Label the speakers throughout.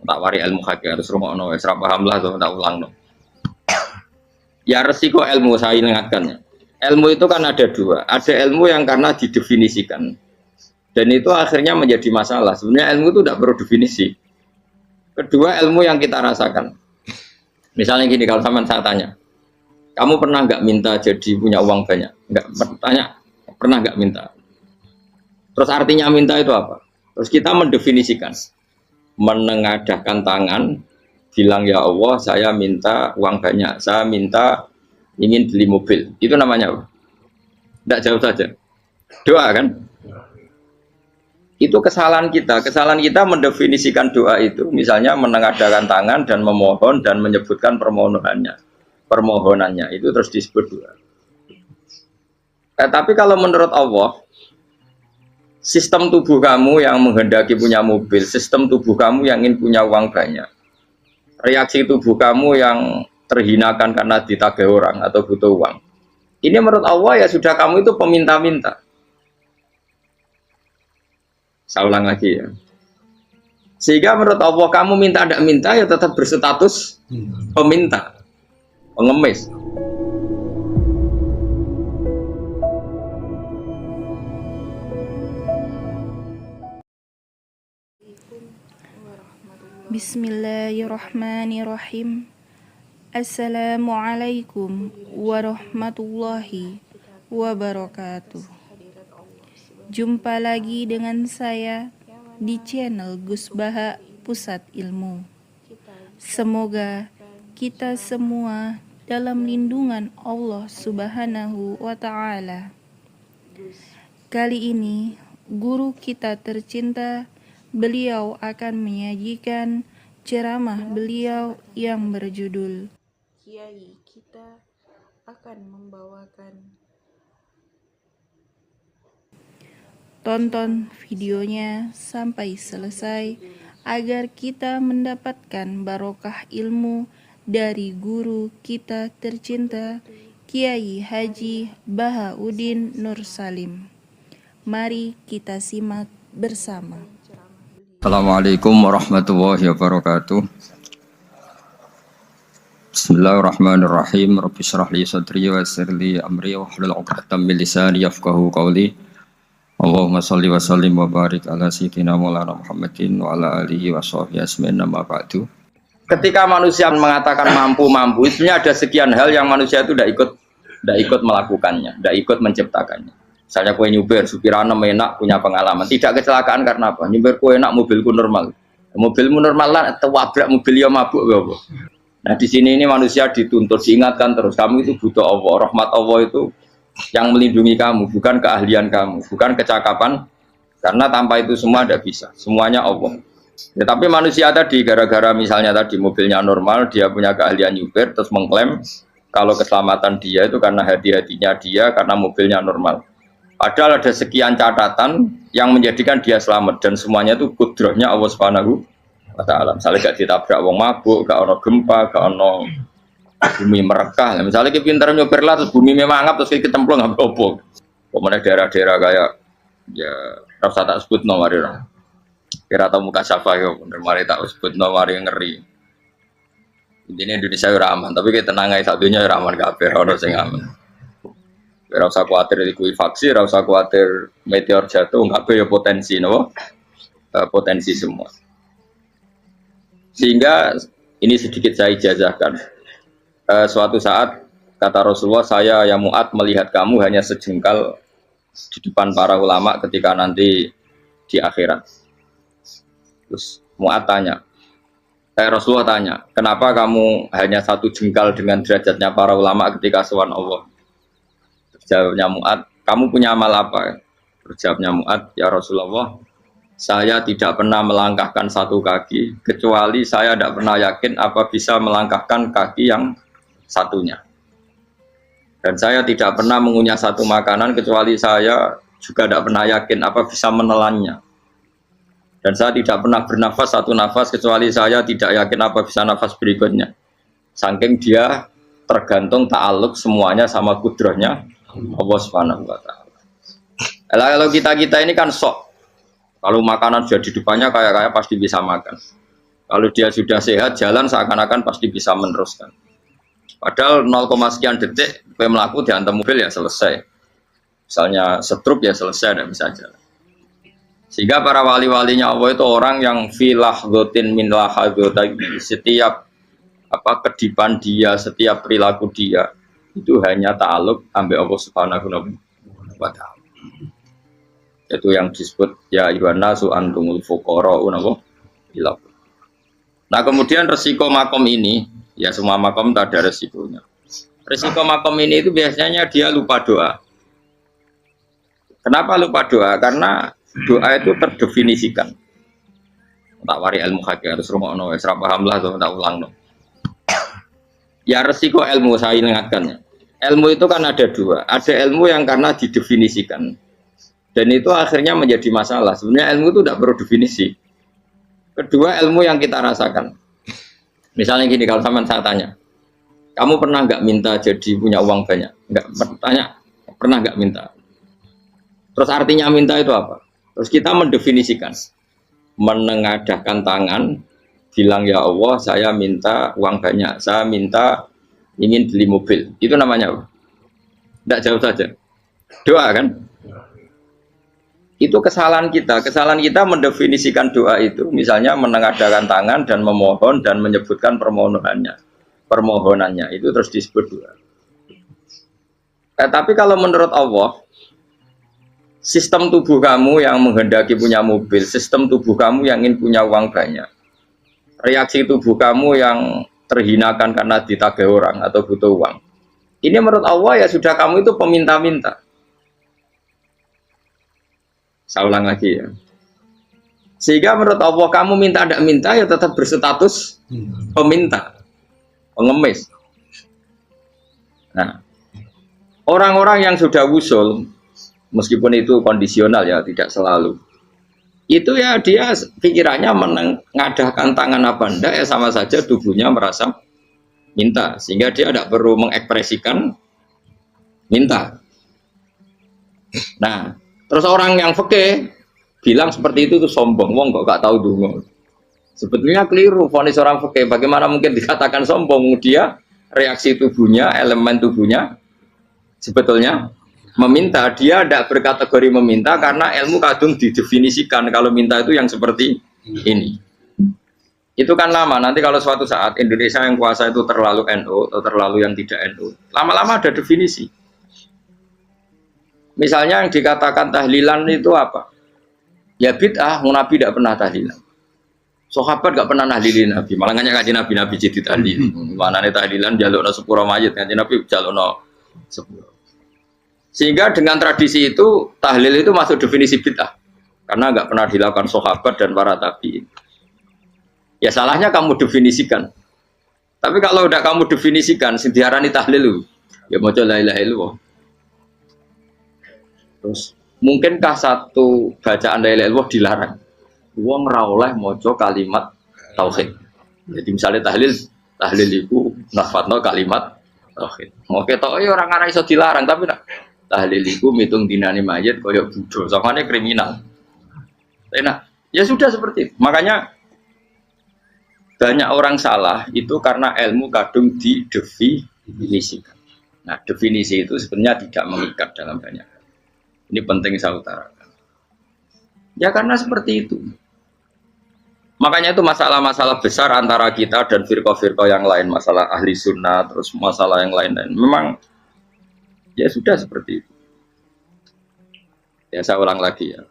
Speaker 1: tak wari ilmu hakikat terus rungokno wis ora paham lah tak ulangno. Ya resiko ilmu saya ingatkan. Ilmu itu kan ada dua. Ada ilmu yang karena didefinisikan. Dan itu akhirnya menjadi masalah. Sebenarnya ilmu itu tidak perlu definisi. Kedua ilmu yang kita rasakan. Misalnya gini, kalau sama saya tanya, kamu pernah nggak minta jadi punya uang banyak? Nggak tanya, pernah nggak minta? Terus artinya minta itu apa? Terus kita mendefinisikan. Menengadahkan tangan, bilang ya Allah saya minta uang banyak, saya minta ingin beli mobil, itu namanya apa? Tidak jauh saja, doa kan? Itu kesalahan kita mendefinisikan doa itu, misalnya menengadahkan tangan dan memohon dan menyebutkan permohonannya itu terus disebut doa. Tapi kalau menurut Allah, sistem tubuh kamu yang menghendaki punya mobil, sistem tubuh kamu yang ingin punya uang banyak, reaksi tubuh kamu yang terhinakan karena ditagih orang atau butuh uang. Ini menurut Allah ya sudah kamu itu peminta-minta. Saya ulang lagi ya. Sehingga menurut Allah kamu minta tidak minta ya tetap berstatus peminta, pengemis.
Speaker 2: Bismillahirrahmanirrahim. Assalamualaikum warahmatullahi wabarakatuh. Jumpa lagi dengan saya di channel Gus Baha Pusat Ilmu. Semoga kita semua dalam lindungan Allah Subhanahu wa Ta'ala. Kali ini guru kita tercinta, beliau akan menyajikan ceramah beliau yang berjudul Kiai Kita akan membawakan. Tonton videonya sampai selesai agar kita mendapatkan barokah ilmu dari guru kita tercinta Kiai Haji Bahauddin Nur Salim. Mari kita simak bersama.
Speaker 1: Assalamualaikum warahmatullahi wabarakatuh. Bismillahirrahmanirrahim. Rabbi shrah li sadri wa yassir li amri wahlul 'uqdatam min lisani yafqahu qawli. Allahumma shalli wa sallim wa barik ala sayyidina Maulana Muhammadin wa ala alihi wa sahbihi ajmain, amma ba'du. Ketika manusia mengatakan mampu, sebenarnya ada sekian hal yang manusia itu tidak ikut melakukannya, tidak ikut menciptakannya. Misalnya kue nyupir, supirana enak, punya pengalaman, tidak kecelakaan karena apa? Nyupir kue enak, mobilku normal. Mobilmu normal lah, tewabrak mobil ya mabuk ya apa? Nah di sini ini manusia dituntut, diingatkan terus, kamu itu butuh Allah, rahmat Allah itu yang melindungi kamu, bukan keahlian kamu, bukan kecakapan, karena tanpa itu semua tidak bisa, semuanya Allah. Ya, tapi manusia tadi gara-gara misalnya tadi mobilnya normal, dia punya keahlian nyupir, terus mengklaim kalau keselamatan dia itu karena hati-hatinya dia, karena mobilnya normal. Padahal ada sekian catatan yang menjadikan dia selamat dan semuanya itu kudrahnya Allah Subhanahu wa Ta'ala. Misalnya gak ditabrak wong mabuk, gak ono gempa, gak ono bumi merekah. Misalnya kita pintar nyopir lah terus bumi memangap terus kita cemplung nggak apa-apa. Kemudian daerah-daerah kayak ya rasa tak sebut nomor orang. Kira tahu muka siapa ya bener mari tak sebut nomor yang ngeri. Intinya Indonesia aman, tapi kita tenang aja satunya aman kabeh ono sing aman. Ora usah kuwatir likuifaksi, ora usah kuwatir meteor jatuh, kabeh ya potensi no? Potensi semua. Sehingga ini sedikit saya ijazahkan. Suatu saat kata Rasulullah, saya ya Mu'ad melihat kamu hanya sejengkal di depan para ulama ketika nanti di akhirat. Terus Mu'ad tanya, Rasulullah tanya, kenapa kamu hanya satu jengkal dengan derajatnya para ulama ketika sowan Allah? Jawabnya Mu'ad, kamu punya amal apa? Jawabnya Mu'ad, ya Rasulullah, saya tidak pernah melangkahkan satu kaki kecuali saya tidak pernah yakin apa bisa melangkahkan kaki yang satunya. Dan saya tidak pernah mengunyah satu makanan kecuali saya juga tidak pernah yakin apa bisa menelannya. Dan saya tidak pernah bernafas satu nafas kecuali saya tidak yakin apa bisa nafas berikutnya. Saking dia tergantung ta'aluk semuanya sama kudrahnya Allah Subhanahu wa Ta'ala. Kalau kita ini kan sok. Kalau makanan sudah di depannya kayak pasti bisa makan. Kalau dia sudah sehat, jalan seakan-akan pasti bisa meneruskan. Padahal 0, sekian detik, melaku dihantam mobil ya selesai. Misalnya stroke ya selesai, tidak bisa jalan. Sehingga para wali-walinya Allah itu orang yang filah gotin min lahadota, setiap kedipan dia, setiap perilaku dia itu hanya ta'aluk ambil Allah Subhanahu wa ta'ala. Itu yang disebut ya ayyuhan nasu antumul fuqara'u ila. Nah, kemudian resiko makom ini, ya semua makom tak ada resikonya. Resiko makom ini itu biasanya dia lupa doa. Kenapa lupa doa? Karena doa itu terdefinisikan. Tak wari ilmu hakikat terus rumono wis ra paham lah to tak ulangno. Ya resiko ilmu saya ingatkan. Ilmu itu kan ada dua. Ada ilmu yang karena didefinisikan. Dan itu akhirnya menjadi masalah. Sebenarnya ilmu itu tidak perlu definisi. Kedua, ilmu yang kita rasakan. Misalnya gini, kalau sama saya tanya, kamu pernah nggak minta jadi punya uang banyak? Nggak tanya, pernah nggak minta? Terus artinya minta itu apa? Terus kita mendefinisikan, menengadahkan tangan, bilang ya Allah, saya minta uang banyak, saya minta ingin beli mobil. Itu namanya apa? Tidak jauh saja. Doa kan? Itu kesalahan kita. Kesalahan kita mendefinisikan doa itu, misalnya menengadahkan tangan dan memohon dan menyebutkan permohonannya itu terus disebut doa. Tapi kalau menurut Allah, sistem tubuh kamu yang menghendaki punya mobil, sistem tubuh kamu yang ingin punya uang banyak, reaksi tubuh kamu yang terhinakan karena ditagih orang atau butuh uang, ini menurut Allah ya sudah kamu itu peminta-minta. Saya ulang lagi ya. Sehingga menurut Allah kamu minta tidak minta ya tetap berstatus peminta, pengemis. Nah, orang-orang yang sudah wusul, meskipun itu kondisional ya, tidak selalu. Itu ya dia pikirannya mengadahkan tangan apa enggak ya sama saja tubuhnya merasa minta. Sehingga dia tidak perlu mengekspresikan minta. Nah, terus orang yang fakih bilang seperti itu tuh sombong, wong kok gak tahu dungo. Sebetulnya keliru vonis orang fakih. Bagaimana mungkin dikatakan sombong? Dia reaksi tubuhnya, elemen tubuhnya sebetulnya meminta. Dia tidak berkategori meminta karena ilmu kadung didefinisikan kalau minta itu yang seperti ini. Itu kan lama. Nanti kalau suatu saat Indonesia yang kuasa itu terlalu NU atau terlalu yang tidak NU, lama-lama ada definisi. Misalnya yang dikatakan tahlilan itu apa? Ya bid'ah, Nabi tidak pernah tahlilan. Sahabat tidak pernah nahlilin Nabi, malah nggak ngaji Nabi jadi tahlil. Mana nih tahlilan jalukno sepuro mayit, ngaji Nabi jalukno sepuro. Sehingga dengan tradisi itu tahlil itu masuk definisi bid'ah, karena nggak pernah dilakukan sahabat dan para tabi'in. Ya salahnya kamu definisikan. Tapi kalau udah kamu definisikan, diarani tahlil, ya mau la ilaha illallah. Terus mungkinkah satu bacaan la ilaha illallah dilarang? Wong ra oleh maca kalimat tauhid. Jadi misalnya tahlil itu nafadno kalimat tauhid. Oke tok ya orang arah iso dilarang tapi nak tahlil iku mitung dinane mayit kaya budo, samane kriminal. Enak. Ya sudah seperti itu. Makanya banyak orang salah itu karena ilmu kadung didefinisikan. Nah, definisi itu sebenarnya tidak mengikat dalam banyak hal. Ini penting saya utarakan. Ya karena seperti itu. Makanya itu masalah-masalah besar antara kita dan firqah-firqah yang lain, masalah ahli sunnah, terus masalah yang lain-lain. Memang ya sudah seperti itu. Ya saya ulang lagi ya.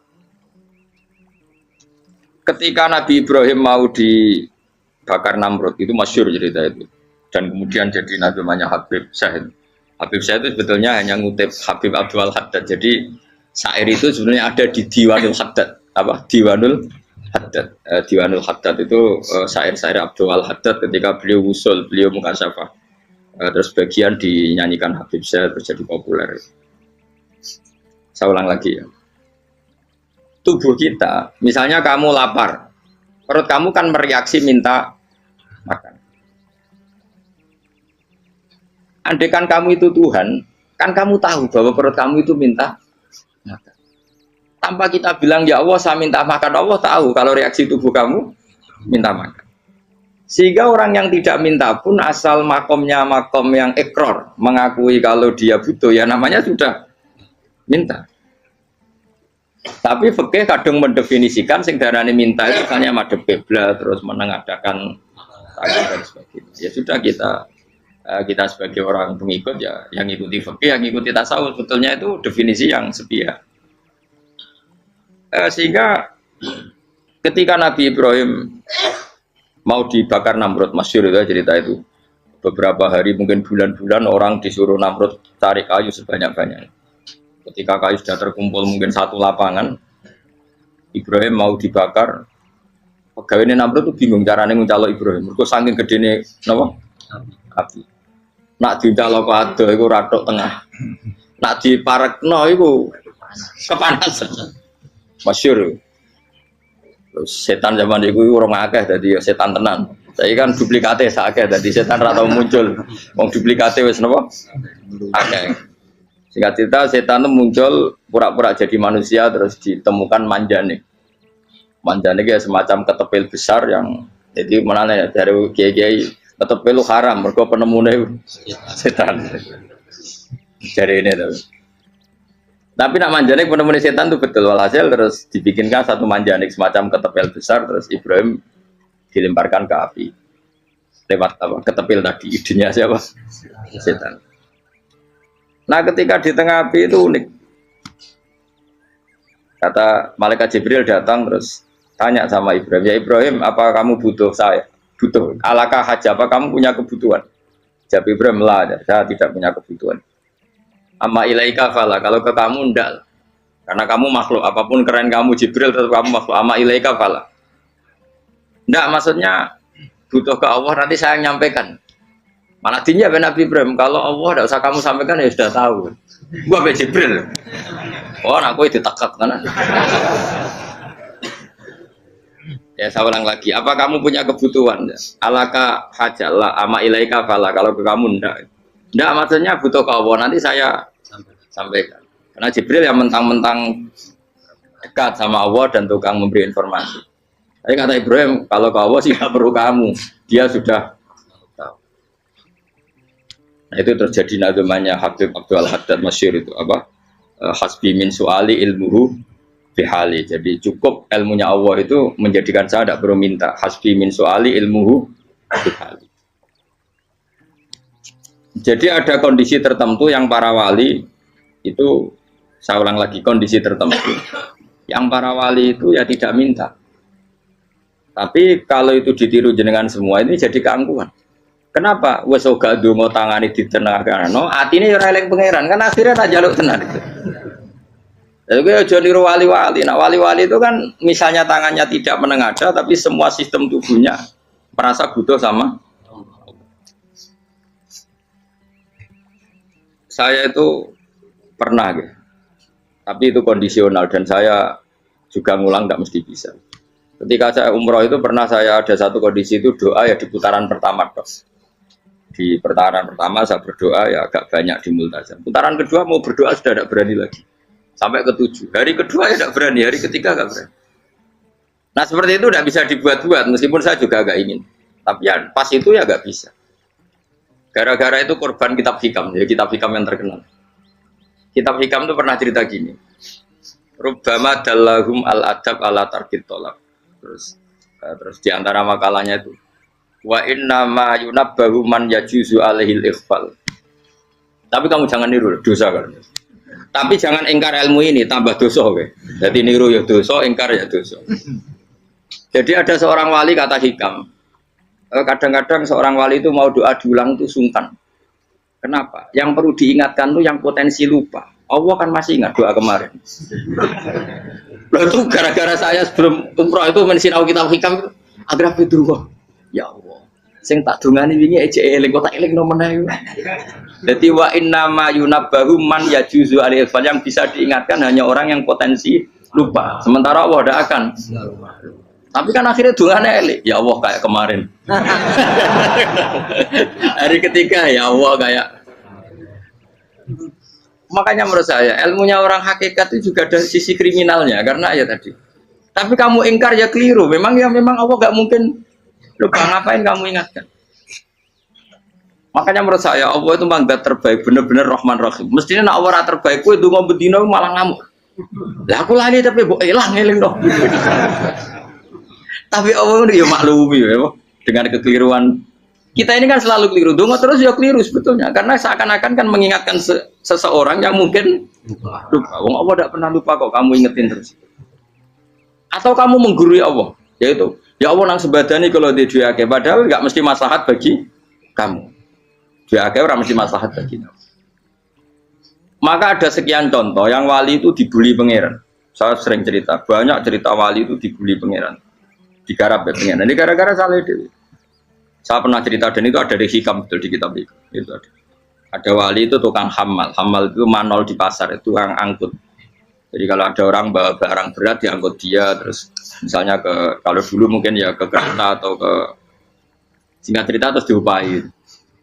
Speaker 1: Ketika Nabi Ibrahim mau dibakar Namrud, itu masyhur cerita itu. Dan kemudian jadi Nabi namanya Habib Syahid. Habib Syahid itu sebetulnya hanya ngutip Habib Abdul Haddad. Jadi syair itu sebenarnya ada di Diwanul Haddad. Apa? Diwanul Haddad. Diwanul Haddad itu syair-syair Abdul Haddad ketika beliau usul, beliau mukasyafah. Terus bagian dinyanyikan Habib Syahid terus jadi populer. Saya ulang lagi ya. Tubuh kita, misalnya kamu lapar, perut kamu kan mereaksi minta makan. Andaikan kamu itu Tuhan, kan kamu tahu bahwa perut kamu itu minta makan. Tanpa kita bilang ya Allah saya minta makan, Allah tahu kalau reaksi tubuh kamu minta makan. Sehingga orang yang tidak minta pun asal makomnya makom yang ikrar, mengakui kalau dia butuh, ya namanya sudah minta. Tapi fikih kadang mendefinisikan sing darane minta itu hanya madhep kiblat terus menengadakan tangan dan sebagainya. Ya sudah kita sebagai orang pengikut ya yang ikuti fikih, yang ikuti tasawuf, sebetulnya itu definisi yang sepihak. Sehingga ketika Nabi Ibrahim mau dibakar Namrud, masyhur itu cerita itu, beberapa hari mungkin bulan-bulan orang disuruh Namrud cari kayu sebanyak-banyaknya. Ketika kayu sudah terkumpul mungkin satu lapangan, Ibrahim mau dibakar. Pegawai Namrud itu bingung caranya nguncalo Ibrahim. Mereka saking gedene napa? Api. Nak diuncalo kok ado iku ratok tengah. Nak diparekno iku kepanasan. Masyhur. Terus setan zaman iku orang akeh dadi setan tenan. Saya kan duplikate sakeh dadi setan ra tau muncul. Wong duplikate wis napa? Akeh. Singkat cerita, setan itu muncul pura-pura jadi manusia terus ditemukan manjane. Manjane itu semacam ketepil besar yang jadi mana ya dari kiai-kiai ketepil haram, mereka penemunya setan. Dari ini tuh. Tapi nak manjane penemunya setan itu betul, walhasil terus dibikinkan satu manjane semacam ketepil besar terus Ibrahim dilemparkan ke api. Lewat apa? Ketepil tadi, idenya siapa? Setan. Nah ketika di tengah api itu unik. Kata malaikat Jibril datang terus tanya sama Ibrahim, ya Ibrahim apa kamu butuh saya? Butuh. Alakah haja apa kamu punya kebutuhan? Jawab Ibrahim lah, saya tidak punya kebutuhan. Amma ilaika fala, kalau ke kamu ndak. Karena kamu makhluk, apapun keren kamu Jibril tetap kamu makhluk. Amma ilaika fala. Ndak maksudnya butuh ke Allah nanti saya nyampaikan. Malah dinya Nabi Ibrahim, kalau Allah tidak usah kamu sampaikan ya sudah tahu. Gua be Jibril. Oh, aku itu ditekak kan. Ya saya ulang lagi, apa kamu punya kebutuhan? Alaka hajalah ama ilaika fala, kalau ke kamu ndak. Ndak maksudnya butuh ke Allah nanti saya sampaikan. Karena Jibril yang mentang-mentang dekat sama Allah dan tukang memberi informasi. Tapi kata Ibrahim, kalau ke Allah sih tidak perlu kamu, dia sudah. Nah itu terjadi namanya Habib Abdul Haddad masyhur itu apa? Hasbi min su'ali ilmuhu bihali. Jadi cukup ilmunya Allah itu menjadikan saya tidak perlu minta. Hasbi min su'ali ilmuhu bihali. Jadi ada kondisi tertentu yang para wali itu, saya ulang lagi, kondisi tertentu yang para wali itu ya tidak minta. Tapi kalau itu ditiru jenengan semua ini jadi keangkuhan. Kenapa? Wes ora ndonga tangane ditenangano, atine ora eling pangeran, kan akhirnya tak jaluk tenan. Lha kuwi aja niru wali-wali. Nah, wali-wali itu kan misalnya tangannya tidak menengadah tapi semua sistem tubuhnya merasa butuh sama. Saya itu pernah gitu. Tapi itu kondisional dan saya juga ngulang tidak mesti bisa. Ketika saya umroh itu pernah saya ada satu kondisi itu doa ya di putaran pertama dos. Di putaran pertama saya berdoa ya agak banyak di multazam. Putaran kedua mau berdoa sudah tidak berani lagi. Sampai ke-7. Hari kedua ya tidak berani, hari ketiga tidak berani. Nah seperti itu tidak bisa dibuat-buat meskipun saya juga agak ingin. Tapi ya pas itu ya nggak bisa. Gara-gara itu korban kitab hikam, ya kitab hikam yang terkenal. Kitab hikam itu pernah cerita gini. Rubbama dallahum al-adab ala tarkit tolak. Terus di antara makalahnya itu wa inna ma yunabbahu man yajuzu alaihil ikhfal. Tapi kamu jangan niru dosa kan. Tapi jangan ingkar ilmu ini tambah dosa kowe. Jadi niru ya dosa, ingkar ya dosa. Jadi ada seorang wali kata hikam. Kadang-kadang seorang wali itu mau doa diulang itu sungkan. Kenapa? Yang perlu diingatkan tuh yang potensi lupa. Allah kan masih ingat doa kemarin. Lalu itu gara-gara saya sebelum umroh itu mensinau kitab hikam itu agar berdua. Ya Allah, sing tak dungani wingi ejek eling kok tak eling nomene. Dadi wa inna ma yunabbahu man yajuzu alil fal, yang bisa diingatkan hanya orang yang potensi lupa. Sementara Allah tidak akan. Tapi kan akhirnya dungane eling. Ya Allah kayak kemarin. Hari ketiga ya Allah kayak. Makanya menurut saya ilmunya orang hakikat itu juga ada sisi kriminalnya karena ya tadi. Tapi kamu ingkar ya keliru. Memang Allah gak mungkin Lupa ngapain kamu ingatkan? Makanya menurut saya Allah itu memang zat terbaik, bener-bener Rahman Rahim. Mestinya nak ora terbaik kowe ndonga bedino malah ngamuk. Lah aku lali tapi mbok elang eling dong. Tapi Allah itu ya maklumi ya, dengan kekeliruan. Kita ini kan selalu keliru, donga terus ya keliru sebetulnya. Karena seakan-akan kan mengingatkan seseorang yang mungkin lupa. Wong Allah tidak pernah lupa kok, kamu ingetin terus. Atau kamu menggurui Allah, yaitu ya Allah nang sebadani kalau di duake, padahal nggak mesti maslahat bagi kamu. Duake orang mesti maslahat bagi kamu. Maka ada sekian contoh yang wali itu dibully pangeran. Saya sering cerita, banyak cerita wali itu dibully pangeran, digarap ya pangeran. Ini gara-gara salah dewi. Saya pernah cerita dan itu ada di hikam betul di kitab itu. Itu ada. Ada wali itu tukang hamal. Hamal itu manol di pasar, itu tukang angkut. Jadi kalau ada orang bawa barang berat diangkut dia, terus misalnya kalau dulu mungkin ya ke kereta atau ke singkat cerita terus diupahi.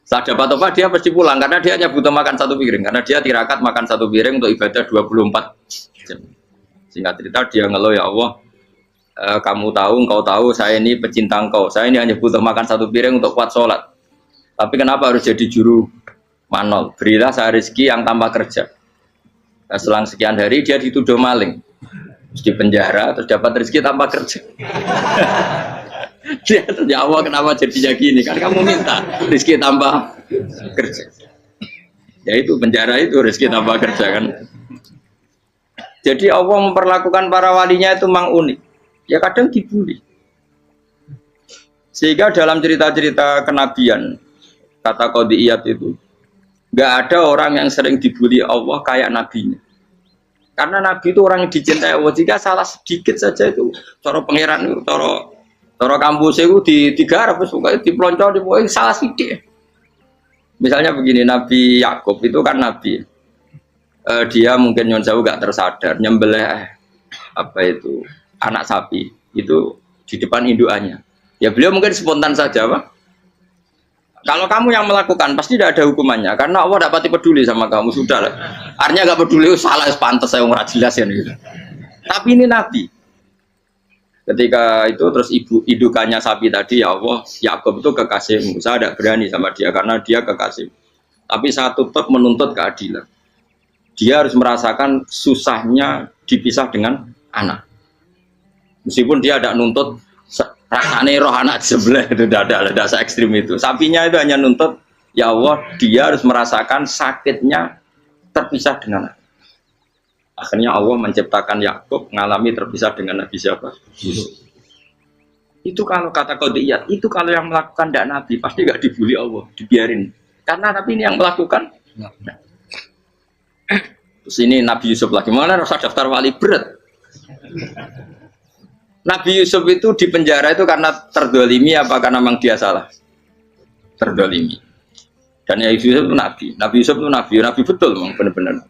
Speaker 1: Saat dapat apa dia pasti pulang karena dia hanya butuh makan satu piring, karena dia tirakat makan satu piring untuk ibadah 24 jam. Singkat cerita dia ngeluh, ya Allah, kamu tahu, engkau tahu saya ini pecinta engkau, saya ini hanya butuh makan satu piring untuk kuat sholat, tapi kenapa harus jadi juru manol? Berilah saya rezeki yang tanpa kerja. Nah, selang sekian hari dia dituduh maling, terus di penjara, terus dapat rezeki tanpa kerja. Dia ya Allah kenapa jadinya gini, kan kamu minta rezeki tanpa kerja. Ya itu penjara itu rezeki tanpa kerja kan. Jadi Allah memperlakukan para walinya itu memang unik. Ya kadang dibully. Sehingga dalam cerita-cerita kenabian, kata Qadiyat itu, nggak ada orang yang sering dibully Allah kayak nabinya. Karena nabi itu orang yang dicintai Allah. Jika salah sedikit saja itu, cara pangeran itu, cara kampus itu digarap, pokoknya dipelonco, pokoknya salah sedikit. Misalnya begini, Nabi Yakub itu kan nabi. Dia mungkin nyon jauh nggak tersadar, nyembelih apa itu anak sapi itu di depan indukannya. Ya beliau mungkin spontan saja, Pak. Kalau kamu yang melakukan pasti tidak ada hukumannya, karena Allah tidak pati peduli sama kamu, sudah lah. Artinya nggak peduli, salah pantas saya nggak jelas ya gitu. Tapi ini Nabi. Ketika itu terus indukannya sapi tadi, ya Allah, Yakub itu kekasihmu. Saya tidak berani sama dia karena dia kekasih. Tapi saya tetap menuntut keadilan. Dia harus merasakan susahnya dipisah dengan anak. Meskipun dia tidak nuntut rasanya roh anak sebelah, itu tidak se ekstrim itu. Sapinya itu hanya nuntut, ya Allah, dia harus merasakan sakitnya terpisah dengan anak. Akhirnya Allah menciptakan Yakub mengalami terpisah dengan Nabi siapa? Yusuf. Itu kalau kata Qadiyat, itu kalau yang melakukan tidak Nabi pasti nggak dibully Allah, dibiarin. Karena Nabi ini yang melakukan. Nah. Terus ini Nabi Yusuf lagi, mana rasa daftar wali berat. Nabi Yusuf itu di penjara itu karena terdolimi apa karena memang dia salah? Terdolimi. Dan ya Yusuf itu Nabi. Nabi Yusuf itu Nabi betul memang benar-benar.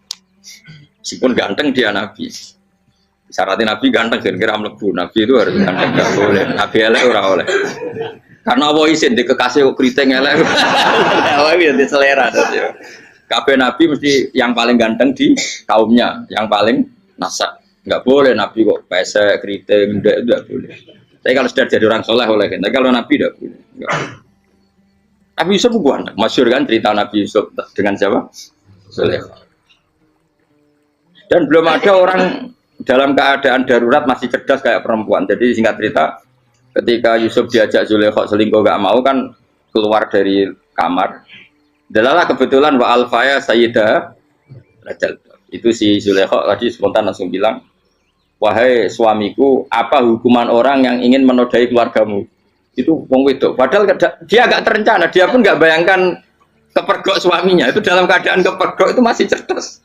Speaker 1: Meskipun ganteng dia Nabi. Syaratnya Nabi ganteng kira-kira mlebu. Nabi itu harus ganteng, enggak boleh. Nabi elek ora oleh. Karena Allah izin di kekasih kok kriting elek. Allah itu di selera dadi. Kabeh Nabi mesti yang paling ganteng di kaumnya, yang paling nasab. Enggak boleh Nabi kok pesek, kriting, enggak boleh. Tapi kalau sudah jadi orang soleh oleh. Tapi kalau Nabi enggak boleh. Enggak. Nabi Yusuf bukan, masyhur kan cerita Nabi Yusuf dengan siapa? Zulaikha. Dan belum ada orang dalam keadaan darurat masih cerdas kayak perempuan. Jadi singkat cerita, ketika Yusuf diajak Zulaikha selingkuh gak mau kan keluar dari kamar. Dalalah kebetulan wa alfaya sayyidah Rajal. Itu si Zulaikha tadi spontan langsung bilang, wahai suamiku, apa hukuman orang yang ingin menodai keluargamu? Itu wong wedok. Padahal dia agak terencana, dia pun nggak bayangkan kepergok suaminya. Itu dalam keadaan kepergok itu masih cerdas.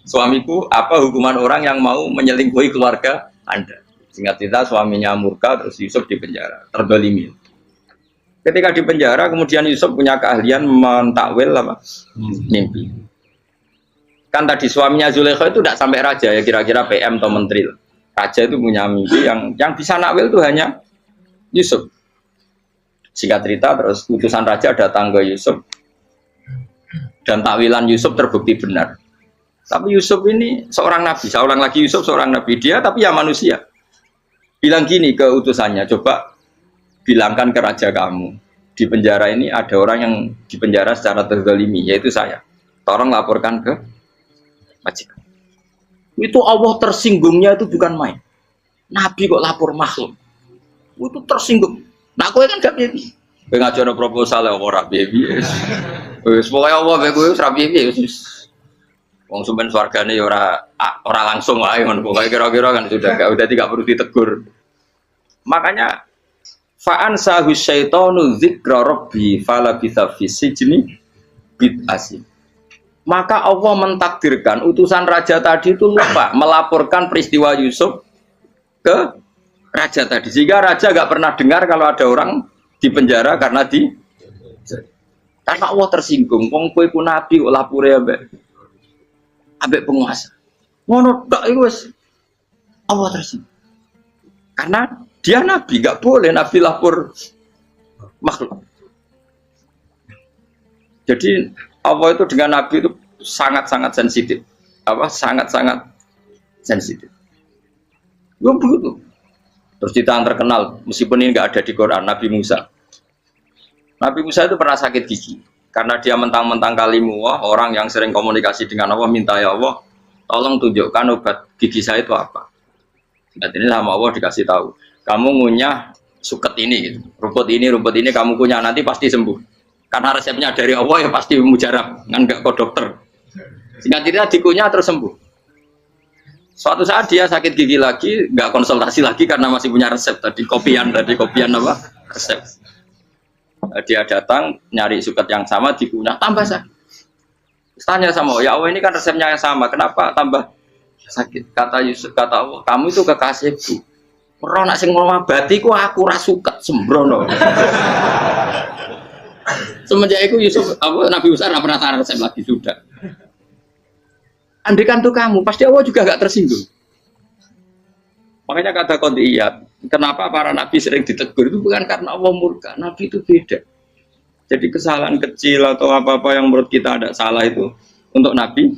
Speaker 1: Suamiku, apa hukuman orang yang mau menyelingkuhi keluarga Anda? Singkat cerita suaminya murka, terus Yusuf di penjara, terdolimi. Ketika di penjara, kemudian Yusuf punya keahlian mentakwil apa? Mimpi. Kan tadi suaminya Zulaikha itu tidak sampai raja ya, kira-kira PM atau menteri. Raja itu punya mimpi yang bisa nakwil itu hanya Yusuf. Singkat cerita, terus utusan raja datang ke Yusuf dan takwilan Yusuf terbukti benar. Tapi Yusuf ini seorang nabi, seorang lagi Yusuf seorang nabi dia, tapi ya manusia. Bilang gini ke utusannya, coba bilangkan ke raja kamu, di penjara ini ada orang yang di penjara secara terzalimi, yaitu saya. Tolong laporkan ke majikan. Itu Allah tersinggungnya itu bukan main. Nabi kok lapor makhluk. Itu tersinggung. Nah, kowe kan gak piye. Kowe ngajono proposal ora piye. Wis pokoke Allah kowe wis ra piye wis. Wong sampean swargane ya ora langsung wae ngono. Pokoke kira-kira kan sudah tidak perlu ditegur. Makanya fa'an sahu syaitanu dzikra rabbi fala bisa fisijni bid'asi. Maka Allah mentakdirkan utusan raja tadi itu lupa melaporkan peristiwa Yusuf ke raja tadi. Sehingga raja gak pernah dengar kalau ada orang di penjara karena Allah tersinggung. Wong kowe ku nabi kok lapure ambek penguasa. Ngono tok iku wis Allah tersinggung. Karena dia nabi, gak boleh nabi lapor makhluk. Jadi Allah itu dengan nabi itu sangat-sangat sensitif. Sangat-sangat sensitif. Gue begitu. Terus cerita yang terkenal, meskipun ini nggak ada di Quran, Nabi Musa. Nabi Musa itu pernah sakit gigi karena dia mentang-mentang kalimullah, orang yang sering komunikasi dengan Allah, minta ya Allah, tolong tunjukkan obat gigi saya itu apa. Dan ini sama Allah dikasih tahu, kamu ngunyah suket ini, gitu. rumput ini kamu kunyah nanti pasti sembuh. Karena resepnya dari Allah ya pasti mujarab, kan nggak ke dokter. Singkat cerita dikunyah terus sembuh. Suatu saat dia sakit gigi lagi, nggak konsultasi lagi karena masih punya resep tadi kopian apa resep. Dia datang nyari suket yang sama dikunyah tambah sakit. Tanya sama ya Allah ini kan resepnya yang sama, kenapa tambah sakit? Kata Yusuf, kata Allah, kamu itu kekasihku. Ora nak sing ngobati ku aku ra suket sembrono. Semenjak itu Yusuf Nabi Musa nggak pernah taruh resep lagi sudah. Andaikan tuh kamu, pasti Allah juga gak tersinggung. Makanya kata qadiyat, kenapa para nabi sering ditegur itu bukan karena Allah murka, nabi itu beda. Jadi kesalahan kecil atau apa-apa yang menurut kita ada salah itu untuk nabi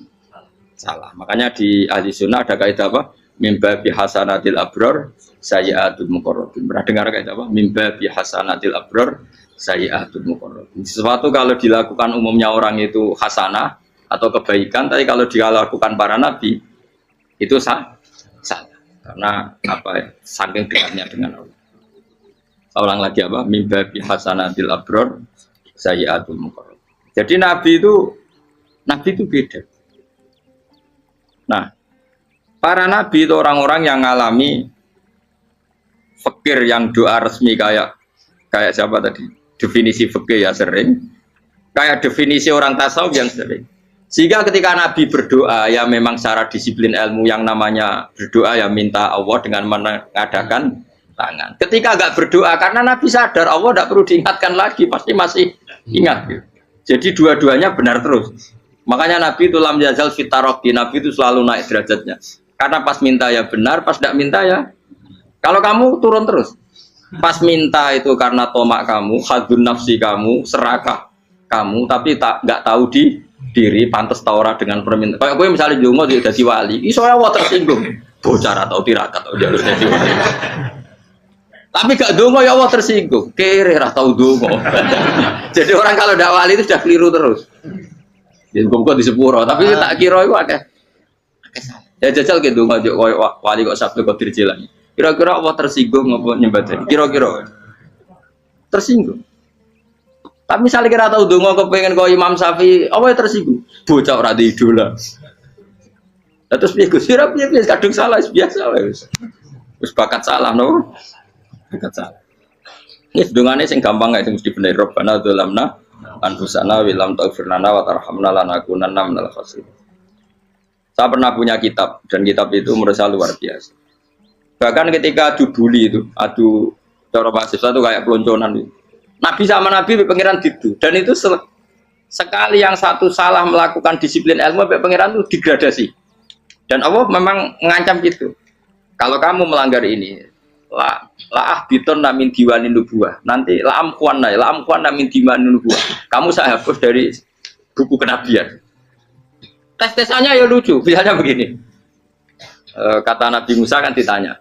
Speaker 1: salah. Makanya di ahli sunnah ada kaidah apa? Mimba bi hasanatil abror sayyi'atul muqarrabin. Pernah dengar kaidah apa? Mimba bi hasanatil abror sayyi'atul muqarrabin. Sesuatu kalau dilakukan umumnya orang itu hasanah atau kebaikan, tapi kalau dilakukan para nabi itu salah karena apa ya, saking dekatnya dengan Allah. Saya ulang lagi apa? Mimba bi hasanatil abror sayyi'atul muqarrabin. Jadi nabi itu beda. Nah, para nabi itu orang-orang yang ngalami fikir yang doa resmi kayak siapa tadi? Definisi fikir ya sering. Kayak definisi orang tasawuf yang sering. Sehingga ketika Nabi berdoa, ya memang secara disiplin ilmu yang namanya berdoa ya minta Allah dengan mengadakan tangan. Ketika enggak berdoa, karena Nabi sadar Allah tidak perlu diingatkan lagi, pasti masih ingat. Gitu. Jadi dua-duanya benar terus. Makanya Nabi itu lam yazal fitaroki, Nabi itu selalu naik derajatnya. Karena pas minta ya benar, pas tidak minta ya. Kalau kamu turun terus, pas minta itu karena tomak kamu, hadun nafsi kamu, serakah kamu, tapi nggak tahu diri pantas taura dengan permintaan. Kayak gue misalnya jongo jadi wali, iso Allah tersinggung. Bocah atau tirakat atau jalur jadi wali. Tapi gak dongo ya Allah tersinggung. Kere ra tau dongo. Jadi orang kalau ndak wali itu sudah keliru terus. Jadi kok di sepuro, tapi tak kira itu akeh. Ya jajal ke dongo yo wali kok sabtu kok dirjelang. Kira-kira Allah tersinggung apa nyembadani? Kira-kira tersinggung. Tapi misalnya kira tahu dongo kepengen kau Imam Syafi'i, apa yang tersinggung? Bocah ora di idola. Terus piye Gus? Piye kadung salah biasa wis. Wis bakat salah no. Bakat salah. Ini dongane sing gampang kae sing mesti bener Rabbana dzalamna anfusana wa lam taghfir lana wa tarhamna lanakunanna minal khasirin. Saya pernah punya kitab dan kitab itu menurut saya luar biasa. Bahkan ketika adu bully itu, adu cara mahasiswa itu kayak pelonconan itu. Nabi sama Nabi pengiran gitu, dan itu sekali yang satu salah melakukan disiplin ilmu, pengiran itu degradasi. Dan Allah memang mengancam gitu. Kalau kamu melanggar ini, la biton namin diwanin nubuah. Nanti la amkuan namin diwanin nubuah. Kamu saya hapus dari buku kenabian. Tes-tesannya ya lucu, biasanya begini. Kata Nabi Musa kan ditanya,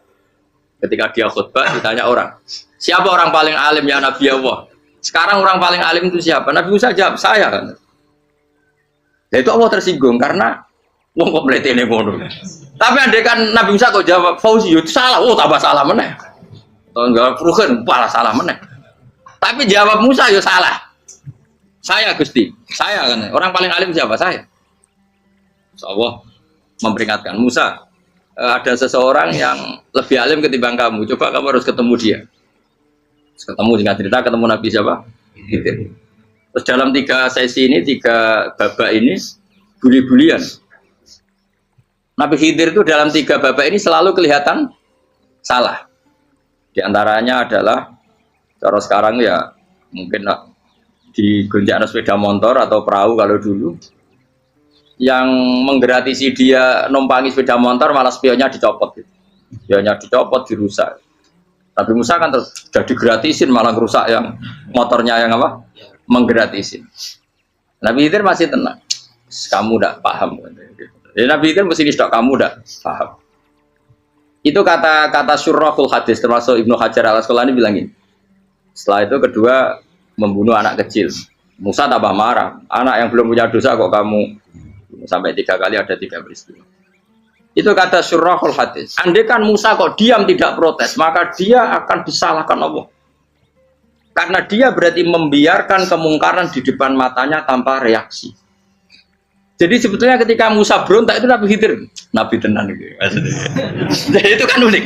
Speaker 1: Ketika dia khutbah ditanya orang, siapa orang paling alim ya Nabi Allah? Sekarang orang paling alim itu siapa? Nabi Musa jawab, saya kan. Ya itu Allah tersinggung karena wong kok mletene ngono. Tapi andai kan Nabi Musa kok jawab Fauzi itu salah, oh tambah salah meneh. Atau enggak Ruhin, malah salah meneh. Tapi jawab Musa ya salah. Saya Gusti, saya kan. Orang paling alim siapa? Saya. Allah memperingatkan Musa, ada seseorang yang lebih alim ketimbang kamu. Coba kamu harus ketemu dia. Ketemu dengan cerita ketemu Nabi siapa? Khidir. Terus dalam 3 sesi ini, 3 babak ini buli-bulian. Nabi Khidir itu dalam 3 babak ini selalu kelihatan salah. Di antaranya adalah cara sekarang ya mungkin di gonjak sepeda motor atau perahu kalau dulu yang menggratisi dia numpangi sepeda motor malah spionnya dicopot gitu. Spionnya dicopot, dirusak. Tapi Musa kan terus sudah digratisin malah rusak yang motornya yang apa? Menggratisin. Nabi Khidir masih tenang. Kamu tidak paham. Jadi Nabi Khidir mesti tidak kamu tidak paham. Itu kata syurrahul hadis termasuk Ibnu Hajar al-Asqalani bilang ini. Setelah itu kedua membunuh anak kecil. Musa tambah marah. Anak yang belum punya dosa kok kamu sampai 3 kali ada 3 peristiwa. Itu kata syurrahul hadis. Andai kan Musa kok diam tidak protes, maka dia akan disalahkan Allah. Karena dia berarti membiarkan kemungkaran di depan matanya tanpa reaksi. Jadi sebetulnya ketika Musa berontak itu Nabi Khidir, Nabi tenan gitu. Jadi itu kan unik.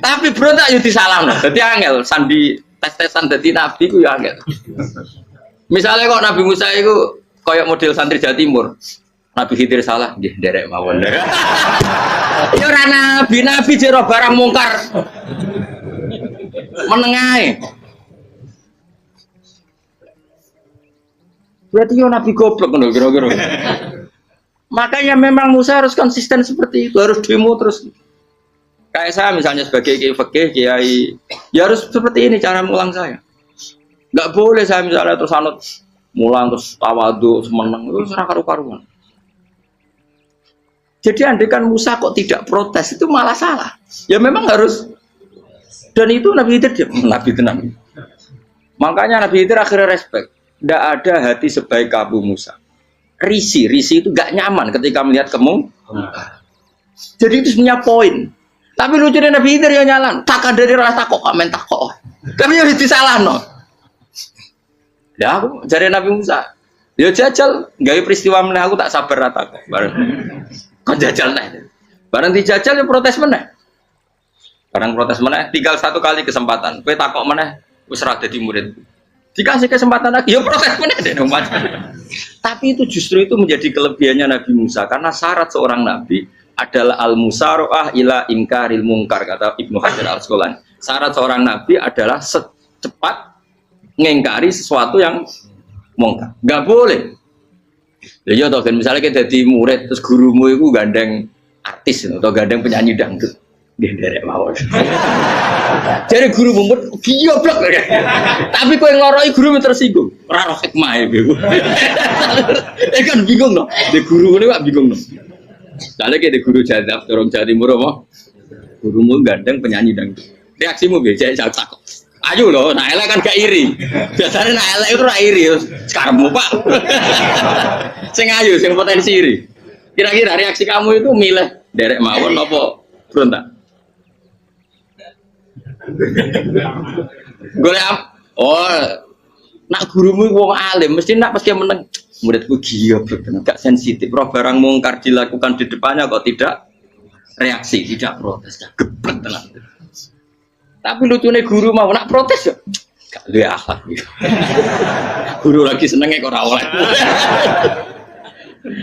Speaker 1: Tapi berontak ya disalahno. Jadi angel sandi tes-tesan dadi nabi ku ya angel. Misalnya kok Nabi Musa itu kayak model santri Jawa Timur. Nabi Khidir salah, nggih nderek mawon. Ya ora nabi jero barang mungkar. Menengae. Berarti yo nabi goblok ngono kira-kira. Makanya memang Musa harus konsisten seperti itu, harus demo terus. Kayak saya misalnya sebagai kiai fikih, kiai ya harus seperti ini cara mulang saya. Enggak boleh saya misalnya terus anut mulang terus tawadhu semeneng itu ora karu-karuan. Jadi andekan Musa kok tidak protes itu malah salah. Ya memang harus. Dan itu Nabi Khidir Nabi tenang. Makanya Nabi Khidir akhirnya respect. Tidak ada hati sebaik Abu Musa. Risi itu gak nyaman ketika melihat kemungkaran. Jadi itu sebenarnya poin. Tapi lucunya Nabi Khidir yang nyalan. Tak dari rasa kok kamen takok. Tapi harus disalah no. Ya aku cari Nabi Musa. Ya jajal, gawe peristiwa meneh aku tak sabar rata kok. Bareng. Kok jajal neh. Bareng dijajal ya protes meneh. Bareng protes meneh, tinggal 1 kali kesempatan. Kowe takok meneh wis ora dadi murid. Dikasih kesempatan lagi, ya protes meneh deh. Tapi itu justru itu menjadi kelebihannya Nabi Musa karena syarat seorang nabi adalah al-musara'ah ila inkaril munkar kata Ibnu Hajar al-Asqalani. Syarat seorang nabi adalah secepat ngingkari sesuatu yang mungkar. Enggak boleh. Ya iya toh kan misalnya kita jadi murid terus gurumu itu gandeng artis atau gandeng penyanyi dangdut. Nggih nderek mawon. Jadi guru mumet goblok. Tapi kowe ngloroi guru tersinggung. Ora roh hikmah iku. Kan bingung loh. De guru ngene kok bingung loh. Soale ki de guru jadab dorong Jawa Timur apa? Gurumu gandeng penyanyi dangdut. Reaksimu biasa sak kok. Ayo loh, nah elek kan gak iri. Biasanya nah elek itu ora iri, sekarangmu Pak. Sing ayu, sing potensi iri. Kira-kira reaksi kamu itu milih derek mawon apa berontak? Golek nak gurumu wong alim mesti nak pasti meneng. Muridku gila bener, gak sensitif. Roh barang mungkar dilakukan di depannya kok tidak reaksi, tidak protes, geblek tenan. Tapi lucunya guru mau nak protes ya, gak luwe akhlak. Guru lagi senengnya kok ora oleh.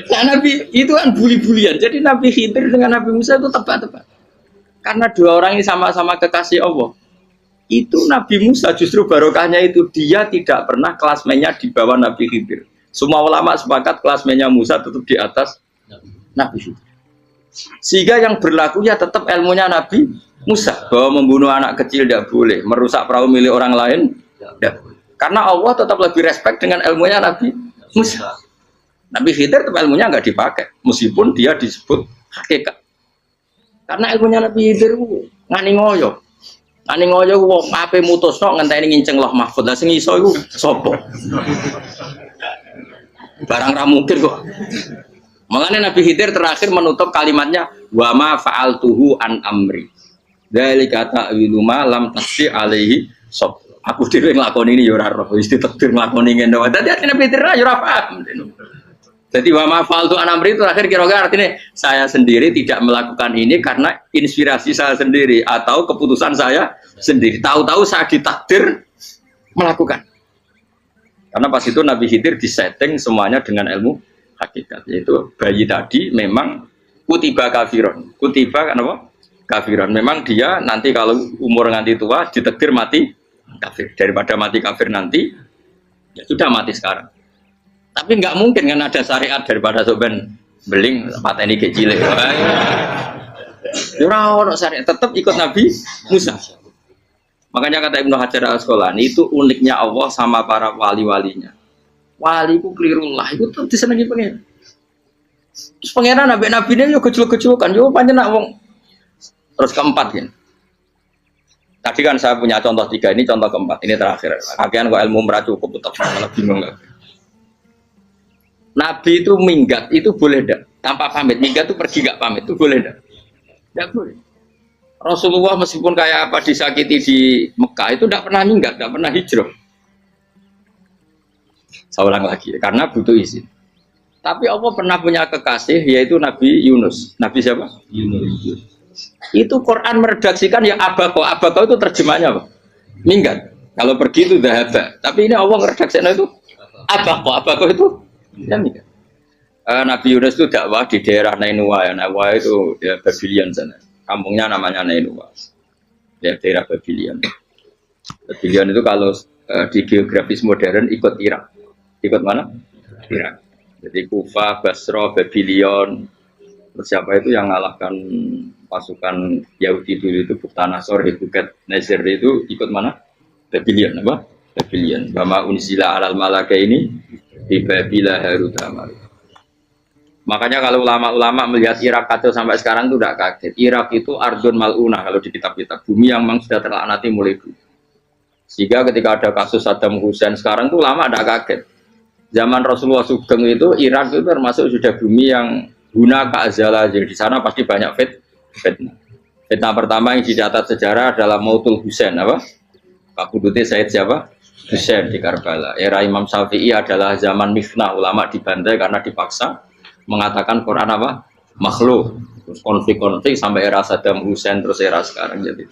Speaker 1: Nah Nabi itu kan buli-bulian. Jadi Nabi Khidir dengan Nabi Musa itu tepat-tepat. Karena 2 orang ini sama-sama kekasih Allah. Itu Nabi Musa justru barokahnya itu dia tidak pernah kelasmennya di bawah Nabi Khidir. Semua ulama sepakat kelasmennya Musa tetap di atas Nabi Khidir. Sehingga yang berlaku ya tetap ilmunya Nabi Musa bahwa membunuh anak kecil tidak boleh, merusak perahu milik orang lain tidak boleh. Karena Allah tetap lebih respect dengan ilmunya Nabi Musa. Nabi Khidir tetap ilmunya nggak dipakai, meskipun dia disebut hakikat. Karena ilmunya Nabi Khidir
Speaker 3: ngani ngoyo. Ngani ngoyo wong ape mutusno ngenteni nginceng Lauh Mahfuz. Lah sing iso iku sapa? Barang ra mungkin kok. Makanya Nabi Khidir terakhir menutup kalimatnya wa ma fa'altuhu an amri. Dzalika ta'wilu ma lam tasbi alaihi sob. Aku dhewe nglakoni ini ya ora roh, wis ditakdir nglakoni ngene wae. Dadi Nabi Khidir ya ora paham. Jadi wa ma fa'altu an amri itu terakhir kira-kira artinya saya sendiri tidak melakukan ini karena inspirasi saya sendiri atau keputusan saya sendiri. Tahu-tahu saya ditakdir melakukan. Karena pas itu Nabi Khidir disetting semuanya dengan ilmu hakikat, yaitu bayi tadi memang kutiba kafiron, kutiba kan apa? Kafiron. Memang dia nanti kalau umur nganti tua ditakdir mati kafir. Daripada mati kafir nanti, ya sudah mati sekarang. Tapi nggak mungkin kan ada syariat daripada soben beling pateni kecil. Ora ono syariat, tetap ikut Nabi Musa. Makanya kata Ibnu Hajar Al-Asqalani itu uniknya Allah sama para wali-walinya. Wali ku klirullah itu tuh disenengi pengen. Terus pengenan nabi ini yo kecil-kecilan yo pancen nak wong. Terus keempat ya. Tadi kan saya punya contoh 3, ini contoh keempat, ini terakhir. Akhirnya kok ilmu merah cukup tetap malah bingung lagi. Nabi itu minggat itu boleh enggak? Tanpa pamit, minggat itu pergi enggak pamit itu boleh enggak? Enggak boleh. Rasulullah meskipun kayak apa disakiti di Mekah itu enggak pernah minggat, enggak pernah hijrah. Saya ulang lagi, karena butuh izin. Tapi Allah pernah punya kekasih, yaitu Nabi Yunus. Nabi siapa? Yunus. Itu Quran meredaksikan yang abako. Abako itu terjemahnya apa? Minggat. Kalau pergi itu dahaba. Tapi ini Allah meredaksikan itu abako. Abako itu ya minggat. Nabi Yunus itu dakwah di daerah Nainua. Ya. Nainua itu ya, Babylon sana. Kampungnya namanya Nainua. Ya, daerah Babylon. Babylon itu kalau di geografis modern ikut Irak. Ikut mana? Irak. Jadi Kufah, Basra, Babylon. Terus siapa itu yang mengalahkan pasukan Yahudi dulu itu Buktanasor, Hebuket, Nazir itu ikut mana? Babylon, apa? Babylon. Bama unzila alal malaka ini di Babila Harutama. Makanya kalau ulama-ulama melihat Irak kacau sampai sekarang itu tidak kaget. Irak itu ardun mal'unah kalau di kitab-kitab. Bumi yang memang sudah terlaknati mulai dulu. Sehingga ketika ada kasus Saddam Hussein sekarang itu ulama tidak kaget. Zaman Rasulullah Sugeng itu Irak itu termasuk sudah bumi yang guna keazala, jadi di sana pasti banyak fitnah. Fitnah pertama yang dicatat sejarah adalah Mautul Husain, apa? Kabudutnya Said siapa? Husain di Karbala. Era Imam Syafi'i adalah zaman mifnah, ulama dibantai karena dipaksa mengatakan Quran apa? Makhluk. Terus konflik-konflik sampai era Saddam Hussein terus era sekarang jadi.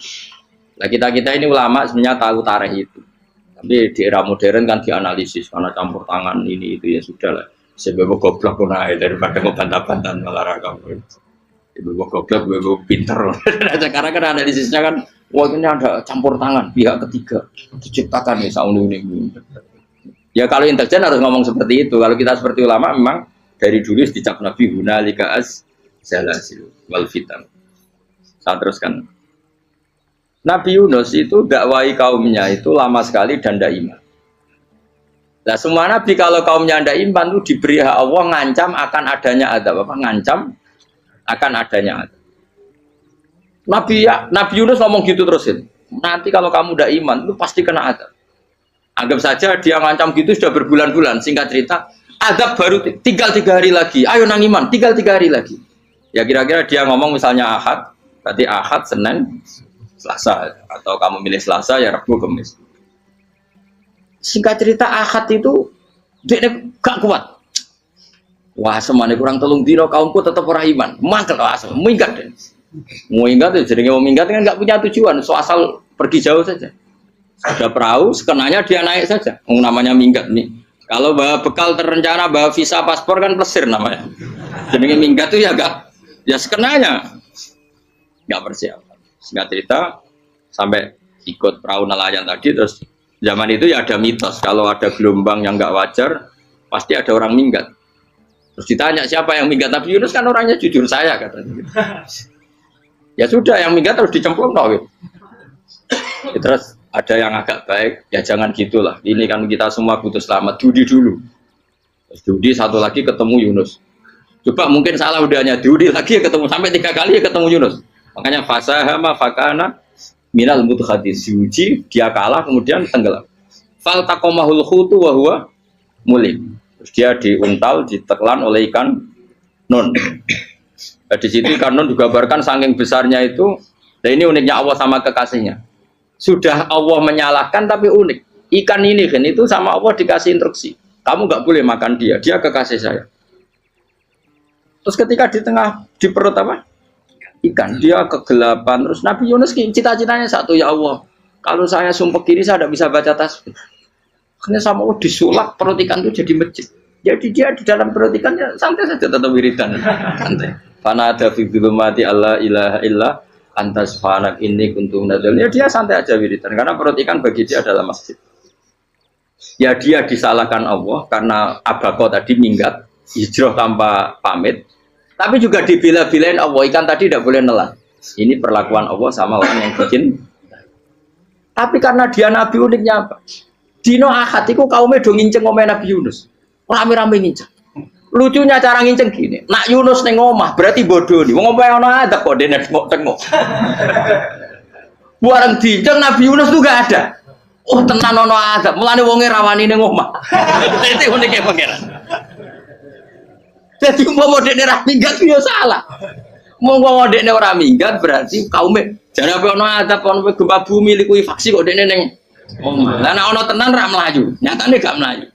Speaker 3: Nah kita ini ulama sebenarnya tahu tarikh itu. Tapi di era modern kan dianalisis karena campur tangan ini itu ya sudah lah. Sebab goblok pun aja daripada ngebantah-bantahan olahraga. Ibu goblok, ibu pinter. Sekarang kan analisisnya kan, wah ini ada campur tangan pihak ketiga diciptakan nih sauni ini. Ya kalau intelijen harus ngomong seperti itu. Kalau kita seperti ulama memang dari dulu dicap Nabi hunalika az-zalasil wal fitan. Saya teruskan. Nabi Yunus itu dakwai kaumnya itu lama sekali dan tidak iman. Nah semua nabi kalau kaumnya tidak iman itu diberi hak Allah ngancam akan adanya azab apa? Ngancam akan adanya azab. Nabi Yunus ngomong gitu terusin. Nanti kalau kamu tidak iman itu pasti kena azab. Anggap saja dia ngancam gitu sudah berbulan-bulan. Singkat cerita, azab baru tinggal 3 hari lagi. Ayo nang iman, tinggal 3 hari lagi. Ya kira-kira dia ngomong misalnya Ahad, berarti Ahad, Senin, Selasa, atau kamu milih Selasa ya Rabu, Kamis. Singkat cerita Ahad itu dia gak kuat. Wah semuanya kurang telung dino kaumku tetap orang iman. Mangkel asal minggat deh. Minggat itu jadi mau minggat kan gak punya tujuan. So asal pergi jauh saja. Sudah perahu sekenanya dia naik saja. Namanya minggat nih. Kalau bawa bekal terencana bawa visa paspor kan plesir namanya. Jadi minggat itu ya gak ya sekenanya gak persiapan. Singkat cerita sampai ikut perahu nelayan tadi terus zaman itu ya ada mitos kalau ada gelombang yang nggak wajar pasti ada orang minggat. Terus ditanya siapa yang minggat, Nabi Yunus kan orangnya jujur saya katanya. Ya sudah yang minggat harus dicemplung no, gitu. Ya, terus ada yang agak baik ya jangan gitulah. Ini kan kita semua butuh selamat. Dudi dulu. Terus Dudi satu lagi ketemu Yunus. Coba mungkin salah udahnya Dudi lagi ketemu sampai 3 kali ya ketemu Yunus. Makanya fasahama fakana minal mudhadis, diuji, dia kalah kemudian tenggelam. Fal taqamahul hutu wa huwa mulim. Terus dia diuntal, ditelan oleh ikan nun. Nah, di situ ikan nun digambarkan saking besarnya itu. Dan ini uniknya Allah sama kekasihnya. Sudah Allah menyalahkan tapi unik. Ikan ini kan itu sama Allah dikasih instruksi. Kamu nggak boleh makan dia, dia kekasih saya. Terus ketika di tengah di perut apa? Ikan, dia kegelapan. Terus Nabi Yunus cita-citanya satu, ya Allah, kalau saya sumpah gini saya tidak bisa baca tasbih. Akhirnya sama Allah disulap perut ikan itu jadi masjid. Jadi dia di dalam perut ikannya santai saja tetap wiridan. Santai. Fana ada fi dzulumati alla ilaha illa antas fanak ini kuntum nadal. Ya dia santai aja wiridan karena perut ikan bagi dia adalah masjid. Ya dia disalahkan Allah karena abako tadi minggat hijrah tanpa pamit. Tapi juga dibela-belain Allah, ikan tadi tidak boleh nelan. Ini perlakuan Allah sama orang yang bikin. Tapi karena dia Nabi uniknya apa? Dino Ahad itu kaumnya do nginceng omah Nabi Yunus. Rame-rame nginceng. Lucunya cara nginceng gini. Nak Yunus neng omah berarti bodoh nih. Wong omah ana adab kok dene tengok. Barang dinceng Nabi Yunus tuh gak ada. Oh tenan ono adab. Mulane wonge rawani ning omah. Itu uniknya pangeran. Jadi umpama dekne ra minggat ya salah. Umpama dekne ora minggat berarti kaume jare apa ono adab ono gempa bumi liku faksi kok dekne ning omah. Lah nek ono tenan ra mlayu, nyatane gak mlayu.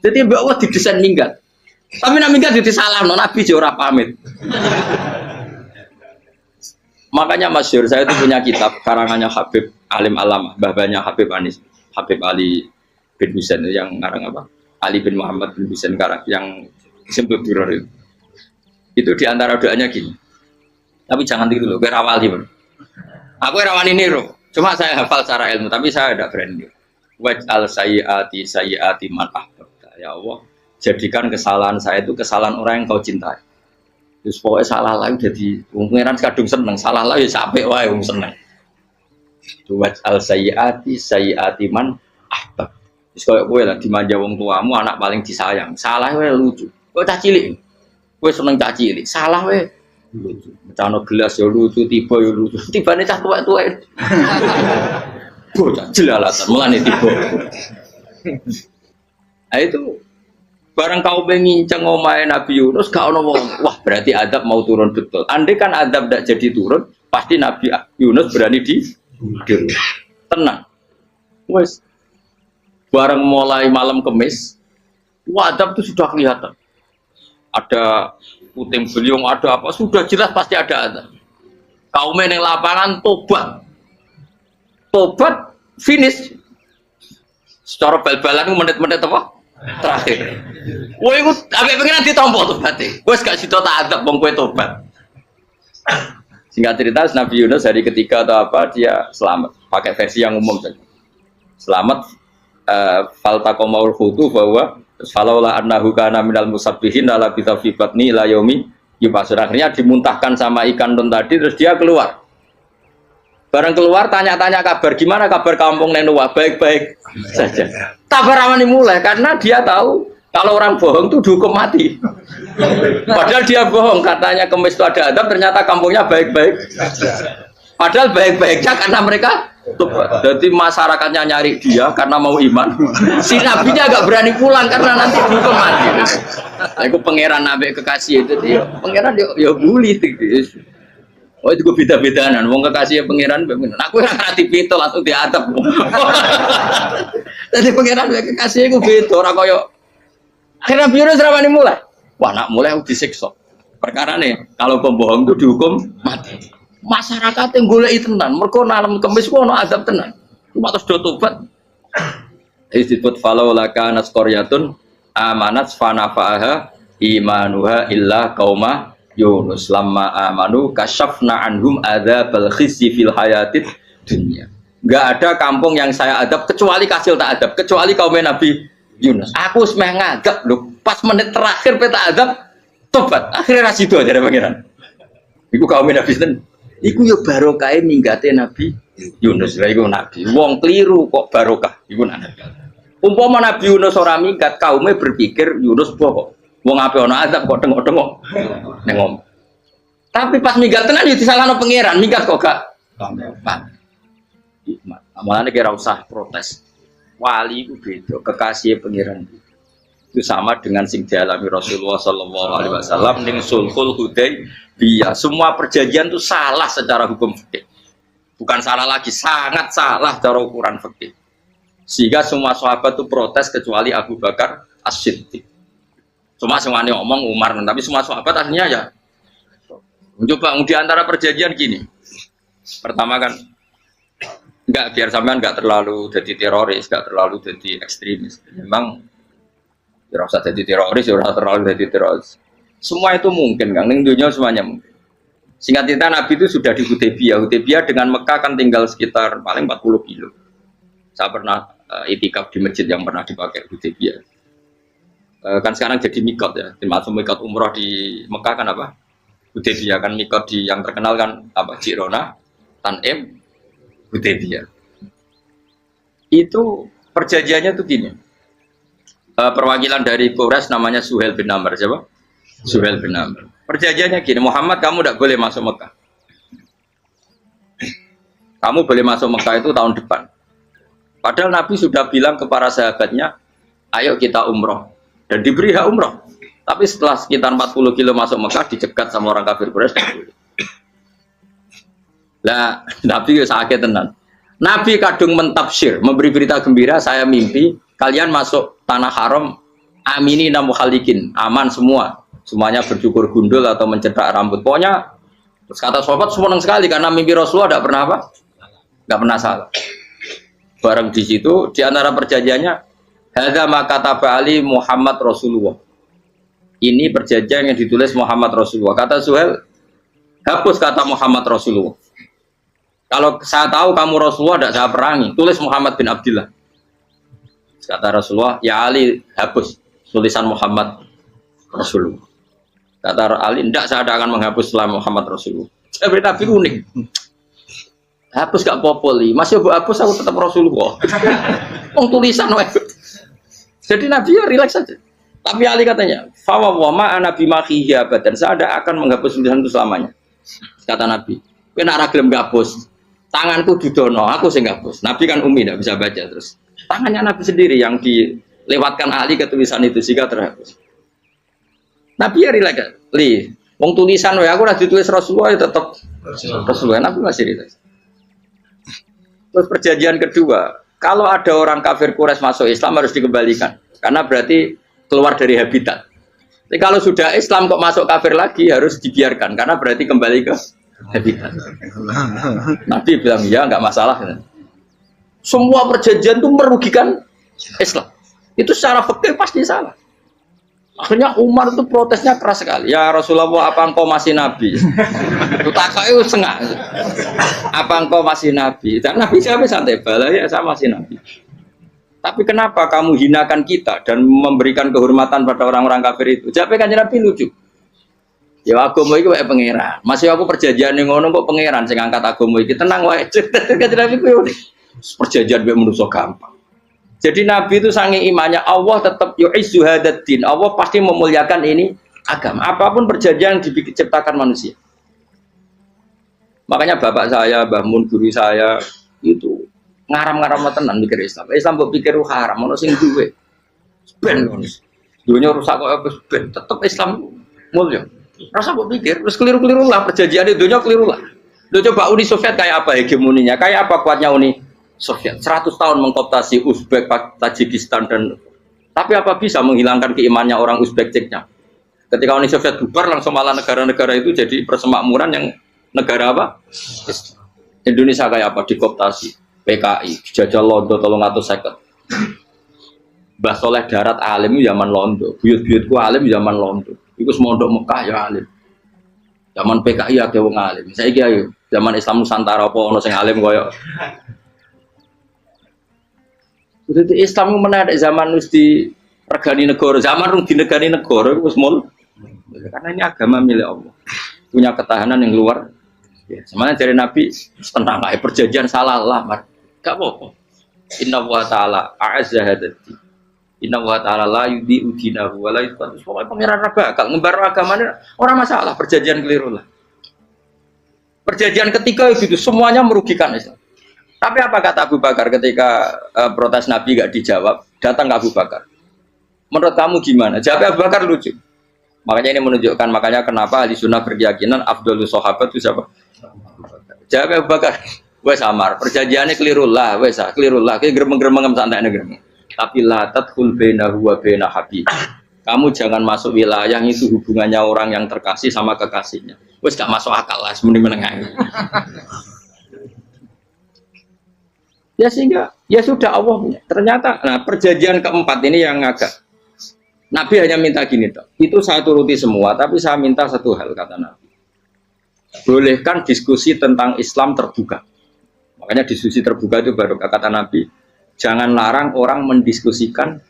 Speaker 3: Jadi mbok Allah didesain minggat. Tapi nek minggat disalahno Nabi yo ora pamit. Makanya masyhur saya itu punya kitab karangannya Habib Alim Alamah, mbah-mbahnya Habib Anis, Habib Ali bin Husain yang ngarang apa? Ali bin Muhammad bin Husain karang yang disebut duror itu diantara doanya gini. Tapi jangan tiru loh, gue rawali bro. Aku rawani niru, cuma saya hafal secara ilmu, tapi saya tidak berani. Waj'al sayyiati man ahbabta. Ya Allah, jadikan kesalahan saya itu kesalahan orang yang kau cintai. Terus pokoknya salah lagi jadi pengiran kadung seneng, salah lagi sampai wae wong seneng. Waj'al sayyiati man ahbab. Terus kalau gue lah dimanja wong tuamu, anak paling disayang, salah gue lucu. Kok cah cilik, gue seneng cah cilik, salah gue lucu. Cano gelas ya lucu, tiba ya lucu, tiba nih cah tua-tua. Bocah jelalatan, mulane tiba. Nah itu barang kau menginceng omahe Nabi Yunus, gak ono wong. Wah berarti adab mau turun betul. Andai kan adab tidak jadi turun, pasti Nabi Yunus berani di tenang. Wes barang mulai malam Kemis, wah adab itu sudah kelihatan. Ada puting beliung, ada apa, sudah jelas pasti ada adab. Kaum yang lapangan tobat finish. Secara bal-balan menit-menit apa? Terakhir. Wah itu sampai pengen ditompo tobatnya. Gue gak sido tak adab bang kue tobat. Singkat cerita Nabi Yunus hari ketiga atau apa dia selamat. Pakai versi yang umum saja. Selamat. Faltaqamaul hutu bahwa falaulah annahu kana minal musabbihin la bi batni la yaumi yubasur. Akhirnya dimuntahkan sama ikan nun tadi terus dia keluar. Barang keluar tanya-tanya kabar gimana kabar kampung Nenuwa, baik-baik saja. Kabar awani mulai karena dia tahu kalau orang bohong itu dihukum mati. Padahal dia bohong katanya Kemis itu ada adab, ternyata kampungnya baik-baik. Padahal baik-baiknya karena mereka jadi masyarakatnya nyari dia karena mau iman. Si nabinya agak berani pulang karena nanti dihukum mati. Aku pangeran nabi kekasih itu dia. Pangeran dia bully gitu. Oh itu gue beda-bedaan, wong kekasih pangeran, aku yang ngerti pintu langsung diatap. Jadi pangeran kekasih gue beda, orang koyo. Akhirnya biru serawani mulai. Wah nak mulai aku disiksa. Perkara nih, kalau pembohong itu dihukum mati. Masyarakat yang golek tenan, mergo malam Kemis ku ono azab tenan. Cuma terus do tobat. Disebut falau laka nasqaryatun amanat fanafa'aha imanuha illa qauma Yunus lamma amanu kasyafna anhum adzabal khizyi fil hayatid dunya. Enggak ada kampung yang saya adab kecuali kasil tak adab, kecuali kaum Nabi Yunus. Aku semeh ngadab lho, pas menit terakhir peta adab tobat. Akhirnya ra sido jare pangeran. Iku kaum Nabi ten. Iku yo barokah minggate Nabi Yunus. Lah iku nabi. Wong kliru kok barokah. Iku nabi. Umpama Nabi Yunus ora minggat, kaume berpikir Yunus bohong. Wong ape ana azab kok tengok-tengok. Ning omah. Tapi pas minggat tenan ya disalahno pangeran, minggat kok gak paham. Amalane kira usah protes. Wali itu beda, kekasih pangeran. Itu sama dengan sing dialami Rasulullah sallallahu alaihi wasallam ning Sulhul Hudaybiyah. Semua perjanjian itu salah secara hukum fikih. Bukan salah lagi, sangat salah cara ukuran fikih. Sehingga semua sahabat itu protes kecuali Abu Bakar As-Siddiq. Cuma semuanya ngomong Umar, tapi semua sahabat akhirnya ya coba di antara perjanjian gini. Pertama kan enggak, biar sampean enggak terlalu jadi teroris, enggak terlalu jadi ekstremis. Memang ya usah jadi teroris, ya usah terlalu jadi teroris. Semua itu mungkin, Kang. Ning dunia semuanya mungkin. Singkat cerita Nabi itu sudah di Hudaybiyah. Hudaybiyah dengan Mekah kan tinggal sekitar paling 40 kilo. Saya pernah itikaf di masjid yang pernah dipakai Hudaybiyah. Kan sekarang jadi mikot ya. Termasuk mikot umroh di Mekah kan apa? Hudaybiyah kan mikot di yang terkenal kan apa? Jirona, Tanim, Hudaybiyah. Itu perjanjiannya tuh gini. Perwakilan dari Quraisy namanya Suhail bin Amr, siapa? Suhail bin Amr. Perjanjiannya gini, Muhammad kamu tidak boleh masuk Mekah. Kamu boleh masuk Mekah itu tahun depan. Padahal Nabi sudah bilang ke para sahabatnya, ayo kita umroh. Dan diberi hak umroh. Tapi setelah sekitar 40 kilo masuk Mekah, dicegat sama orang kafir Quraisy. Lah, Nabi sakit tenan. Nabi kadung mentafsir, memberi berita gembira, saya mimpi kalian masuk tanah haram amini namuhalikin, aman semua. Semuanya bercukur gundul atau mencetak rambut. Pokoknya terus kata sahabat senang sekali karena mimpi Rasulullah tidak pernah apa? Tidak pernah salah. Bareng di situ di antara perjanjiannya hadza ma kataba ali Muhammad Rasulullah. Ini perjanjian yang ditulis Muhammad Rasulullah. Kata Suhail, hapus kata Muhammad Rasulullah. Kalau saya tahu kamu Rasulullah tidak saya perangi, tulis Muhammad bin Abdullah. Kata Rasulullah, ya Ali hapus tulisan Muhammad Rasulullah. Kata Ali, tidak saya akan menghapus setelah Muhammad Rasulullah. Saya Nabi unik. Hapus gak popoli, masih hapus aku tetap Rasulullah. Tulisan jadi Nabi ya relax saja. Tapi Ali katanya, fawwama Nabi makhihi abadan, saya tidak akan menghapus tulisan itu selamanya. Kata Nabi, kena ragilem gapus, tanganku didono, aku sih gapus. Nabi kan umi tidak bisa baca terus. Tangannya Nabi sendiri yang dilewatkan Ali ke tulisan itu sehingga terhapus. Nabi ya relax, wong tulisan wae aku ora ditulis Rasulullah ya tetap Rasulullah. Nabi masih relax. Terus perjanjian kedua, kalau ada orang kafir Quraisy masuk Islam harus dikembalikan karena berarti keluar dari habitat. Tapi kalau sudah Islam kok masuk kafir lagi harus dibiarkan karena berarti kembali ke habitat. Nabi bilang ya nggak masalah. Semua perjanjian itu merugikan Islam. Itu secara fikih pasti salah. Akhirnya Umar itu protesnya keras sekali. Ya Rasulullah, apa engkau masih Nabi? Itu takut itu sengak. Apa engkau masih Nabi? Dan Nabi siapa santai bala ya saya masih Nabi. Tapi kenapa kamu hinakan kita dan memberikan kehormatan pada orang-orang kafir itu? Jadi kan Nabi lucu. Ya agama itu kayak pangeran. Masih aku perjanjian yang ngono kok pangeran sing angkat agama iki tenang wae. Kan Nabi kuwi perjanjian mbek manusa gampang. Jadi Nabi itu sange imannya Allah tetap yu'izzu hadaddin. Allah pasti memuliakan ini agama. Apapun perjanjian yang diciptakan manusia. Makanya bapak saya, Mbah Mun guru saya itu ngaram-ngaram tenan mikir Islam. Islam mbok pikir haram, ono sing duwe. Ben ngono. Dunya rusak kok ben tetep Islam mulya. Rasa mbok pikir terus keliru-keliru lah perjanjian dunya keliru lah. Lo coba Uni Soviet kayak apa hegemoninya? Kayak apa kuatnya Uni Soviet 100 tahun mengkooptasi Uzbek, Tajikistan dan tapi apa bisa menghilangkan keimannya orang Uzbek Ceknya? Ketika Uni Soviet bubar langsung malah negara-negara itu jadi persemakmuran yang negara apa? Indonesia kayak apa? Dikooptasi PKI, dijajah Londo 350. Mbah Soleh Darat alim zaman Londo, buyut-buyutku alim zaman Londo. Iku semondok Mekah ya alim. Zaman PKI ada wong alim. Saiki ayo zaman Islam Nusantara apa ono sing alim koyo itu Islam menarik zaman wis di regani negara, zaman rung di negani negara wis mul. Karena ini agama milik Allah. Punya ketahanan yang luar. Ya, semuanya dari Nabi tenang lah, perjanjian salah lah, gak apa-apa. Inna wa ta'ala a'azza hadati. Inna wa ta'ala la yudhi'u dinahu wa la yudhi'u. Pokoknya pangeran bakal ngembar agamanya orang masalah, perjanjian keliru lah. Perjanjian ketiga itu semuanya merugikan Islam. Tapi apa kata Abu Bakar ketika protes Nabi gak dijawab, datang ke Abu Bakar. Menurut kamu gimana? Jawab Abu Bakar lucu. Makanya ini menunjukkan makanya kenapa ahli sunnah berkeyakinan Afdhalus Sahabat itu siapa? Jawab Abu Bakar. Wes Amar, perjanjiannya keliru lah, keliru lah. Kayak gremeng-gremeng santai gremeng. Tapi la tadkhul bainahu wa baina habib. Kamu jangan masuk wilayah itu hubungannya orang yang terkasih sama kekasihnya. Wes gak masuk akal lah, sebenarnya menengah. Ya sehingga ya sudah Allah punya. Ternyata nah perjanjian keempat ini yang agak Nabi hanya minta gini toh. Itu saya turuti semua, tapi saya minta satu hal kata Nabi. Bolehkan diskusi tentang Islam terbuka. Makanya diskusi terbuka itu baru kata Nabi. Jangan larang orang mendiskusikan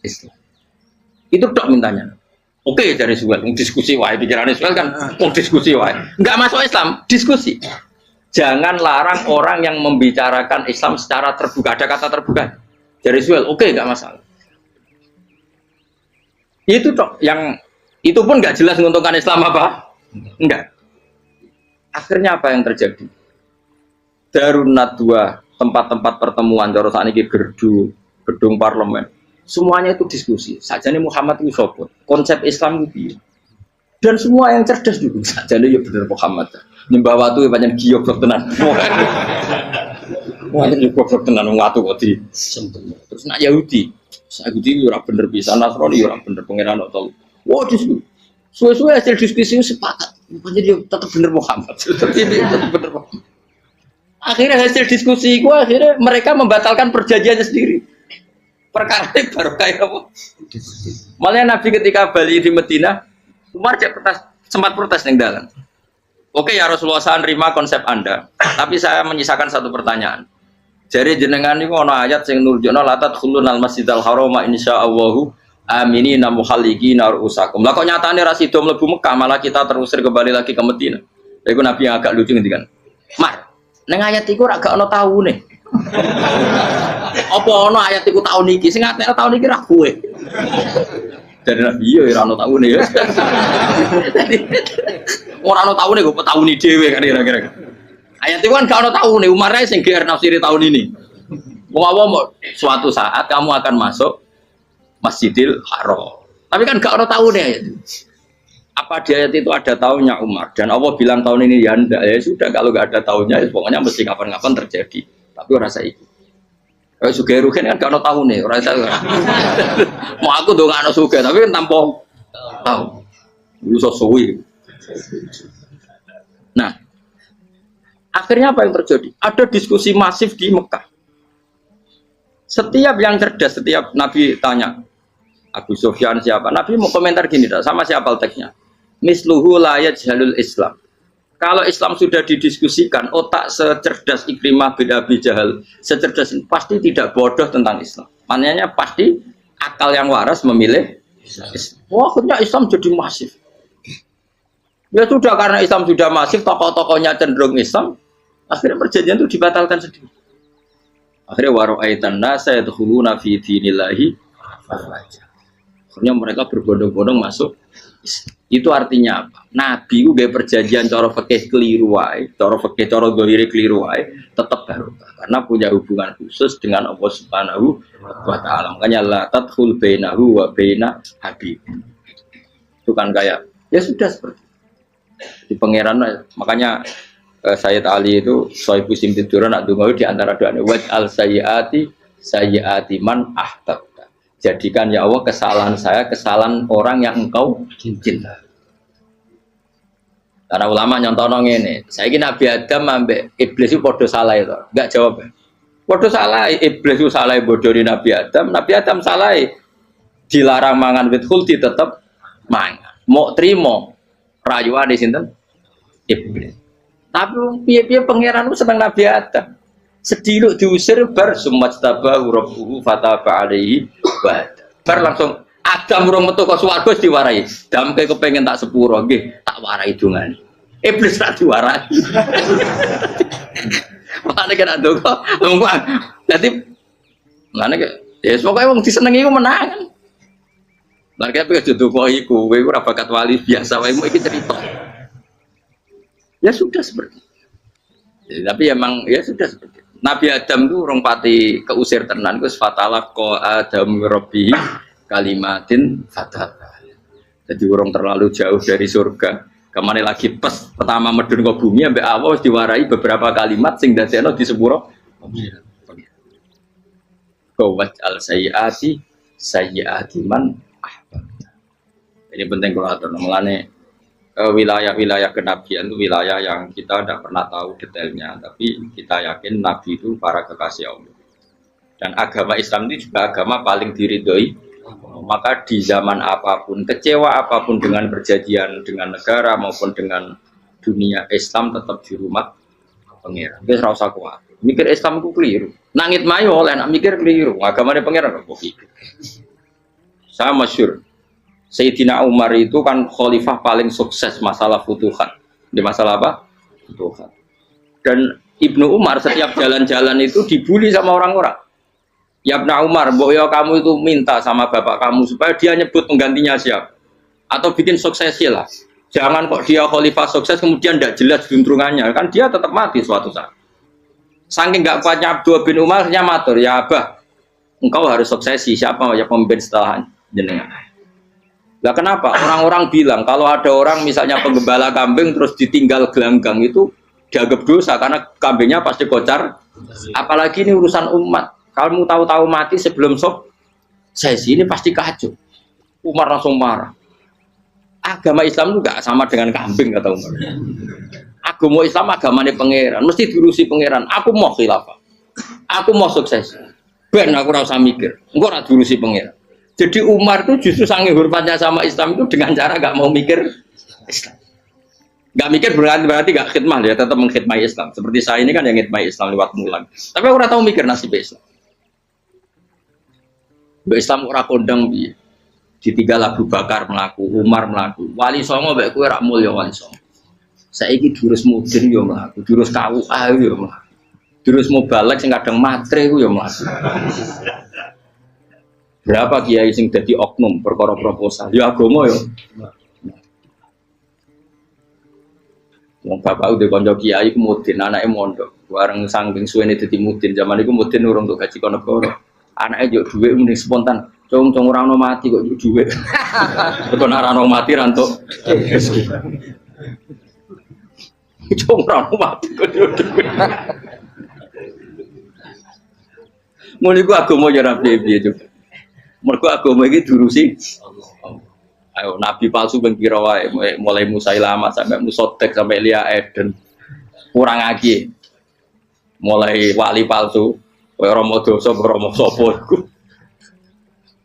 Speaker 3: Islam. Itu dok mintanya. Oke dari Suel, diskusi wae pikirannya Suel kan, diskusi wae. Enggak masuk Islam, diskusi. Jangan larang orang yang membicarakan Islam secara terbuka. Ada kata terbuka. Dari Suel, oke enggak masalah. Itu dok yang itu pun enggak jelas menguntungkan Islam apa? Enggak. Akhirnya apa yang terjadi? Darun Nadwa, tempat-tempat pertemuan cara sakniki gerdu, gedung parlemen. Semuanya itu diskusi. Sajane Muhammad itu sopot. Konsep Islam itu. Dan semua yang cerdas juga. Sajane ya bener Muhammad. Nyembah watu ya banyak giok tenan. Wah, ini goblok tenan watu kok di. Terus nak Yahudi. Yahudi ora bener bisa, Nasrani ora bener pangeran kok. Wah, diskusi. Suwe-suwe hasil diskusi sepakat. Jadi tetap bener Muhammad. Tetap bener Muhammad. Akhirnya hasil diskusi gua akhirnya mereka membatalkan perjanjiannya sendiri. Perkara ini baru kayak apa? Malah Nabi ketika Bali di Medina, Umar sempat protes yang dalam. Oke ya Rasulullah, saya nerima konsep Anda, tapi saya menyisakan satu pertanyaan. Jadi jenengan ini ana ayat yang nurjuna latat khulun al masjidal haram insyaallahu aminina muhalliqina ru'usakum. Lah kok nyatane ra sida mlebu Mekah, malah kita terusir kembali lagi ke Medina. Iku Nabi yang agak lucu ngendikan. Mar, ning ayat iku ra gak ana taune. Apa ono ayat iku tahun iki sing ngatene tahun iki ra kowe. Dari Nabi ya ora ono taune ya. Ora ono taune kok tahun dhewe kan kira-kira. Ayat iku kan gak ono taune, Umar ae sing GR nafsiri tahun ini. Mau suatu saat kamu akan masuk Masjidil Haram. Tapi kan gak ono taune ayat itu. Apa di ayat itu ada tahunnya Umar dan Allah bilang tahun ini ya enggak, ya sudah kalau gak ada tahunnya ya pokoknya mesti kapan-kapan terjadi. Tapi ora saiki. Kayak sugih rugen kan gak ono taune, ora tahu. Mau aku dong gak ono sugih, tapi kan tanpa tahu. Lu suwi. Nah, akhirnya apa yang terjadi? Ada diskusi masif di Mekah. Setiap yang cerdas, setiap Nabi tanya, Abu Sufyan siapa? Nabi mau komentar gini, sama siapa teksnya? Misluhu la yajhalul Islam. Kalau Islam sudah didiskusikan, otak secerdas Ikrimah bin Abi Jahal, secerdas ini pasti tidak bodoh tentang Islam. Maknanya pasti akal yang waras memilih Islam. Wah, akhirnya Islam jadi masif. Ya sudah, karena Islam sudah masif, tokoh-tokohnya cenderung Islam, akhirnya perjanjian itu dibatalkan sendiri. Akhirnya waro'aitan nasa yadkhuluna fi dinillahi afwaja. Akhirnya mereka berbondong-bondong masuk Islam. Itu artinya apa? Nabi udah perjanjian cara fikih keliru wae, cara fikih cara zahire keliru wae, tetap barokah karena punya hubungan khusus dengan Allah Subhanahu wa taala. Makanya la tadkhul bainahu wa baina habib. Itu kan kayak ya sudah seperti di pangeran. Makanya Sayyid Ali itu sohibu simtiduran nak donga di antara doanya waj al sayyiati man ahbab. Jadikan ya Allah kesalahan saya, kesalahan orang yang engkau cinta. Karena ulama nyontono ngene, saiki Nabi Adam ambek iblis itu padha salah itu. Enggak jawab. Padha salah, iblis itu salah bodoni Nabi Adam salah dilarang mangan wit khuldi tetep mangan. Mau trimo rayuane sinten? Iblis. Tapi piye-piye pangeran itu seneng Nabi Adam. Sediluk diusir bar sumajtabahu rabbuhu fataba alaihi bar langsung Adam urung metu kok swarga diwarai. Damke kepengin tak sepuro nggih, tak warai dongane. Iblis tak diwarai. Makane kena ndonga. Dadi ngene ya pokoke wong disenengi iku menangan. Lah kaya pengen ndonga iku kowe ora bakat wali biasa wae iki cerita. Ya sudah seperti Tapi emang ya sudah seperti itu. Nabi Adam tuh orang pati keusir tenan, gus fatalah ko Adam Robbi kalimatin fatal. Jadi orang terlalu jauh dari surga. Kemana lagi pas pertama medun ke bumi ambek Allah wis diwarai beberapa kalimat sing dadekno di sepuro. Kawat al sayyiati man ahbab. Ini penting kalau atur mulane wilayah-wilayah kenabian itu wilayah yang kita tidak pernah tahu detailnya, tapi kita yakin Nabi itu para kekasih Allah. Dan agama Islam itu juga agama paling diridhoi. Maka di zaman apapun, kecewa apapun dengan perjanjian dengan negara maupun dengan dunia, Islam tetap di rumah pangeran. Wis ora usah kuat. Mikir Islam itu keliru. Nangit mayo oleh nak mikir keliru. Agamanya pangeran kok pikir. Saya masyhur. Sayyidina Umar itu kan khalifah paling sukses masalah futuhat. Di masalah apa? Futuhat. Dan Ibnu Umar setiap jalan-jalan itu dibully sama orang-orang. Ya Ibnu Umar, boyo kamu itu minta sama bapak kamu supaya dia nyebut penggantinya siapa. Atau bikin suksesi lah. Jangan kok dia khalifah sukses kemudian tidak jelas juntrungannya. Kan dia tetap mati suatu saat. Saking gak kuatnya Abdul bin Umar, matur, ya Abah, engkau harus suksesi. Siapa ya pemimpin setelah jenengan? Lah kenapa? Orang-orang bilang kalau ada orang misalnya penggembala kambing terus ditinggal gelanggang itu dianggap dosa karena kambingnya pasti kocar. Apalagi ini urusan umat. Kamu tahu-tahu mati sebelum sesi ini pasti kacau. Umar langsung marah. Agama Islam itu gak sama dengan kambing kata Umar. Agama Islam agamanya pangeran, mesti diurusi pangeran. Aku mau khilafah. Aku mau sukses. Ben aku ora usah mikir. Engko ora diurusi pangeran. Jadi Umar itu justru sangat hormatnya sama Islam itu dengan cara gak mau mikir Islam. Gak mikir berarti gak khidmah ya, tetap mengkhidmati Islam. Seperti saya ini kan yang khidmati Islam lewat mulan. Tapi aku ora tahu mikir nasib Islam. Islam ora kondang piye. Ditinggal Abu Bakar melaku, Umar melaku. Wali Songo mbek kowe rak mulya Wali Songo. Saiki durus mudin yo mlaku, durus KUA yo mlaku. Durus mubalek sing kadang matre ku yo mlaku. Berapa kiai sing dadi oknum perkara proposal? Ya agama yo. Wong bapak udah kanca kiai ku mudin, anake mondok. Bareng saking suwene dadi mudin, zaman iku mudin urung untuk gaji kono negara. Anake yo dhuwit mending spontan. Cung ora ono mati kok dhuwit. Betul ora ono mati ra entuk. Cung ora ono mati kok dhuwit. Muli ku agama yo ra piye-piye juga. Mergo agama iki diurusi ayo nabi palsu ben kira wae mulai Musailama sampai Musotek sampai Lia Eden kurang lagi mulai wali palsu kowe Romo dosa Romo sapa iku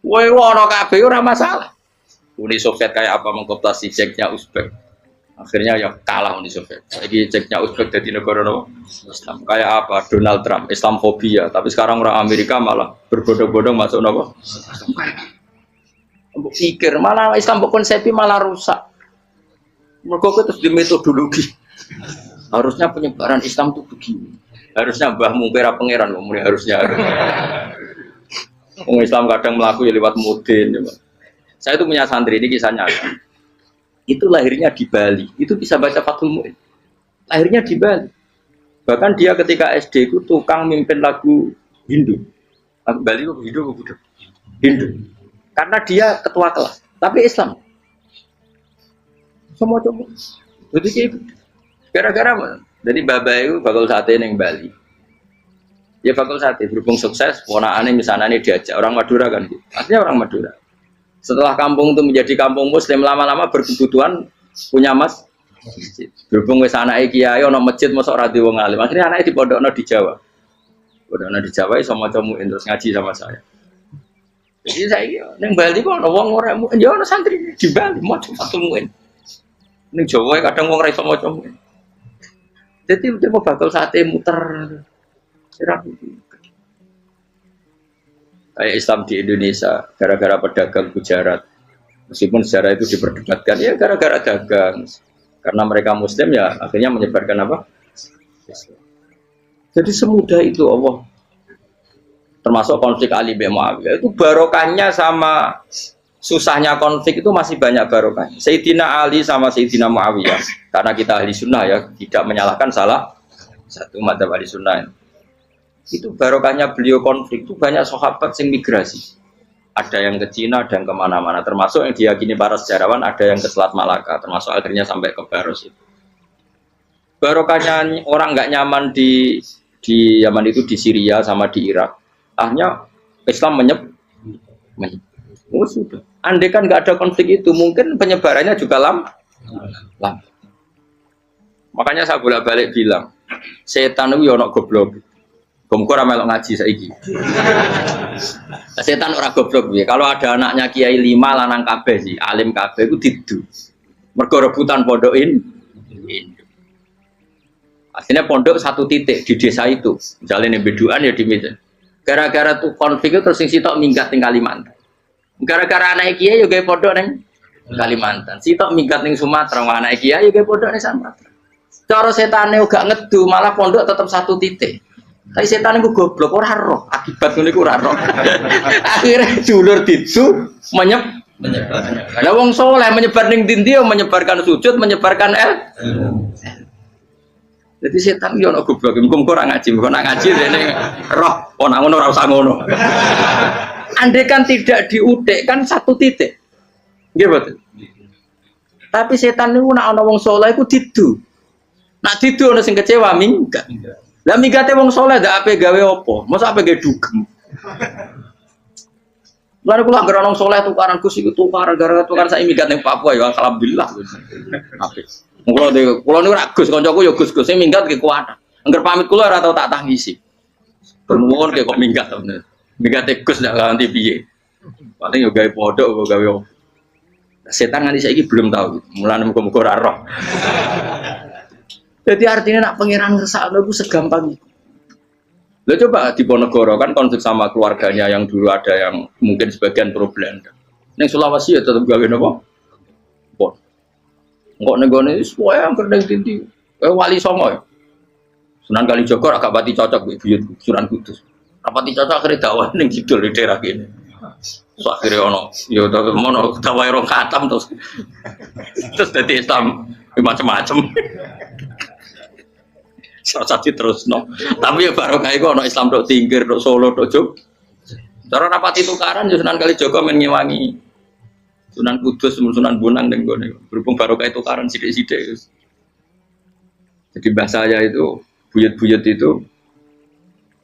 Speaker 3: kowe ora kabeh ora masalah. Uni Soviet kayak apa mengkooptasi Ceknya Uzbek akhirnya ya kalah Uni Soviet. Lagi Ceknya Uzbek jadi negara Islam kayak apa Donald Trump Islamfobia tapi sekarang orang Amerika malah berbondong-bondong masuk nopo pikir malah Islam konsepi malah rusak. Mergo terus di metodologi. Harusnya penyebaran Islam itu begini. Harusnya mbahmu kira pangeran ngomongnya harusnya. Orang Islam kadang melaku ya lewat mudin. Ya. Saya itu punya santri ini kisahnya. Itu lahirnya di Bali. Itu bisa baca Fathul Mu'in. Lahirnya di Bali. Bahkan dia ketika SD itu tukang mimpin lagu Hindu. Lagu Bali itu Hindu apa Buddha? Hindu. Karena dia ketua kelas, tapi Islam. Semua coba. Jadi gara-gara jadi bapak itu bakal sate neng Bali. Ya bakal sate berhubung sukses, ponakane misalnya diajak orang Madura kan gitu. Artinya orang Madura. Setelah kampung itu menjadi kampung Muslim lama-lama berkebutuhan punya masjid. Berhubung wis anake kiai ana masjid mosok ora diwong alim. Akhirnya anake dipondokno di Jawa. Pondokno di Jawa iso maca muin terus ngaji sama saya. Jadi saya neng Bali kok ada wong ora muin, ya ana santri di Bali mau cuma muin. Neng Jawa kadang wong ora iso maca muin. Jadi dia mau bakal sate muter. Kayak Islam di Indonesia gara-gara pedagang Gujarat. Meskipun sejarah itu diperdebatkan ya gara-gara dagang. Karena mereka Muslim ya akhirnya menyebarkan apa? Islam. Jadi semudah itu Allah. Termasuk konflik Ali bin Muawiyah itu barokahnya sama susahnya konflik itu masih banyak barokahnya. Sayyidina Ali sama Sayyidina Muawiyah karena kita ahli sunnah ya tidak menyalahkan salah satu madzhab ahli sunnah. Itu barokahnya beliau konflik itu banyak sahabat yang migrasi. Ada yang ke Cina, ada yang kemana-mana. Termasuk yang diyakini para sejarawan, ada yang ke Selat Malaka. Termasuk akhirnya sampai ke Baros itu. Barokahnya orang nggak nyaman di Yaman itu, di Syria sama di Irak. Akhirnya Islam menyebar. Oh sudah. Andai kan nggak ada konflik itu, mungkin penyebarannya juga lama. Makanya saya bolak-balik bilang, setan itu ono goblok. Gomko ora melok ngaji saiki. Setan ora goblok piye? Kalau ada anaknya kiai 5 lanang kabeh sih, alim kabeh iku didu. Mergo rebutan pondokin. Aslinya pondok satu titik di desa itu. Misalnya beduan ya di Medan. Gara-gara tuh konflik itu terus sing sitok minggat ning Kalimantan. Gara-gara anak kiai yo gawe pondok ning Kalimantan. Sitok minggat ning Sumatera, anak kiai yo gawe pondok ning Sumatera. Cara setane gak ngedu, malah pondok tetap satu titik. Tapi setan itu goblok, ora roh. Akibat ngono iku ora roh. Akhirnya dulur ditu menyebar. Lah wong saleh menyebar ning ndi menyebarkan sujud, menyebarkan Jadi setan yo ono goblok, muga ora ngaji, muga nak ngaji rene roh, ana ngono ora usah ngono. Andai kan tidak diutik kan satu titik. Nggih betul. Tapi setan niku nek ana wong saleh iku didu. Nak didu ana sing kecewa minggat. Lah migate wong saleh ndak ape gawe apa? Masa ape gawe dugem. Lalu kula anggere wong saleh tukaran Gus iku tukaran gara-gara tukaran sak migat ning Papua ya alhamdulillah. Apik. Kula niku ra Gus kancaku ya Gus-Gus sing minggat ki kuat. Angger pamit kula ora tau tak tangisi. Bernuwun kok minggat to. Migate Gus ndak ganti piye. Paling yo gawe podok kok gawe apa. Setan nganti saiki belum tahu. Mulane muga-muga ora roh. Jadi artinya nak pangeran ngersakno itu segampang itu. Lo coba di Ponegoro kan konflik sama keluarganya yang dulu ada yang mungkin sebagian problem. Neng Sulawesi ya tetap gawe napa? Pon. Engkok negone semua yang kerdeng tinti. Wali Songo ya. Sunan Kalijogo agak pati cocok buyut Sunan Kudus. Rapati cocok akhirnya dakwah ning kidul di daerah kene. So akhirnya ono ya mono dakwah rong khatam terus dadi Islam macam-macam. Saja terus no. Tapi ya barokah iku ana Islam tok Tingkir, tok Solo, tok Jog. Cara rapati tukaran ya Sunan Kalijaga men ngewangi Sunan Kudus, Sunan Bonang dan gone. Berhubung barokah tukaran sithik-sithik. Jadi bahasa saya itu buyut-buyut itu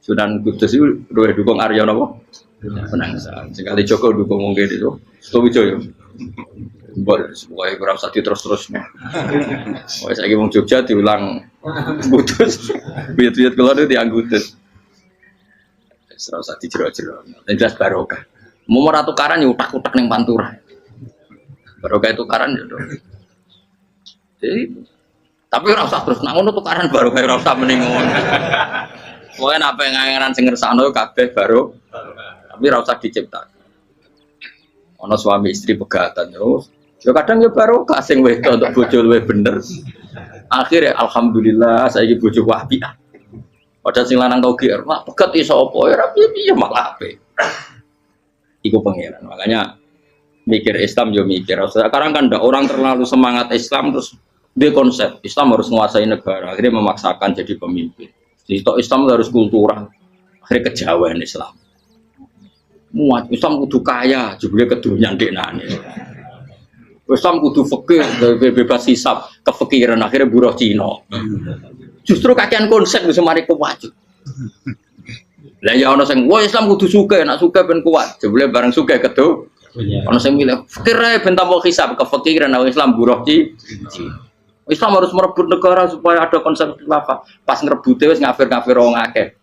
Speaker 3: Sunan Kudus itu luwih dukung Arya napa? Penangsa. Sing Kalijaga dukung mungkin itu Sutowijoyo. Pokoknya kurang usah terus-terusnya. Pokoknya saya mau Jogja diulang Kudus. Buyut-buyut keluar itu yang Kudus. Serau usah dijero-jero. Yang jelas barokah. Mau meratukaran ya utak-utak yang Pantura. Barokah tukaran ya dong. Jadi, tapi orang usah terus. Nah, ngono tukaran barokah orang usah meningun. Pokoknya apa yang ngangeran sing ngersakno kabeh baru. Tapi orang usah diciptakan. Ono suami istri pegatan terus. Ya kadang ya barokah sing wedok untuk bojo luwih bener. Akhirnya alhamdulillah saiki bojo wapiah. Padahal sing lanang tau GR, mak pegat iso apa ya piye malah apik. Iku pangeran. Makanya mikir Islam yo mikir. Sekarang kan ndak orang terlalu semangat Islam terus dia konsep Islam harus menguasai negara, akhirnya memaksakan jadi pemimpin. Jadi Islam harus kultural. Akhirnya kejauhan Islam. Muat Islam kudu kaya, jebule kedunyan deknane. Islam kudu fikih, bebas hisab, kefikiran akhirnya buruh Cina. Justru kakean konsep wis mari kuwajib. Lah ya ana sing wah Islam kudu sugih, nek sugih ben kuat. Jebule bareng sugih kedu. Ana sing milih fikir ae ben tambah hisab, kefikiran Islam buruh Cina. Islam harus merebut negara supaya ada konsep khilafah. Pas ngrebute wis ngafir-ngafir wong akeh.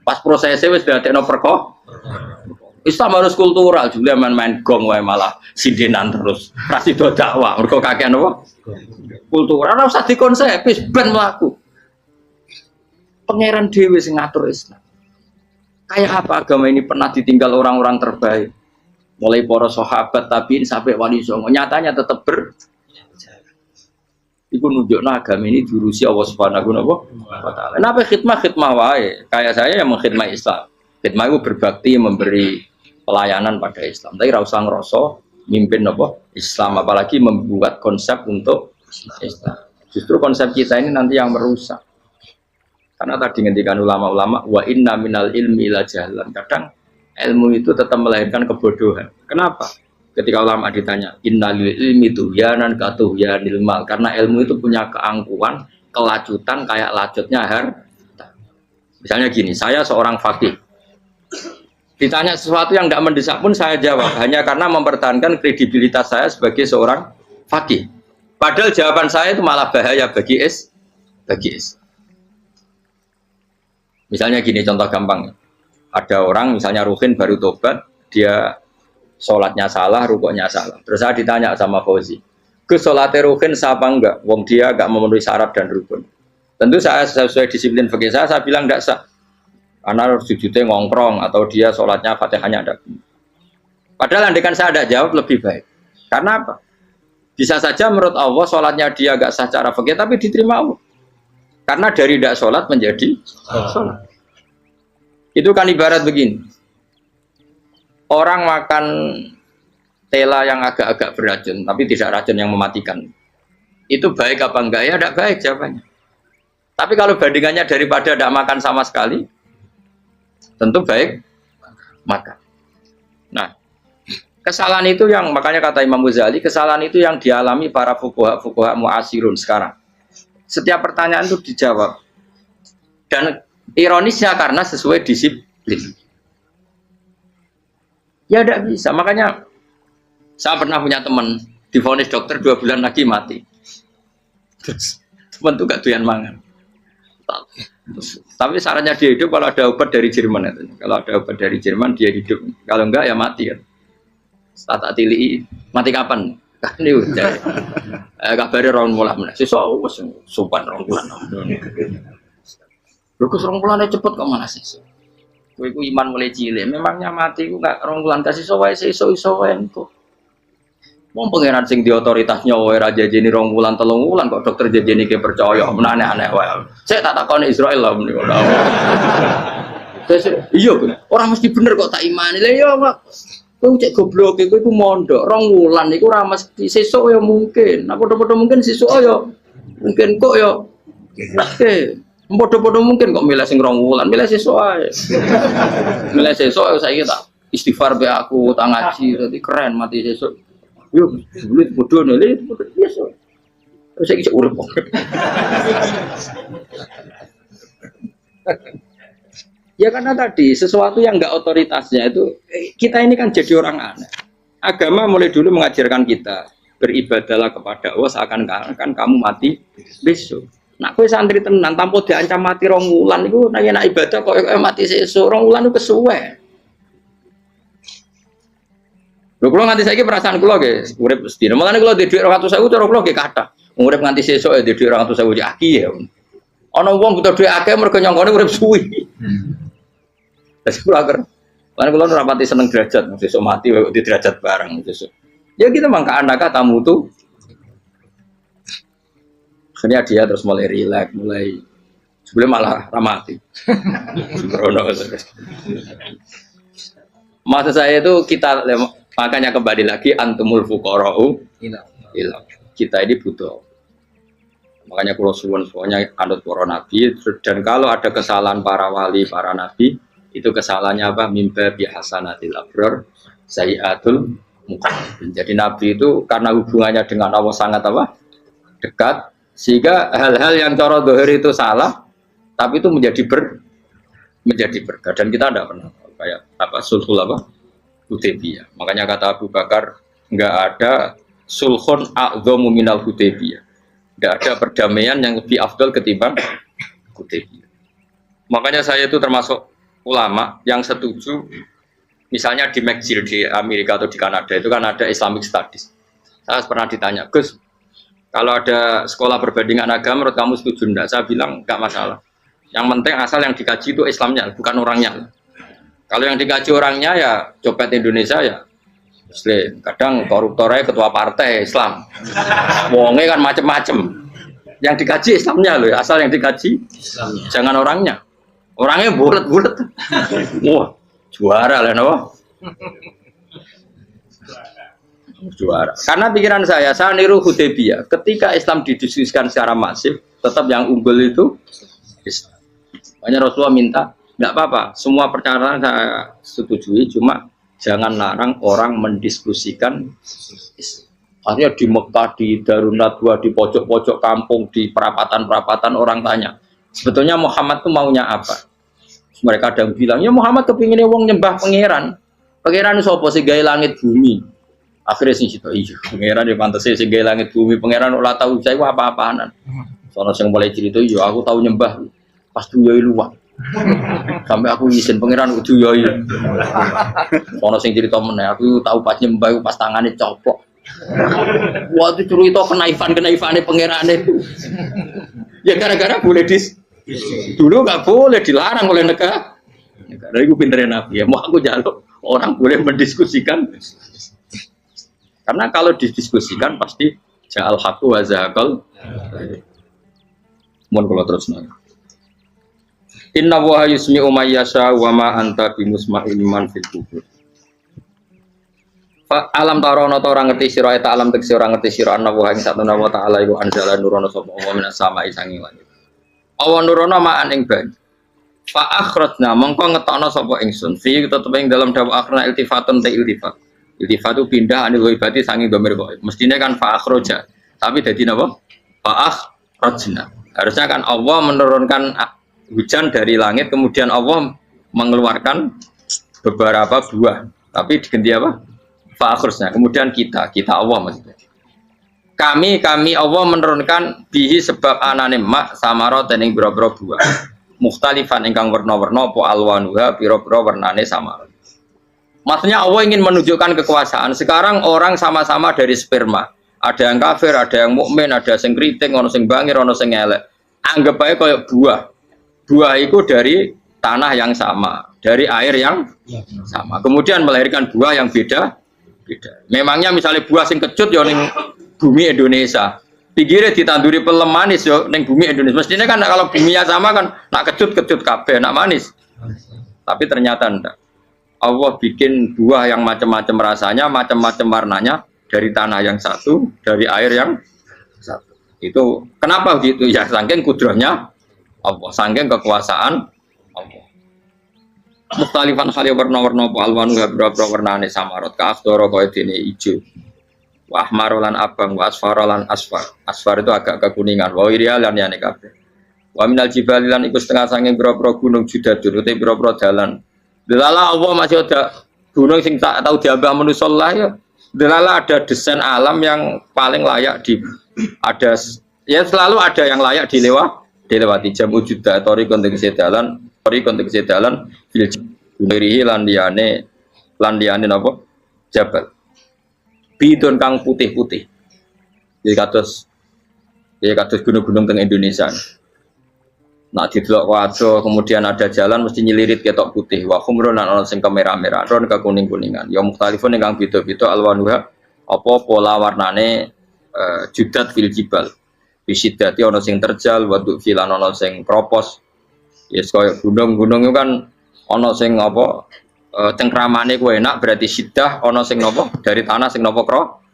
Speaker 3: Pas prosesnya wis dadekno perkara. Islam harus kultural, juga main-main gong wae malah sindinan terus. Rasido dakwah, mergo kakean apa? Kultural ora usah dikonsep, wis ben mlaku. Pangeran dhewe sing ngatur Islam. Kayak apa agama ini pernah ditinggal orang-orang terbaik? Mulai para sahabat tabiin sampai wali songo, nyatanya tetap Iku nunjukno agama ini diurusi Allah Subhanahu wa taala. Kenapa khidmah wae? Kayak saya yang mengkhidmati Islam. Khidmah itu berbakti memberi pelayanan pada Islam. Tapi ra usah ngrasa mimpin apa Islam, apalagi membuat konsep untuk Islam. Justru konsep kita ini nanti yang merusak. Karena tadi ngendikan ulama-ulama wa inna minal ilmi la jahlan. Kadang ilmu itu tetap melahirkan kebodohan. Kenapa? Ketika ulama ditanya, innalil ilmi tuhyanan katuhyanil mal. Karena ilmu itu punya keangkuhan, kelacutan kayak lacutnya harta. Misalnya gini, saya seorang fakih. Ditanya sesuatu yang tidak mendesak pun saya jawab hanya karena mempertahankan kredibilitas saya sebagai seorang fakih. Padahal jawaban saya itu malah bahaya bagi Islam. Misalnya gini contoh gampang, ada orang misalnya Ruhin baru tobat, dia sholatnya salah, rukuknya salah. Terus saya ditanya sama Fauzi, ke sholatnya Ruhin sah apa enggak? Wong dia enggak memenuhi syarat dan rukun. Tentu saya sesuai disiplin fikih saya bilang enggak sah. Karena sujudnya ngongkrong atau dia sholatnya fatihahnya ada. Padahal andaikan saya ada jawab lebih baik. Karena apa? Bisa saja menurut Allah sholatnya dia enggak sah secara fikih tapi diterima Allah. Karena dari tidak sholat menjadi sholat. Itu kan ibarat begini. Orang makan tela yang agak-agak beracun, tapi tidak racun yang mematikan. Itu baik apa enggak? Ya tidak baik jawabannya. Tapi kalau bandingannya daripada tidak makan sama sekali, tentu baik makan. Nah, kesalahan itu yang makanya kata Imam Ghazali, kesalahan itu yang dialami para fuqaha mu'asirun sekarang. Setiap pertanyaan itu dijawab. Dan ironisnya karena sesuai disiplin. Ya tidak bisa. Makanya saya pernah punya teman divonis dokter 2 bulan lagi mati. Terus teman itu gak doyan mangan. Tapi sarannya dia hidup kalau ada obat dari Jerman itu. Kalau ada obat dari Jerman dia hidup. Kalau enggak ya mati kan. Tak tili mati kapan? Kan ini udah. Kabare rong mulah meneh. Sesuk wis sopan rong bulan. Lho kok rong bulan cepet kok mana sih? Kowe iku iman mulai cilik. Memangnya mati ku gak rong bulan kasih wae iso wae kok. Wong pangeran sing di otoritasnya wae ra jajeni rong bulan 3 bulan kok dokter jajeni ke percaya aneh-aneh wae. Saya tak takoni Israel lah meniku. Iya, orang mesti bener kok tak imani. Lah iya, Pak. Kowe cek goblok kowe iku mondok 2 wulan iku ora mesti sesuk ya mungkin. Nah padha-padha mungkin sesuk ya mungkin kok ya. Oke. Padha-padha mungkin kok milih sing 2 wulan, milih sesuk ae. Milih sesuk saiki tak istighfar be aku, tak ngaji, dadi keren mati sesuk. Yo, sulit bodoh nih, biasa. Terus saiki cek urip. Ya karena tadi sesuatu yang enggak otoritasnya itu kita ini kan jadi orang aneh. Agama mulai dulu mengajarkan kita beribadahlah kepada Allah seakan-akan kamu mati besok. Nak kowe santri tenan tanpa diancam mati 2 wulan iku nek ibadah kok mati sesuk 2 wulan itu kesuwe. Lho kula nganti saiki perasaan kula nggih urip sedina. Mulane kula di dhuwit 200.000 cara kula nggih kathah. Urip nganti sesuk ya di dhuwit 200.000 aki ya. Ana wong butuh dhuwit akeh mergo nyongkone urip suwi. Terus kula agar, karena kula ora pati seneng derajat, sesuk mati kok di derajat bareng sesuk. Ya kita mangka anaka tamu tuh. Akhirnya dia terus mulai rileks, mulai sebelum malah ramati. Sembrono. Maksud saya itu kita makanya kembali lagi antumul fuqara'u ila. Kita ini butuh. Makanya kalau suwun semuanya anut para nabi dan kalau ada kesalahan para wali, para nabi itu kesalahannya apa? Mimba bihasanatil abrar sayyiatul muqarrabin. Jadi nabi itu karena hubungannya dengan Allah sangat apa? Dekat sehingga hal-hal yang cara zahir itu salah tapi itu menjadi berkah dan kita tidak pernah kayak apa sulhul apa? Hudaybiyah. Makanya kata Abu Bakar enggak ada sulhun a'dhamu minal Hudaybiyah. Enggak ada perdamaian yang lebih afdal ketimbang Hudaybiyah. Makanya saya itu termasuk ulama yang setuju misalnya di McGill di Amerika atau di Kanada itu kan ada Islamic Studies. Saya pernah ditanya, Gus, kalau ada sekolah perbandingan agama menurut kamu setuju enggak? Saya bilang enggak masalah. Yang penting asal yang dikaji itu Islamnya, bukan orangnya. Kalau yang dikaji orangnya ya copet Indonesia ya Muslim. Kadang koruptornya ketua partai Islam. Wonge kan macem-macem. Yang dikaji Islamnya loh, asal yang dikaji Islamnya. Jangan orangnya. Orangnya bulat-bulat. Wah, juara lah no. Juara. Karena pikiran saya niru Hudaybiyah. Ketika Islam didiskusikan secara masif, tetap yang unggul itu Islam. Makanya Rasulullah minta, nggak apa-apa, semua perkara saya setujui, cuma jangan larang orang mendiskusikan Islam. Akhirnya di Mekah, di Darun Nadwa, di pojok-pojok kampung, di perapatan-perapatan orang tanya, sebetulnya Muhammad tuh maunya apa? Mereka ada yang bilang, ya Muhammad kepinginnya wong nyembah pangeran. Pangeran sapa sing gawe langit bumi. Akhirnya sing situ iya, pangeran ya pantes sing gawe langit bumi, pangeran ora tahu saya apa-apaanan. Sono sing mulai cerita yo aku tahu nyembah pas duyoi luwak. Sampai aku izin pangeran kudu duyoi. Sono sing cerita meneh aku tahu pas nyembah pas tangane coplok. Wah itu cerita kenaifan-kenaifane pangerane itu. Ya gara-gara boleh dulu nggak boleh dilarang oleh negara. Dari gue pinterin Nabi ya, mau aku jaluk orang boleh mendiskusikan. Karena kalau didiskusikan pasti ja'al haqqu wa zahaqal. Mohon kalau terus nanya. Inna wa yusmi'u may yasha wa ma anta bimusma'in man fil kubur. Alam tarono ta ora ngerti sira ta alam tekse ora ngerti sira ana wa ing satuna wa ta'ala iku anzala nurono sapa Allah minas sama'i sanging langit. Awan nurono ma'an ing banyu. Fa akhrajna mongko ngetokno sapa ingsun. Fi tetep ing dalam dawa akhirna iltifatun ta iltifat. Iltifat itu pindah anil ghaibati sanging dhamir ghaib. Mestine kan fa akhraja. Tapi dadi napa? Fa akhrajna. Harusnya kan Allah menurunkan hujan dari langit kemudian Allah mengeluarkan beberapa buah. Tapi diganti apa? Fa akhrajna. Kemudian kita Allah maksudnya. Kami Allah menurunkan bihi sebab anane mak samarot ing boro-boro buah. Mukhtalifan ingkang warna-warna apa alwanuha pira-pira warnane samarot. Maksudnya Allah ingin menunjukkan kekuasaan. Sekarang orang sama-sama dari sperma. Ada yang kafir, ada yang mukmin, ada yang kriting, ono sing bangir, ono sing elek. Anggap aja kayak buah. Buah itu dari tanah yang sama, dari air yang sama. Kemudian melahirkan buah yang beda. Memangnya misalnya buah sing kecut ya ning bumi Indonesia. Pikirnya ditanduri pelem manis yo ning bumi Indonesia. Mestinya kan kalau buminya sama kan nak kecut kabeh, nak manis. Tapi ternyata enggak. Allah bikin buah yang macam-macam rasanya, macam-macam warnanya dari tanah yang satu, dari air yang satu. Itu kenapa begitu? Ya saking kudrahnya Allah, saking kekuasaan Allah. Mukhtalifan khali warna-warna alwanu beberapa warnane samarot ka afdoro kaya dene ijo. Wa ahmarolan abang, wa asfarolan asfar. Asfar itu agak kekuningan, wa iriya lan yane kabeh. Wa minal jibali lan iku setengah saking beberapa gunung judadun uti beberapa dalan. Delala Allah masih ada gunung sing tak tahu diambah manusia lah ya. Delala ada desain alam yang paling layak ada ya selalu ada yang layak dilewati jam wujuda tori konteks dalan filjirihi landiane napa jabal bidon kang putih-putih jadi kados gunung-gunung teng Indonesia. Nah didelok wajo kemudian ada jalan mesti nyelirit ketok putih wa khumrun lan ana sing kemerah-merah ron ke kuning-kuningan ya mukhtalifun ingkang beda-beda alwanuha apa pola warnane judat fil jibal bisidati ana sing terjal wa filan ana sing kropos yes kaya gunung-gunung itu kan ana sing apa cengkramane ku enak berarti siddah ana sing napa dari tanah sing napa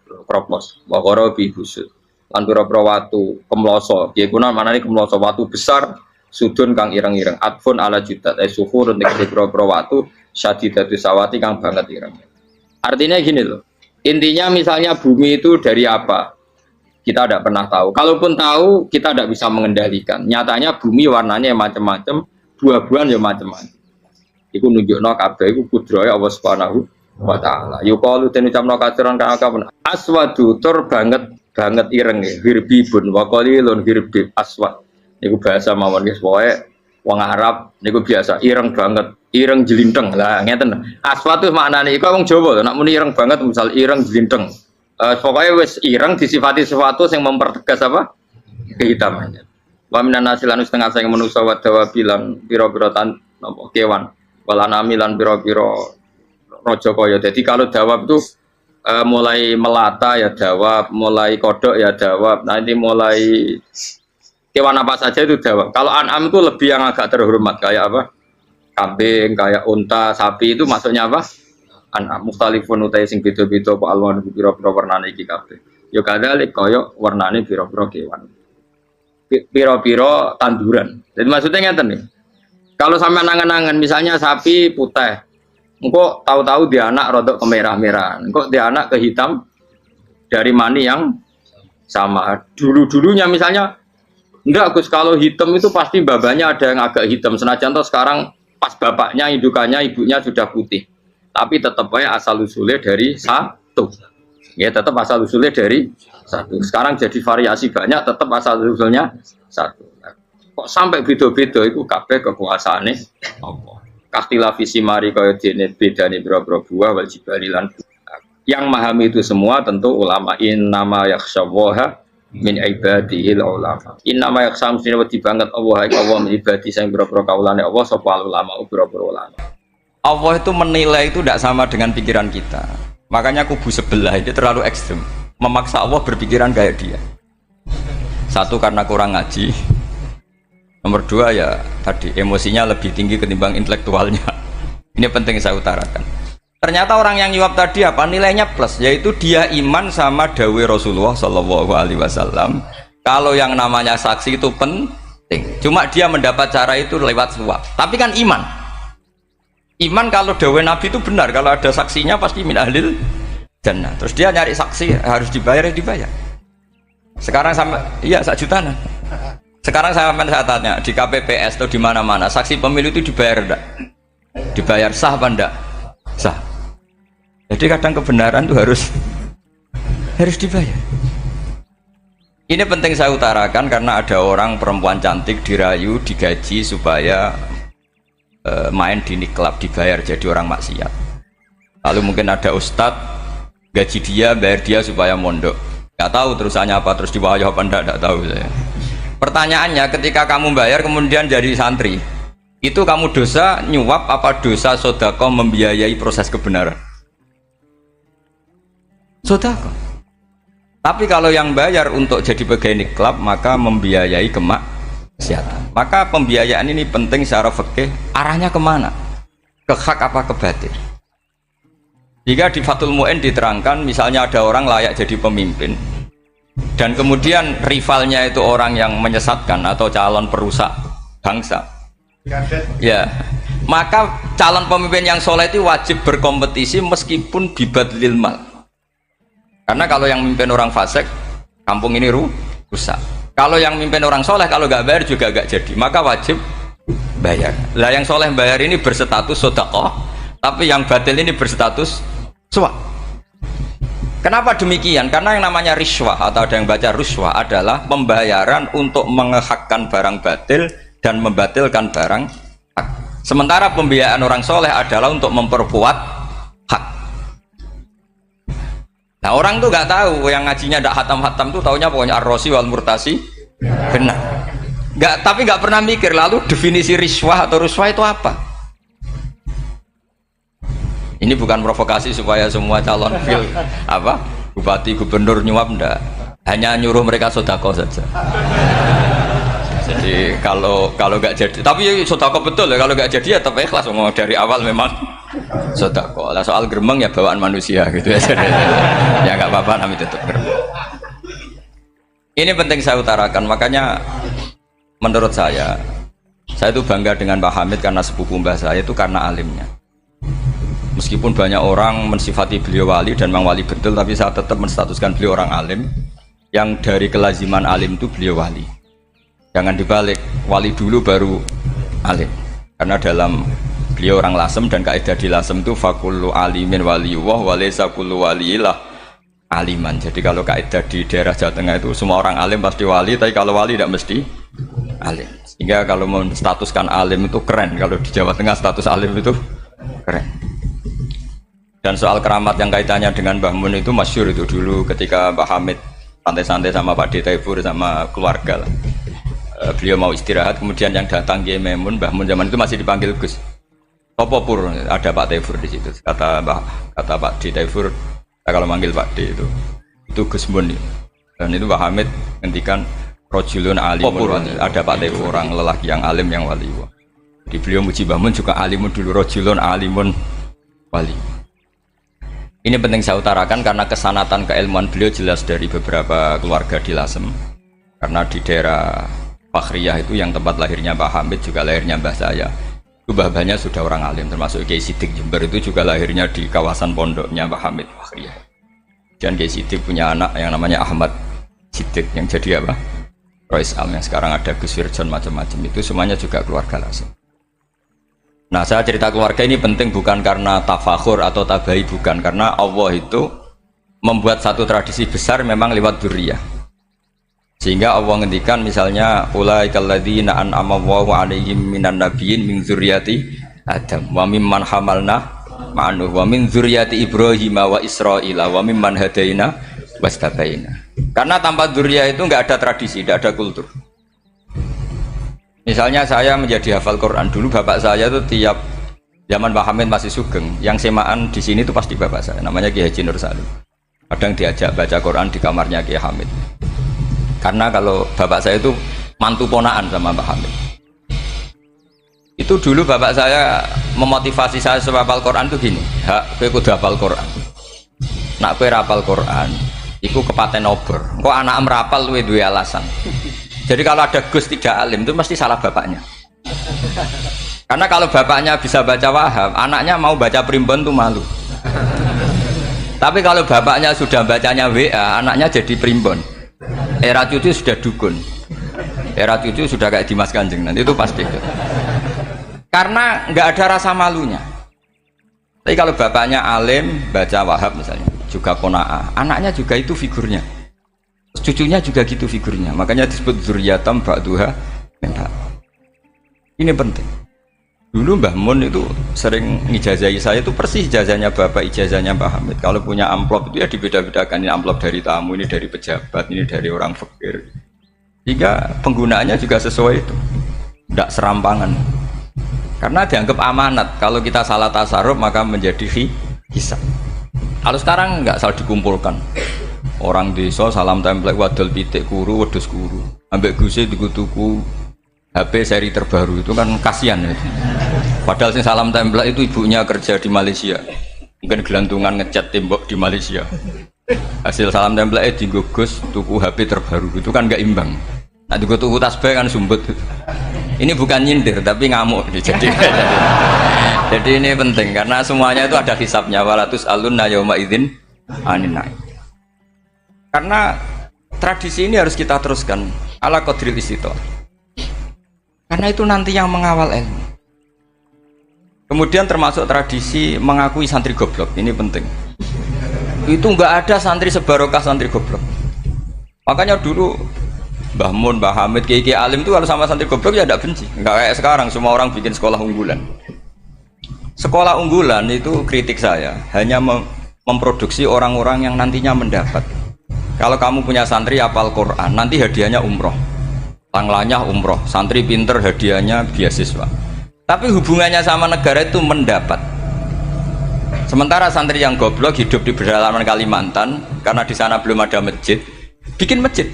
Speaker 3: kropos wa qara bi busud lan pira-pira watu kemloso piye kuna manane kemloso watu besar sudun kang ireng-ireng atfun ala judat suhur untuk pira-pira watu syadidatu sawati kang banget ireng. Artinya gini loh. Intinya misalnya bumi itu dari apa? Kita tidak pernah tahu. Kalaupun tahu, kita tidak bisa mengendalikan. Nyatanya bumi warnanya macam-macam, buah-buahan ya macam-macam. Iku nunjukno kabeh iku kudrahe Allah Subhanahu wa taala. Yuqalu den ucapno kaciran kang aswadu tur banget ireng hirbibun wa qalilun hirbib aswad. Niku bahasa mawon guys, pokoke wong Arab niku biasa ireng banget, ireng jelinteng. Lah ngeten. Aswad itu maknane iku wong Jawa, nek muni ireng banget misal ireng jelinteng. Pokoknya wis ireng disifati sesuatu yang mempertegas apa? Kehitamannya. Wa minan nasilan setengah sing manusa wa dawabilan pira-pira napa kewan. Walanami lan pira-pira raja kaya. Jadi kalau dawab itu mulai melata ya dawab, mulai kodok ya dawab. Nanti mulai kewan apa saja itu dawab. Kalau an'am itu lebih yang agak terhormat kayak apa? Kambing, kayak unta, sapi itu masuknya apa? An'am mukhtalifun utai sing beda-beda apa alwan pira-pira warnane iki kabeh. Ya kadalik kaya warnane pira-pira kewan. Pira-pira tanduran. Jadi maksudnya ngeten nih. Kalau sama nangan-nangan, misalnya sapi putih, engkau tahu-tahu dia anak rodok kemerah-merahan, engkau dia anak ke hitam dari mani yang sama. Dulu-dulunya misalnya, enggak Gus, kalau hitam itu pasti babanya ada yang agak hitam. Senajan toh sekarang pas bapaknya, indukannya, ibunya sudah putih. Tapi tetap aja asal usulnya dari satu. Ya tetap asal usulnya dari satu. Sekarang jadi variasi banyak, tetap asal usulnya satu. Kok sampai beda-beda itu kabeh kekuasaane Allah. Kakhtilafi simari kaya dene bedane boro-boro buah wal jibali lan yang memahami itu semua tentu ulama. Innama yakhsyallaha min ibadihil ulama. Innama yakhsam sine wedi banget Allah min ibadi sing boro-boro kaulane Allah sapa ulama boro-boro ulama. Allah itu menilai itu tidak sama dengan pikiran kita. Makanya kubu sebelah ini terlalu ekstrem. Memaksa Allah berpikiran kayak dia. Satu karena kurang ngaji. Nomor dua ya tadi emosinya lebih tinggi ketimbang intelektualnya. Ini penting saya utarakan. Ternyata orang yang nyuap tadi apa nilainya plus, yaitu dia iman sama dawai Rasulullah Shallallahu Alaihi Wasallam. Kalau yang namanya saksi itu penting. Cuma dia mendapat cara itu lewat suap. Tapi kan iman. Iman kalau dawai Nabi itu benar. Kalau ada saksinya pasti min ahlil jannah. Terus dia nyari saksi harus dibayar ya dibayar. Sekarang sama iya 1 juta. Sekarang saya tanya di KPPS atau di mana-mana saksi pemilu itu dibayar enggak? Dibayar sah apa enggak? Sah. Jadi kadang kebenaran itu harus dibayar. Ini penting saya utarakan karena ada orang perempuan cantik dirayu, digaji supaya main di niklab dibayar jadi orang maksiat. Lalu mungkin ada ustadz gaji dia, bayar dia supaya mondok. Nggak tahu terusannya apa, terus dibayar apa enggak tahu saya. Pertanyaannya ketika kamu bayar kemudian jadi santri, itu kamu dosa nyuap apa dosa sodako membiayai proses kebenaran? Sodako. Tapi kalau yang bayar untuk jadi pegawai niklab maka membiayai kemaksiatan. Maka pembiayaan ini penting secara fikih. Arahnya kemana? Ke hak apa ke batil? Jika di Fathul Mu'in diterangkan misalnya ada orang layak jadi pemimpin dan kemudian rivalnya itu orang yang menyesatkan atau calon perusak bangsa, ya maka calon pemimpin yang soleh itu wajib berkompetisi meskipun bibadlil mal. Karena kalau yang memimpin orang fasik, kampung ini rusak. Kalau yang memimpin orang soleh, kalau nggak bayar juga nggak jadi, maka wajib bayar. Lah yang soleh bayar ini berstatus sedekah, tapi yang batil ini berstatus suap. Kenapa demikian? Karena yang namanya riswah atau ada yang baca ruswah adalah pembayaran untuk mengehakkan barang batil dan membatilkan barang hak. Sementara pembiayaan orang soleh adalah untuk memperkuat hak. Nah orang tuh nggak tahu, yang ngajinya tidak hatam-hatam tuh taunya pokoknya ar-rosi wal murtasi benar. Tapi nggak pernah mikir lalu definisi riswah atau ruswah itu apa? Ini bukan provokasi supaya semua calon bupati, gubernur nyuap enggak. Hanya nyuruh mereka sodako saja. Jadi kalau nggak jadi, tapi sodako betul ya. Kalau nggak jadi ya tetap ikhlas. Mau dari awal memang sodako. Lah soal gremeng ya bawaan manusia gitu ya. Ya nggak apa-apa, kami tetap gremeng. Ini penting saya utarakan. Makanya menurut saya itu bangga dengan Pak Hamid karena sepupu mbah saya itu karena alimnya. Meskipun banyak orang mensifati beliau wali dan memang wali betul, tapi saya tetap menstatuskan beliau orang alim yang dari kelaziman alim itu beliau wali. Jangan dibalik, wali dulu baru alim. Karena dalam beliau orang Lasem dan kaidah di Lasem itu fakullu alimin waliyullah walaysa kullu waliillah aliman. Jadi kalau kaidah di daerah Jawa Tengah itu semua orang alim pasti wali, tapi kalau wali tidak mesti alim. Sehingga kalau menstatuskan alim itu keren. Kalau di Jawa Tengah status alim itu keren. Dan soal keramat yang kaitannya dengan Mbah Mun itu masyhur itu dulu ketika Mbah Hamid santai-santai sama Pak D. Taifur sama keluarga lah. Beliau mau istirahat, kemudian yang datang Kiai Maimun, Mbah Mun zaman itu masih dipanggil Gus. Topo pur, ada Pak Taifur di situ. Kata Pak D. Taifur, kalau manggil Pak D itu Gus Mun. Dan itu Mbah Hamid ngendikan rojulun alimun, ada Pak Taifur orang lelaki yang alim yang wali. Di beliau muji Mbah Mun juga alimun dulu, rojulun alimun wali. Ini penting saya utarakan karena kesanatan keilmuan beliau jelas dari beberapa keluarga di Lasem. Karena di daerah Fakhriyah itu yang tempat lahirnya Pak Hamid juga lahirnya mbah saya.
Speaker 1: Itu babanya sudah orang alim, termasuk Kiai Sidik Jember itu juga lahirnya di kawasan pondoknya Mbah Hamid Fakhriyah. Dan Kiai Sidik punya anak yang namanya Ahmad Sidik yang jadi apa? Rois Am yang sekarang ada Gus Wirjon macam-macam, itu semuanya juga keluarga langsung. Nah, saya cerita keluarga ini penting bukan karena tafakhur atau tabai, bukan, karena Allah itu membuat satu tradisi besar memang lewat dzurriyyah. Sehingga Allah ngendikan misalnya ulaikal ladzina an'ama Allahu 'alaihim minan nabiyyin min dzurriyyati Adam wa mimman hamalna ma'anuh wa min dzurriyyati Ibrahim wa Israila wa mimman hadaina wastabaina. Karena tanpa dzurriyyah itu enggak ada tradisi, enggak ada kultur. Misalnya saya menjadi hafal Quran, dulu bapak saya itu tiap zaman Pak Hamid masih sugeng, yang semaan di sini itu pasti bapak saya, namanya Kiai Haji Nur Salim. Kadang diajak baca Quran di kamarnya Kiai Hamid. Karena kalau bapak saya itu mantu ponaan sama Pak Hamid. Itu dulu bapak saya memotivasi saya supaya hafal Quran itu gini, hak kowe kudu hafal Quran. Nak kowe hafal Quran, iku kepaten obor. Kok anak merapal luwe duwe alasan. Jadi kalau ada Gus tidak alim itu mesti salah bapaknya. Karena kalau bapaknya bisa baca Wahab, anaknya mau baca primbon tuh malu. Tapi kalau bapaknya sudah bacanya WA, anaknya jadi primbon. Era cucu sudah dukun, era cucu sudah kayak Dimas Kanjeng, nanti itu pasti itu. Karena nggak ada rasa malunya. Tapi kalau bapaknya alim baca Wahab misalnya, juga qanaah, anaknya juga itu figurnya, cucunya juga gitu figurnya, makanya disebut dzurriyyatam ba'duha min ba'd. Ini penting. Dulu Mbah Mun itu sering ngijazahi saya, itu persis ijazahnya bapak, ijazahnya Mbah Hamid. Kalau punya amplop itu ya dibeda-bedakan, ini amplop dari tamu, ini dari pejabat, ini dari orang fakir. Jika penggunaannya juga sesuai itu, tidak serampangan. Karena dianggap amanat, kalau kita salah tasarruf maka menjadi hisab. Kalau sekarang nggak salah dikumpulkan. Orang desa salam template wadol pitik kuru, wedhus kuru. Ambek guse tuku HP seri terbaru itu kan kasihan ya. Padahal sing salam template itu ibunya kerja di Malaysia. Mungkin gelantungan ngecat tembok di Malaysia. Hasil salam template dienggo Gus tuku HP terbaru itu kan nggak imbang. Nah dienggo tuku tasbih kan sumbut. Ini bukan nyindir tapi ngamuk jadi ini penting karena semuanya itu ada hisabnya. Walatus alunna yauma idzin anin naim. Karena tradisi ini harus kita teruskan ala qadril istitha'ah. Karena itu nanti yang mengawal ilmu. Kemudian termasuk tradisi mengakui santri goblok, ini penting. Itu enggak ada santri sebarokah santri goblok. Makanya dulu Mbah Mun, Mbah Hamid, Kiai alim itu kalau sama santri goblok ya tidak benci. Enggak kayak sekarang semua orang bikin sekolah unggulan. Sekolah unggulan itu kritik saya hanya memproduksi orang-orang yang nantinya mendapat. Kalau kamu punya santri hafal Quran, nanti hadiahnya umroh. Tanglanya umroh, santri pinter hadiahnya beasiswa. Tapi hubungannya sama negara itu mendapat. Sementara santri yang goblok hidup di pedalaman Kalimantan karena di sana belum ada masjid, bikin masjid.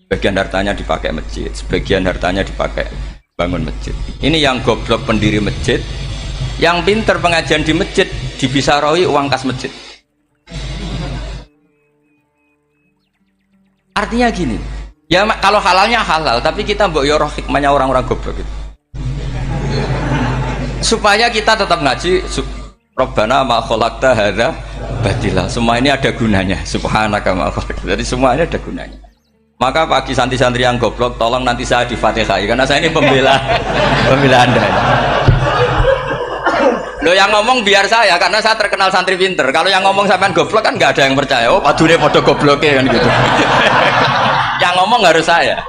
Speaker 1: Sebagian hartanya dipakai masjid, sebagian hartanya dipakai bangun masjid. Ini yang goblok pendiri masjid, yang pinter pengajian di masjid dibisarohi uang kas masjid. Artinya gini. Ya kalau halalnya halal, tapi kita mbok yo roh hikmahnya orang-orang goblok gitu. Supaya kita tetap ngaji Rabbana ma khalaqta hadza batila. Semua ini ada gunanya. Subhanaka ma khalaqta. Jadi semua ini ada gunanya. Maka bagi santri-santri yang goblok tolong nanti saya di-Fatihai karena saya ini pembela Anda. Loh yang ngomong biar saya karena saya terkenal santri pinter. Kalau yang ngomong sampean goblok kan nggak ada yang percaya. Oh, padune padha gobloke kan gitu. Yang ngomong harus saya.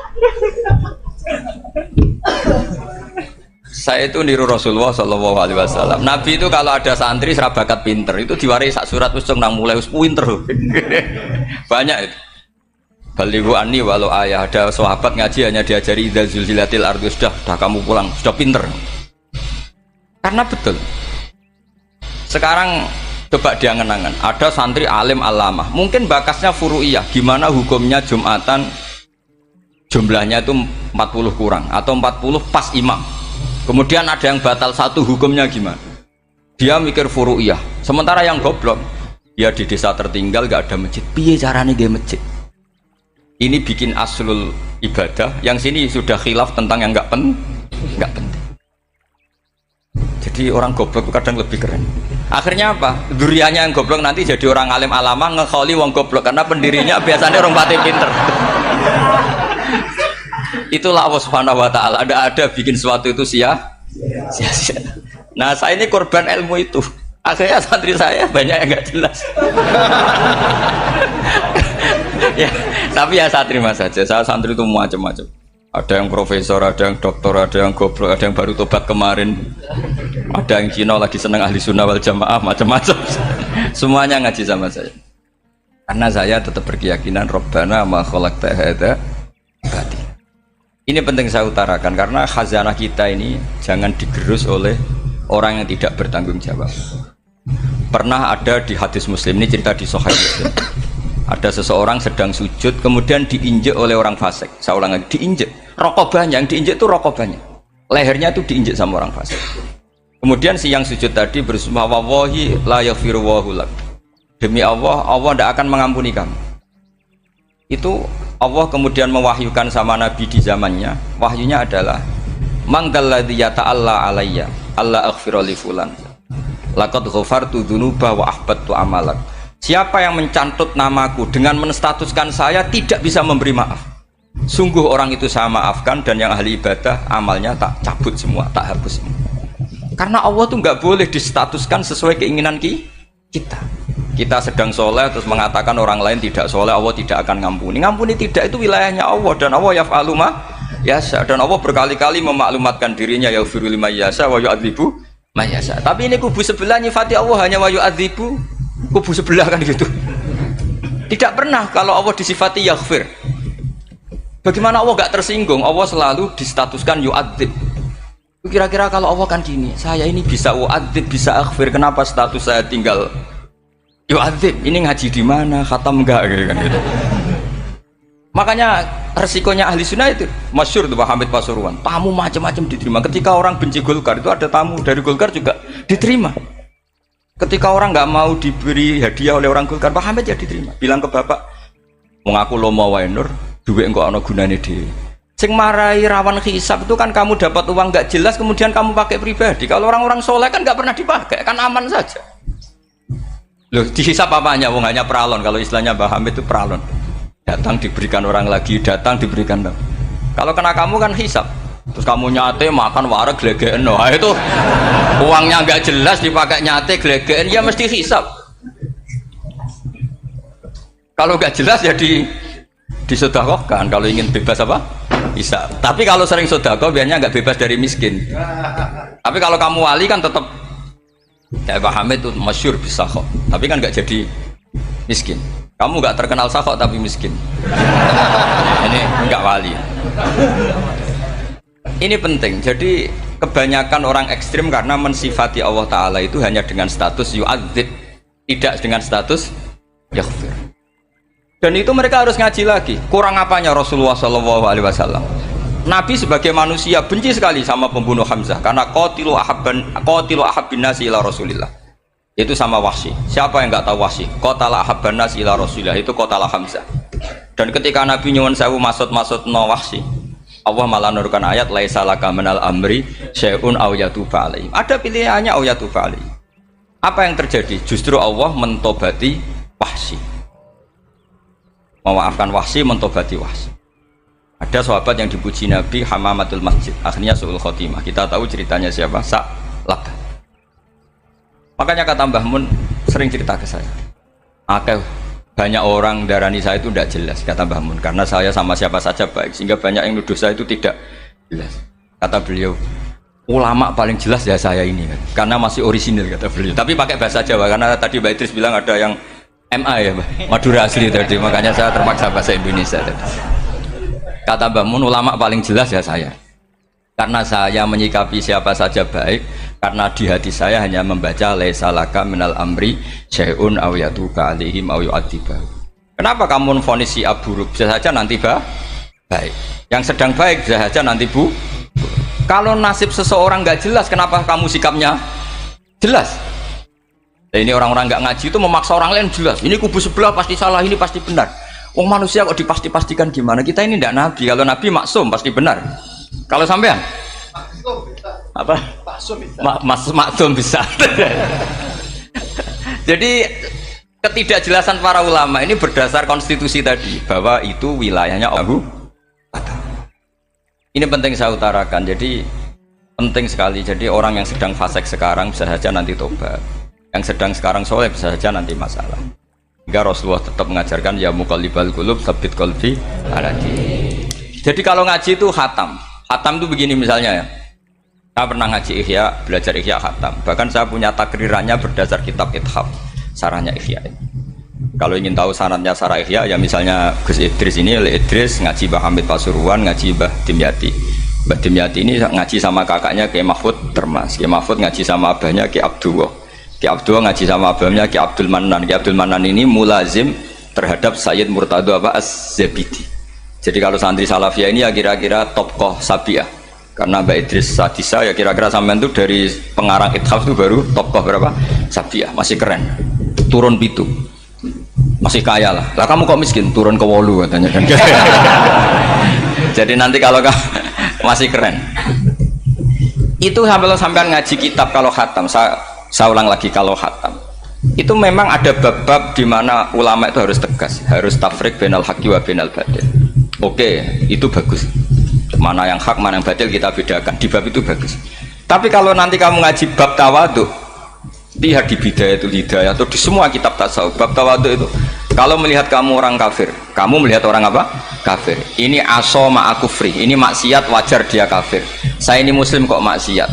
Speaker 1: Saya itu niru Rasulullah Shallallahu Alaihi Wasallam. Nabi itu kalau ada santri serabakat pinter itu diwaris sak surat usung nang mulai pinter. Banyak itu. Balighu anni walau ayah, ada sahabat ngaji hanya diajari idza zulzilatil ardu, sudah kamu pulang, sudah pinter. Karena betul. Sekarang coba diangan-angan, ada santri alim alamah, mungkin bakasnya furu'iyah, gimana hukumnya Jumatan jumlahnya itu 40 kurang atau 40 pas imam. Kemudian ada yang batal satu, hukumnya gimana? Dia mikir furu'iyah. Sementara yang goblok, dia di desa tertinggal gak ada masjid. Piye caranya dia masjid? Ini bikin aslul ibadah, yang sini sudah khilaf tentang yang gak penting. jadi orang goblok kadang lebih keren. Akhirnya apa? Duriannya yang goblok nanti jadi orang alim alaman ngekholi wong goblok karena pendirinya biasanya orang pati pinter. Itulah Allah Subhanahu wa taala. Ada bikin sesuatu itu sia-sia. Nah, saya ini korban ilmu itu. Akhirnya santri saya banyak yang nggak jelas. Ya, tapi ya saya terima saja. Saya santri itu macam-macam. Ada yang profesor, ada yang doktor, ada yang goblok, ada yang baru tobat kemarin, ada yang Cina lagi seneng ahli sunnah wal jamaah, macam-macam. Semuanya ngaji sama saya. Karena saya tetap berkeyakinan Rabbana ma khalaqta hadza batil. Ini penting saya utarakan karena khazanah kita ini jangan digerus oleh orang yang tidak bertanggung jawab. Pernah ada di hadis Muslim, ini cerita di Sahih Muslim. Ada seseorang sedang sujud kemudian diinjek oleh orang fasik. Saya ulang lagi, diinjek. Rokobahnya, yang diinjek itu rokobahnya. Lehernya itu diinjek sama orang fasik. Kemudian si yang sujud tadi bersumpah wallahi la yaghfiru wallahu lak. Demi Allah, Allah tidak akan mengampuni kamu. Itu Allah kemudian mewahyukan sama Nabi di zamannya. Wahyunya adalah manggalladzi yata'alla alayya alla aghfira li fulan. Laqad ghafartu dzunuba wa ahbattu amalak. Siapa yang mencantut namaku dengan menstatuskan saya tidak bisa memberi maaf. Sungguh orang itu saya maafkan dan yang ahli ibadah amalnya tak cabut semua, tak hapus semua. Karena Allah tuh nggak boleh distatuskan sesuai keinginan kita. Kita sedang soleh terus mengatakan orang lain tidak soleh, Allah tidak akan ngampuni. Ngampuni tidak, itu wilayahnya Allah dan Allah yaf'alu ma yasha. Dan Allah berkali-kali memaklumatkan dirinya yaghfiru liman yasha wa yu'adzibu man yasha. Tapi ini kubu sebelah nyifati Allah hanya wa yu'adzibu, kubu sebelah kan gitu. Tidak pernah kalau Allah disifati yaghfir. Bagaimana Allah gak tersinggung? Allah selalu distatuskan yu'adzib. Kira-kira kalau Allah kan gini, saya ini bisa u'adzib, bisa aghfir, kenapa status saya tinggal yu'adzib? Ini ngaji di mana? Khatam enggak kan gitu. Makanya resikonya ahli sunnah itu masyhur tuh Pak Hamid Pasuruan. Tamu macam-macam diterima. Ketika orang benci Golkar itu ada tamu dari Golkar juga diterima. Ketika orang nggak mau diberi hadiah oleh orang Golkar, Pak Hamid ya diterima. Bilang ke bapak, mengaku lomo wae nur, duit enggak ana gunane dhewe. Sing marai rawan hisab itu kan kamu dapat uang nggak jelas kemudian kamu pakai pribadi. Kalau orang-orang soleh kan nggak pernah dipakai, kan aman saja. Loh, dihisab apanya? Wong hanya pralon. Kalau istilahnya Mbah Hamid itu pralon. Datang diberikan orang lagi, datang diberikan. Kalau kena kamu kan hisab. Terus kamu nyate makan wareg glegeken. Nah, itu uangnya nggak jelas dipakai nyate glegeken, ya mesti hisab. Kalau nggak jelas ya disedekahkan. Kalau ingin bebas apa? Hisab. Tapi kalau sering sedekah biasanya nggak bebas dari miskin. Tapi kalau kamu wali kan tetap kayak Pak Hamid itu masyhur bisa kok. Tapi kan nggak jadi miskin. Kamu nggak terkenal sakok tapi miskin. Ini nggak wali. Ini penting. Jadi kebanyakan orang ekstrim karena mensifati Allah Ta'ala itu hanya dengan status yu'adzib, tidak dengan status yaghfir. Dan itu mereka harus ngaji lagi. Kurang apanya Rasulullah SAW? Nabi sebagai manusia benci sekali sama pembunuh Hamzah karena qatilu ahabbin nasi ila Rasulillah. Itu sama Wahsy. Siapa yang nggak tahu Wahsy? Qatala ahabban nasi ila Rasulillah, itu qatala Hamzah. Dan ketika Nabi nyuwun sewu maksud no Wahsy, Allah malah nurkan ayat laisa laka minal amri syai'un aw yatuba alaihim. Ada pilihannya aw yatuba alaihim. Apa yang terjadi? Justru Allah mentobati Wahsy. Memaafkan Wahsy, mentobati Wahsy. Ada sahabat yang dipuji Nabi Hamamatul Masjid, akhirnya su'ul khotimah. Kita tahu ceritanya siapa? Sa'labah. Makanya kata Mbah Mun sering cerita ke saya. Banyak orang darani saya itu tidak jelas, kata Mbah Mun, karena saya sama siapa saja baik, sehingga banyak yang nuduh saya itu tidak jelas. Kata beliau, ulama paling jelas ya saya ini, karena masih orisinil, kata beliau. Tapi pakai bahasa Jawa, karena tadi Mbak Idris bilang ada yang MA ya, Madura asli tadi, makanya saya terpaksa bahasa Indonesia tadi. Kata Mbah Mun, ulama paling jelas ya saya, karena saya menyikapi siapa saja baik, karena di hati saya hanya membaca laisa laka minal amri syai'un aw yatuba alaihim aw yu'adziba. Kenapa kamu vonis si buruk? Bisa saja nanti baik. Yang sedang baik bisa saja nanti bu. Kalau nasib seseorang nggak jelas, kenapa kamu sikapnya jelas? Nah, ini orang-orang nggak ngaji itu memaksa orang lain jelas. Ini kubu sebelah pasti salah, ini pasti benar. Wong manusia kok dipasti-pastikan gimana? Kita ini tidak nabi. Kalau nabi maksum pasti benar. Kalau sampean apa?
Speaker 3: Maksum bisa. Jadi ketidakjelasan para ulama ini berdasar konstitusi tadi bahwa itu wilayahnya Allah. Ini penting saya utarakan. Jadi penting sekali. Jadi orang yang sedang fasik sekarang bisa saja nanti tobat. Yang sedang sekarang soleh bisa saja nanti masalah. Hingga Rasulullah tetap mengajarkan ya muqallibal qulub tsabbit qalbi ala dinik. Jadi kalau ngaji itu khatam. Khatam itu begini misalnya ya. Saya pernah ngaji Ihya, belajar Ihya khatam. Bahkan saya punya takrirannya berdasar kitab Ithaf, sarahnya Ihya. Kalau ingin tahu sanadnya sarah Ihya, ya misalnya Gus Idris ini, Idris ngaji Mbah Hamid Pasuruan, ngaji Mbah Dimyati. Mbah Dimyati ini ngaji sama kakaknya Kiai Mahfud Termas. Kiai Mahfud ngaji sama abahnya Kiai Abdullah. Kiai Abdullah ngaji sama abahnya Kiai Abdul Manan. Kiai Abdul Manan ini mulazim terhadap Sayyid Murtado Az-Zabidi. Jadi kalau santri Salafiyah ini ya kira-kira tokoh Sabiah. Karena Mbak Idris Sadisa ya kira-kira sampean itu dari pengarang Ithaf itu baru tokoh berapa? Sabiah, masih keren. Turun pitu. Masih kaya lah. Lah kamu kok miskin? Turun ke wolu katanya kan. Jadi nanti kalau masih keren. Itu sampean ngaji kitab kalau khatam. Saya ulang lagi kalau khatam. Itu memang ada bab-bab di mana ulama itu harus tegas, harus tafriq bainal haqqi wa bainal batil. Oke, itu bagus. Mana yang hak, mana yang batil kita bedakan. Di bab itu bagus. Tapi kalau nanti kamu ngaji bab tawadhu, lihat di Bidayatul Hidayah atau di semua kitab tasawuf, bab tawadhu itu, kalau melihat kamu orang kafir, kamu melihat orang apa? Kafir. Ini aso ma'akufri, ini maksiat wajar dia kafir. Saya ini muslim kok maksiat.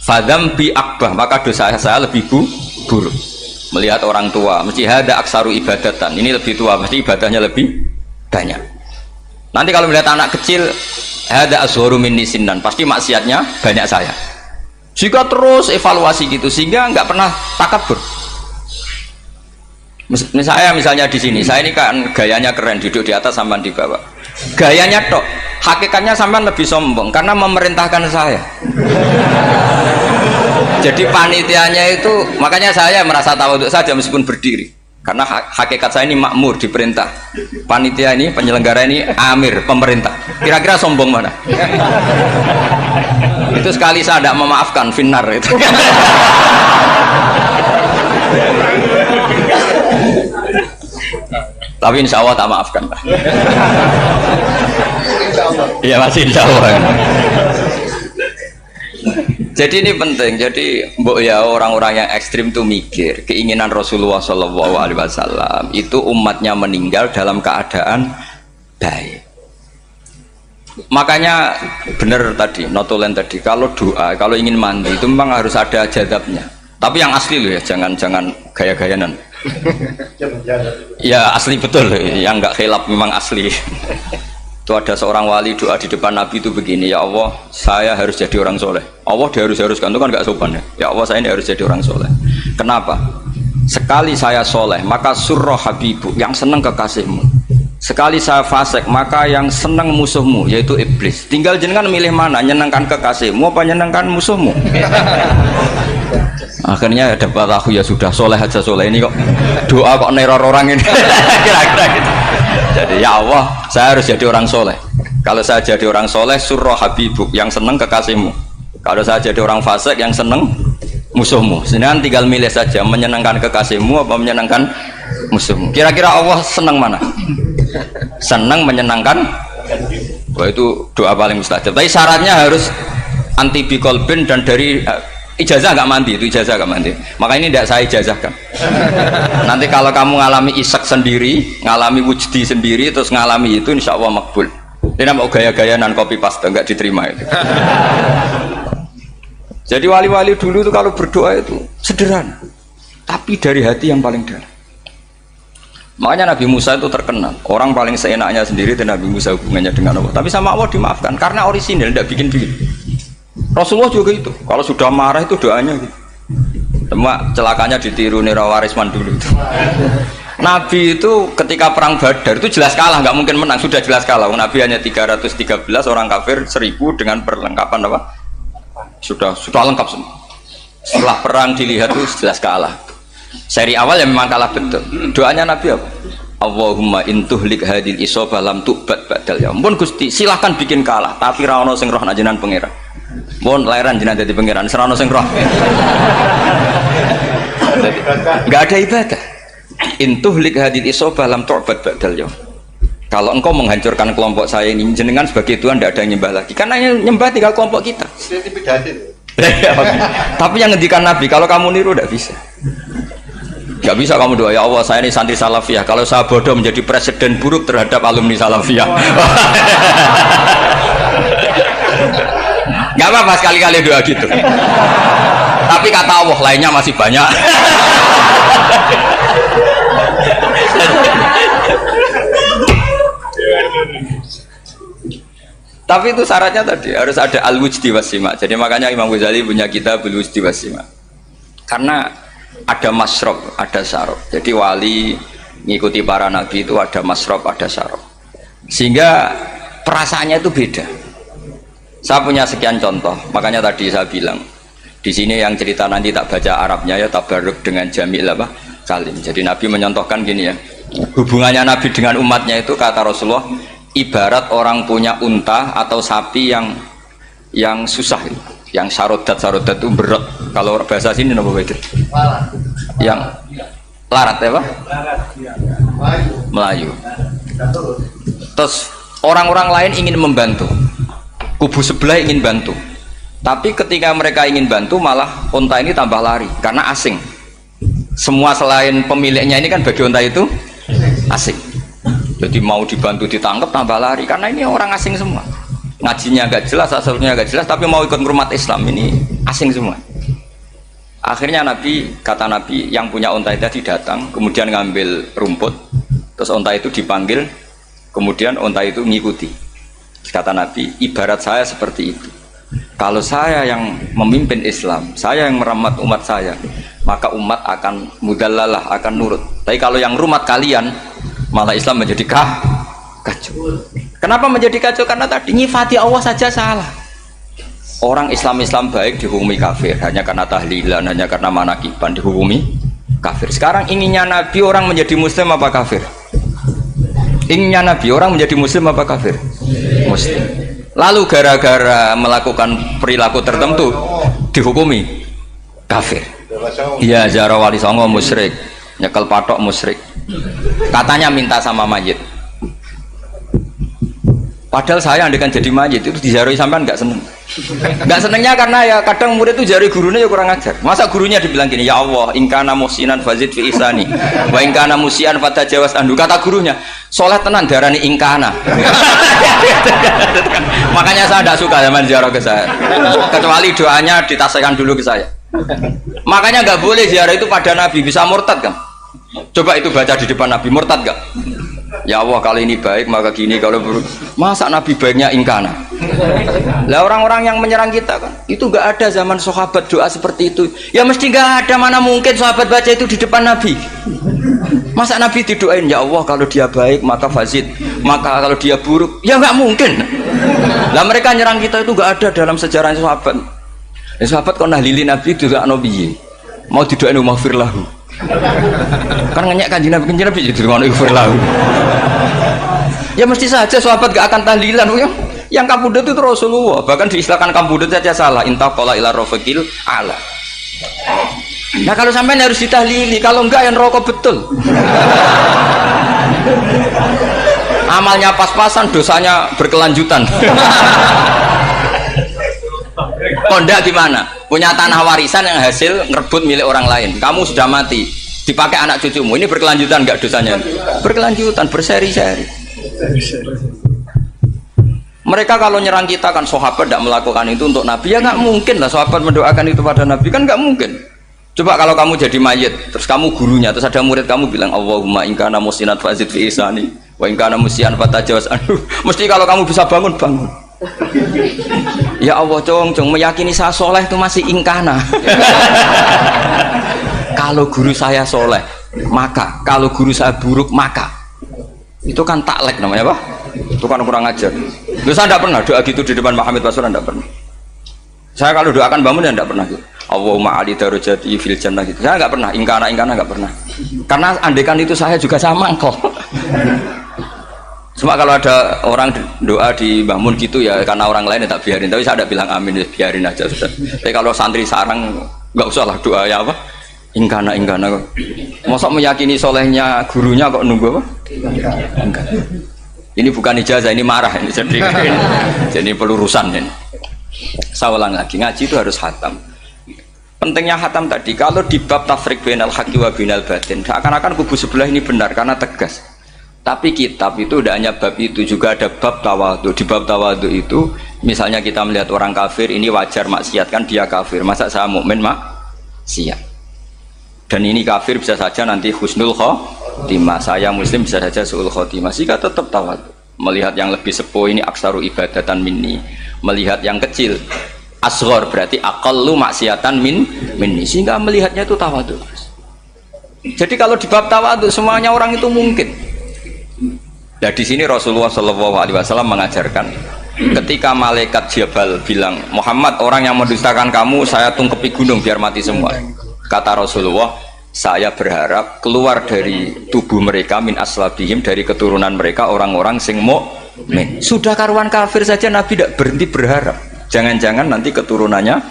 Speaker 3: Fadham bi akbah, maka dosa saya lebih buruk. Melihat orang tua, mesti hada aksaru ibadatan, ini lebih tua, pasti ibadahnya lebih banyak. Nanti kalau melihat anak kecil, hada azharu minni sinnan, pasti maksiatnya banyak saya. Jika terus evaluasi gitu sehingga nggak pernah takabur. Misalnya di sini, saya ini kan gayanya keren, duduk di atas sampai di bawah. Gayanya tok, hakikatnya sampai lebih sombong karena memerintahkan saya. Jadi panitianya itu, makanya saya merasa tawadhu saja meskipun berdiri. Karena hakikat saya ini makmur, diperintah. Panitia ini, penyelenggara ini amir, pemerintah. Kira-kira sombong mana? Itu sekali saya tidak memaafkan, finnar itu. Tapi insya Allah tak maafkan. Iya masih insya Allah. Jadi ini penting. Jadi mbok ya orang-orang yang ekstrim tuh mikir keinginan Rasulullah SAW itu umatnya meninggal dalam keadaan baik. Makanya benar tadi, notulen tadi, kalau doa, kalau ingin mandi itu memang harus ada jadabnya. Tapi yang asli loh ya, jangan gaya-gayanan. Ya asli betul, yang nggak khilaf memang asli. Itu ada seorang wali doa di depan Nabi itu begini, ya Allah saya harus jadi orang soleh. Allah diharuskan itu kan nggak sopan ya. Ya Allah saya ini harus jadi orang soleh. Kenapa? Sekali saya soleh maka surroh habibu, yang senang kekasihmu. Sekali saya fasik maka yang senang musuhmu, yaitu iblis. Tinggal jenengan milih mana, nyenangkan kekasihmu apa nyenangkan musuhmu. Akhirnya dapat aku ya sudah soleh aja, soleh ini kok doa kok neror orang ini. Kira-kira gitu. Jadi ya Allah saya harus jadi orang soleh. Kalau saya jadi orang soleh surroh habibuk, yang seneng kekasihmu. Kalau saya jadi orang fasik yang seneng musuhmu. Sedangkan tinggal milih saja, menyenangkan kekasihmu apa menyenangkan musuhmu. Kira-kira Allah seneng mana? Seneng menyenangkan. Wah itu doa paling mustajab. Tapi syaratnya harus anti bikolbin dan dari ijazah nggak mandi, itu ijazah nggak mandi. Maka ini tidak saya ijazahkan. Nanti kalau kamu ngalami isak sendiri, ngalami wujdi sendiri, terus ngalami itu, insya Allah makbul. Ini mau gaya-gayanan copy paste nggak diterima itu. Jadi wali-wali dulu itu kalau berdoa itu sederhana, tapi dari hati yang paling dalam. Makanya Nabi Musa itu terkenal, orang paling seenaknya sendiri dan Nabi Musa hubungannya dengan Allah. Tapi sama Allah dimaafkan karena orisinil, tidak bikin-bikin. Rasulullah juga itu, kalau sudah marah itu doanya gitu. Cuma celakanya ditiru Nirawarisman dulu itu. Nabi itu ketika perang Badar itu jelas kalah, nggak mungkin menang, sudah jelas kalah. Nabi hanya 313 orang kafir, 1000 dengan perlengkapan apa? Sudah lengkap semua. Setelah perang dilihat itu jelas kalah. Seri awal yang memang kalah betul. Doanya Nabi apa? Allahumma intuhlik hadil isobah lam tu'bad badal ya. Ampun Gusti, silahkan bikin kalah, tapi ra ono sing roh najenan pangeran. Mohon lahiran jenengan dadi pangeran, serana sing roh. Enggak ada ibadah. Intuhlik hadil isobah lam tu'bad ba'dal yaum. Kalau engkau menghancurkan kelompok saya ini, jenengan sebagai Tuhan tidak ada yang nyembah lagi. Karena yang nyembah tinggal kelompok kita. Tapi yang ngendikan Nabi, kalau kamu niru tidak bisa. Gak bisa kamu doa, ya Allah saya ini santri salafiyah, kalau saya bodoh menjadi presiden buruk terhadap alumni salafiyah. Gak apa-apa sekali-kali doa gitu. Tapi kata Allah lainnya masih banyak. Tapi itu syaratnya tadi harus ada al-wujdi wasima. Jadi makanya Imam Ghazali punya kitab al-wujdi wasima. Karena ada masrob, ada syarab. Jadi wali ngikuti para nabi itu ada masrob, ada syarab. Sehingga perasaannya itu beda. Saya punya sekian contoh. Makanya tadi saya bilang di sini yang cerita nanti tak baca Arabnya ya tabarruk dengan jamil apa kalim. Jadi Nabi menyontohkan gini ya. Hubungannya Nabi dengan umatnya itu kata Rasulullah ibarat orang punya unta atau sapi yang susah gitu. Yang sarodat itu berat. Kalau bahasa sini apa itu? Yang larat ya Pak? Melayu. Terus orang-orang lain ingin membantu. Kubu sebelah ingin bantu. Tapi ketika mereka ingin bantu malah unta ini tambah lari karena asing. Semua selain pemiliknya ini kan bagi unta itu asing. Jadi mau dibantu ditangkap tambah lari karena ini orang asing semua. Ngajinya agak jelas, asalnya agak jelas, tapi mau ikut ngurmat Islam ini asing semua. Akhirnya kata Nabi yang punya unta itu datang, kemudian ngambil rumput, terus unta itu dipanggil, kemudian unta itu ngikuti. Kata Nabi, ibarat saya seperti itu. Kalau saya yang memimpin Islam, saya yang merawat umat saya, maka umat akan mudallalah, akan nurut. Tapi kalau yang rumat kalian, malah Islam menjadi kacau. Kenapa menjadi kacau? Karena tadi nyifati Allah saja salah. Orang Islam baik dihukumi kafir hanya karena tahlilan, hanya karena manakiban dihukumi kafir. Sekarang inginnya Nabi orang menjadi muslim apa kafir? Inginnya Nabi orang menjadi muslim apa kafir? Muslim. Lalu gara-gara melakukan perilaku tertentu dihukumi kafir. Iya, ziarah wali songo musyrik, nyekel patok musyrik. Katanya minta sama mayit. Padahal saya andekan jadi mayit itu diziarahi sampean nggak seneng. Nggak senengnya karena ya kadang murid itu jari gurunya ya kurang ajar. Masa gurunya dibilang gini, ya Allah, ingkana muhsinan fazid fi ihsani, wa ingkana musian fatajawas anhu. Kata gurunya, soleh tenan darani ingkana. Makanya saya tidak suka zaman ziarah ke saya. Kecuali doanya ditasihkan dulu ke saya. Makanya nggak boleh ziarah itu pada Nabi, bisa murtad kan? Coba itu baca di depan Nabi, murtad gak? Ya Allah kalau ini baik maka gini, kalau buruk. Masa Nabi baiknya ingkana? Lah orang-orang yang menyerang kita kan, itu gak ada zaman sahabat doa seperti itu. Ya mesti gak ada, mana mungkin sahabat baca itu di depan Nabi. Masa Nabi didoain, ya Allah kalau dia baik maka fazid, maka kalau dia buruk, ya gak mungkin. Lah mereka nyerang kita itu gak ada dalam sejarah sahabat. Ya sahabat kok nahlili Nabi itu gak nabi, mau didoain maghfir lahu. Kan ngenyek kanjeng Nabi jadi ngono ighfir lahu. Ya mesti saja sahabat gak akan tahlilan. Yang kabudut itu Rasulullah, bahkan diistilahkan kabudut saja salah. Intaqala ila rafiqil ala. Nah kalau sampai harus ditahlili, kalau enggak yang rokok betul. Amalnya pas-pasan, dosanya berkelanjutan. Kondak gimana? Punya tanah warisan yang hasil ngerebut milik orang lain. Kamu sudah mati, dipakai anak cucumu. Ini berkelanjutan nggak dosanya? Berkelanjutan, berseri-seri. Mereka kalau nyerang kita kan sahabat tidak melakukan itu untuk Nabi, ya nggak mungkin lah sahabat mendoakan itu pada Nabi, kan nggak mungkin. Coba kalau kamu jadi mayit, terus kamu gurunya, terus ada murid kamu bilang Allahumma ingkana musinat fazid fi ihsani wa ingkana musian fatajawaz anhu. Mesti kalau kamu bisa bangun. Ya Allah cong meyakini saya soleh itu masih ingkana. Kalau guru saya soleh maka, kalau guru saya buruk maka, itu kan taklek namanya Pak. Itu kan kurang ajar. Loh, saya tidak pernah doa gitu di depan Muhammad Pasuruan, tidak pernah. Saya kalau doakan bangun ya tidak pernah gitu. Allahumma ali darajati fil jannah gitu. Saya nggak pernah ingkana nggak pernah. Karena andekan itu saya juga sama kok. Cuma kalau ada orang doa di Mbah Mun gitu ya karena orang lain ya tak biarin. Tapi saya tidak bilang amin, ya biarin aja sudah. Tapi kalau santri sarang nggak usah lah doa ya apa? Ingkana kok. Masa meyakini solehnya gurunya kok nunggu apa? Enggak. Ini bukan ijazah, ini marah ini jadi pelurusan ini. Saya ulang lagi, ngaji itu harus khatam. Pentingnya khatam tadi, kalau di bab tafriq bainal haqqi wa bainal batin, seakan-akan kubu sebelah ini benar karena tegas. Tapi kitab itu tidak hanya bab itu, juga ada bab tawadhu. Di bab tawadhu itu, misalnya kita melihat orang kafir, ini wajar maksiat kan dia kafir. Masa saya mukmin maksiat? Dan ini kafir bisa saja nanti husnul khotimah. Saya muslim bisa saja su'ul khotimah. Jika tetap tawadhu. Melihat yang lebih sepuh ini aksaru ibadatan minni. Melihat yang kecil asghar berarti aqallu maksiatan minni. Sehingga melihatnya itu tawadhu. Jadi kalau di bab tawadhu semuanya orang itu mungkin. Nah di sini Rasulullah SAW mengajarkan ketika malaikat Jabal bilang Muhammad orang yang mendustakan kamu saya tungkepi gunung biar mati semua. Kata Rasulullah saya berharap keluar dari tubuh mereka min aslabihim dari keturunan mereka orang-orang sing mukmin. Sudah karuan kafir saja Nabi tidak berhenti berharap. Jangan-jangan nanti keturunannya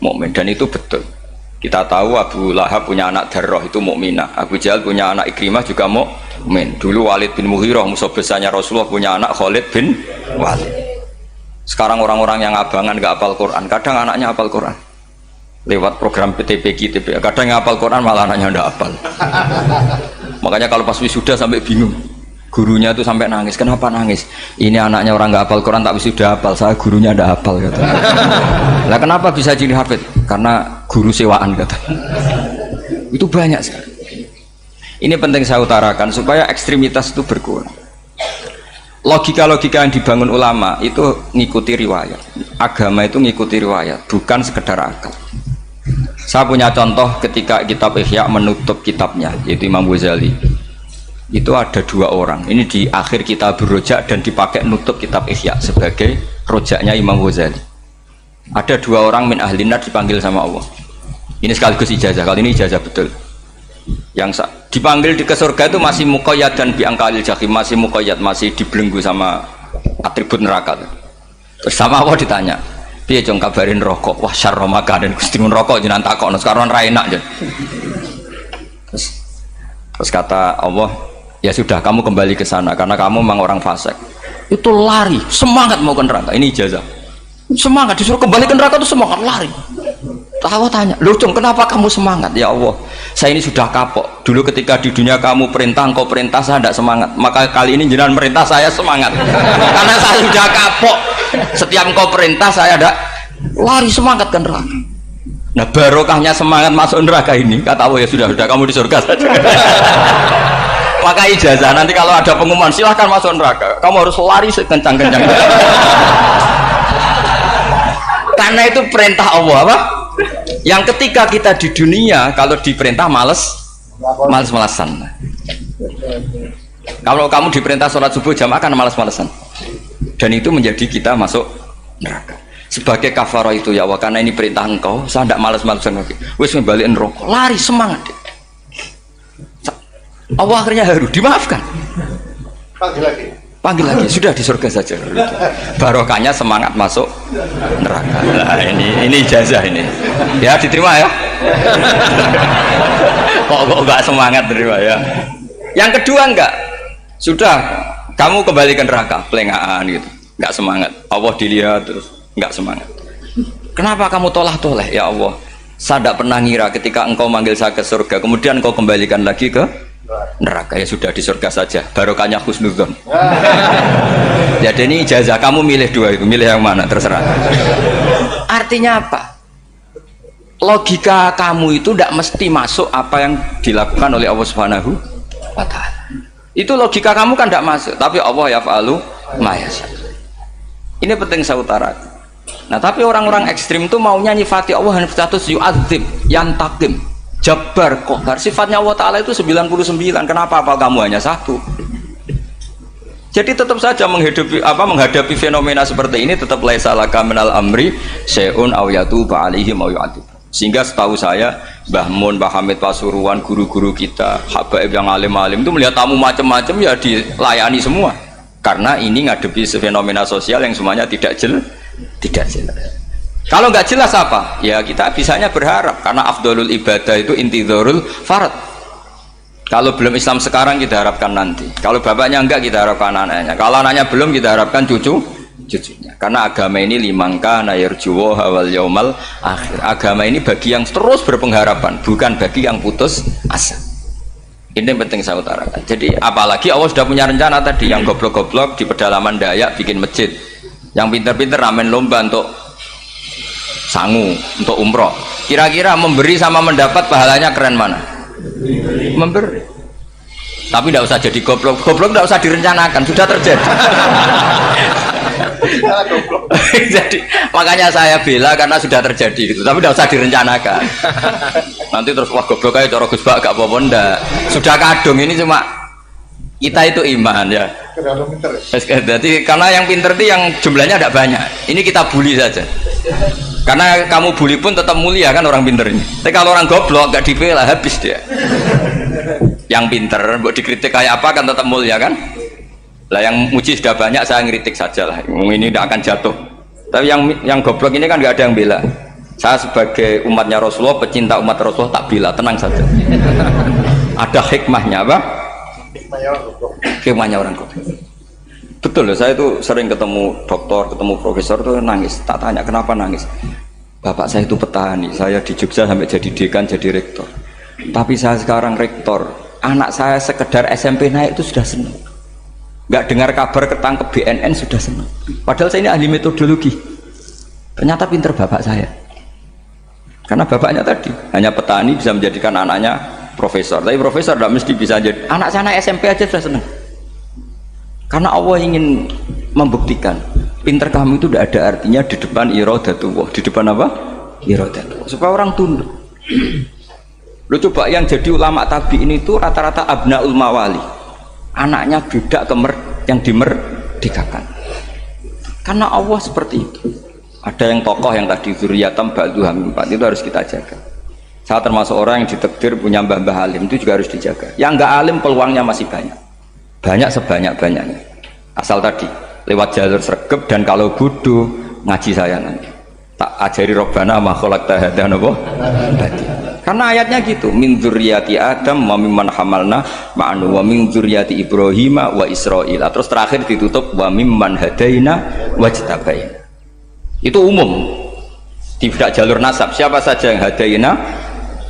Speaker 3: mukmin dan itu betul. Kita tahu Abu Lahab punya anak Darroh itu mukminah. Abu Jahal punya anak Ikrimah juga mukmin. Dulu Walid bin Mughirah musuh besarnya Rasulullah punya anak Khalid bin Walid. Sekarang orang-orang yang abangan gak hafal Quran, kadang anaknya hafal Quran. Lewat program PTPG, kadang yang hafal Quran malah anaknya ndak hafal. Makanya kalau pas wisuda sampai bingung. Gurunya itu sampai nangis. Kenapa nangis? Ini anaknya orang nggak hafal Quran tak wisuda hafal. Saya gurunya ndak hafal kata. Lah kenapa bisa jadi hafid? Karena guru sewaan kata. Itu banyak sekali. Ini penting saya utarakan supaya ekstremitas itu berkurang. Logika-logika yang dibangun ulama itu ngikuti riwayat. Agama itu ngikuti riwayat, bukan sekedar akal. Saya punya contoh ketika kitab Ihya menutup kitabnya, yaitu Imam Ghazali. Itu ada dua orang. Ini di akhir kitab Rojak dan dipakai nutup kitab Ihya sebagai rojaknya Imam Ghazali. Ada dua orang min ahli nar dipanggil sama Allah. Ini sekaligus ijazah. Kali ini ijazah betul. Yang dipanggil ke surga itu masih muqayyad dan biangkalil jahim, masih muqayyad, masih dibelenggu sama atribut neraka. Terus sama Allah ditanya, piye jong kabarin rokok? Wah syarra maka dan Gusti rokok jenengan takokno sekarang ra enak. Terus kata Allah, ya sudah kamu kembali ke sana karena kamu memang orang fasik. Itu lari, semangat mau ke neraka. Ini ijazah. Semangat disuruh kembali ke neraka itu semangat lari. Allah tanya, loh Cung, kenapa kamu semangat? Ya Allah, saya ini sudah kapok. Dulu ketika di dunia kamu perintah, engkau perintah, saya tidak semangat. Maka kali ini jenengan perintah saya semangat. Karena saya sudah kapok. Setiap engkau perintah saya ada lari semangat ke neraka. Nah barokahnya semangat masuk neraka ini, kata Allah ya sudah kamu di surga saja. Maka ijazah nanti kalau ada pengumuman silahkan masuk neraka, kamu harus lari sekencang-kencang. Karena itu perintah Allah apa? Yang ketika kita di dunia kalau diperintah males-malesan. Kalau kamu diperintah sholat subuh jamaah kan males-malesan. Dan itu menjadi kita masuk neraka. Sebagai kafarah itu ya Allah, karena ini perintah engkau, saya tidak males-malesan lagi. Wis ngebalikin rokok, lari semangat. Allah akhirnya haru, dimaafkan. Panggil lagi, sudah di surga saja. Barokahnya semangat masuk neraka. Nah, ini ijazah ini. Ya diterima ya. Kok enggak semangat terima ya. Yang kedua enggak. Sudah kamu kembali ke neraka, pelengahan gitu. Enggak semangat. Allah dilihat terus enggak semangat. Kenapa kamu toleh? Ya Allah, saya tidak pernah ngira ketika engkau manggil saya ke surga, kemudian engkau kembalikan lagi ke neraka. Ya sudah di surga saja, barokahnya husnudzon. Jadi ini ijazah, kamu milih dua itu, milih yang mana terserah. Artinya apa? Logika kamu itu tidak mesti masuk apa yang dilakukan oleh Allah Subhanahu wa Ta'ala. Itu logika kamu kan tidak masuk, tapi Allah yaf'alu ma yasha. Ini penting saya utarakan. Nah tapi orang-orang ekstrim itu maunya nyifati Allah dengan status yu'adzib, yantakim, Jabbar, Qahar. Sifatnya Allah Ta'ala itu 99. Kenapa apa kamu hanya satu? Jadi tetap saja menghadapi fenomena seperti ini tetap laisa laka minal amri syai'un aw yatuba alaihim aw yu'adzib. Sehingga setahu saya Mbah Mun, Mbah Hamid Pasuruan, guru-guru kita, habaib yang alim-alim itu melihat tamu macam-macam ya dilayani semua.
Speaker 1: Karena ini ngadepi fenomena sosial yang semuanya tidak jelas. Kalau nggak jelas apa? Ya kita bisanya berharap karena afdolul ibadah itu intidharul farad. Kalau belum Islam sekarang kita harapkan nanti. Kalau bapaknya enggak kita harapkan anaknya. Kalau anaknya belum kita harapkan cucunya. Karena agama ini limangka nayarjuwo hawal yaumal akhir. Agama ini bagi yang terus berpengharapan, bukan bagi yang putus asa. Ini yang penting saya utarakan. Jadi apalagi Allah sudah punya rencana tadi, yang goblok-goblok di pedalaman Dayak bikin masjid, yang pinter-pinter ramen lomba untuk sangu, untuk umroh. Kira-kira memberi sama mendapat pahalanya keren mana? Memberi. Tapi tidak usah jadi goblok. Goblok tidak usah direncanakan, sudah terjadi. Jadi makanya saya bela karena sudah terjadi gitu. Tapi tidak usah direncanakan. Nanti terus wah goblok aja cara Gus Bak gak apa-apa ndak. Sudah kadung ini cuma kita itu iman ya. Jadi karena yang pinter itu yang jumlahnya tidak banyak. Ini kita bully saja. Karena kamu bully pun tetap mulia kan orang pinter ini. Tapi kalau orang goblok gak dibela habis dia. Yang pinter buat dikritik kayak apa kan tetap mulia kan? Lah yang muji sudah banyak saya ngeritik saja lah. Ini tidak akan jatuh. Tapi yang goblok ini kan nggak ada yang bela. Saya sebagai umatnya Rasulullah, pecinta umat Rasulullah tak bela, tenang saja. Ada hikmahnya apa? Hikmahnya orang goblok. Betul loh, saya itu sering ketemu dokter, ketemu profesor tuh nangis. Tak tanya kenapa nangis. Bapak saya itu petani, saya di Jogja sampai jadi dekan, jadi rektor. Tapi saya sekarang rektor, anak saya sekedar SMP naik itu sudah senang. Nggak dengar kabar ketangkep BNN sudah senang. Padahal saya ini ahli metodologi. Ternyata pinter bapak saya. Karena bapaknya tadi hanya petani bisa menjadikan anaknya profesor. Tapi profesor tidak mesti bisa jadi. Anak saya anak SMP aja sudah senang. Karena Allah ingin membuktikan pinter kamu itu tidak ada artinya di depan iradatullah. Di depan apa? Iradatullah. Supaya orang tunduk. Lu coba yang jadi ulama tabi'in itu rata-rata abnaul mawali. Anaknya budak yang dimerdekakan. Karena Allah seperti itu. Ada yang tokoh yang tadi zuriyatam ba'duham empat itu harus kita jaga. Saya termasuk orang yang ditakdir punya mbah-mbah alim itu juga harus dijaga. Yang enggak alim peluangnya masih banyak. Banyak sebanyak-banyaknya. Asal tadi lewat jalur sregep dan kalau bodoh ngaji saya nanti. Tak ajari robbana ma khalaqta hadza napa? Karena ayatnya gitu, min dzurriyyati Adam wa mimman hamalna ma'anu wa min dzurriyyati Ibrahim wa Israil. Terus terakhir ditutup wa mimman hadaina wajtabaina. Itu umum. Tidak jalur nasab. Siapa saja yang hadaina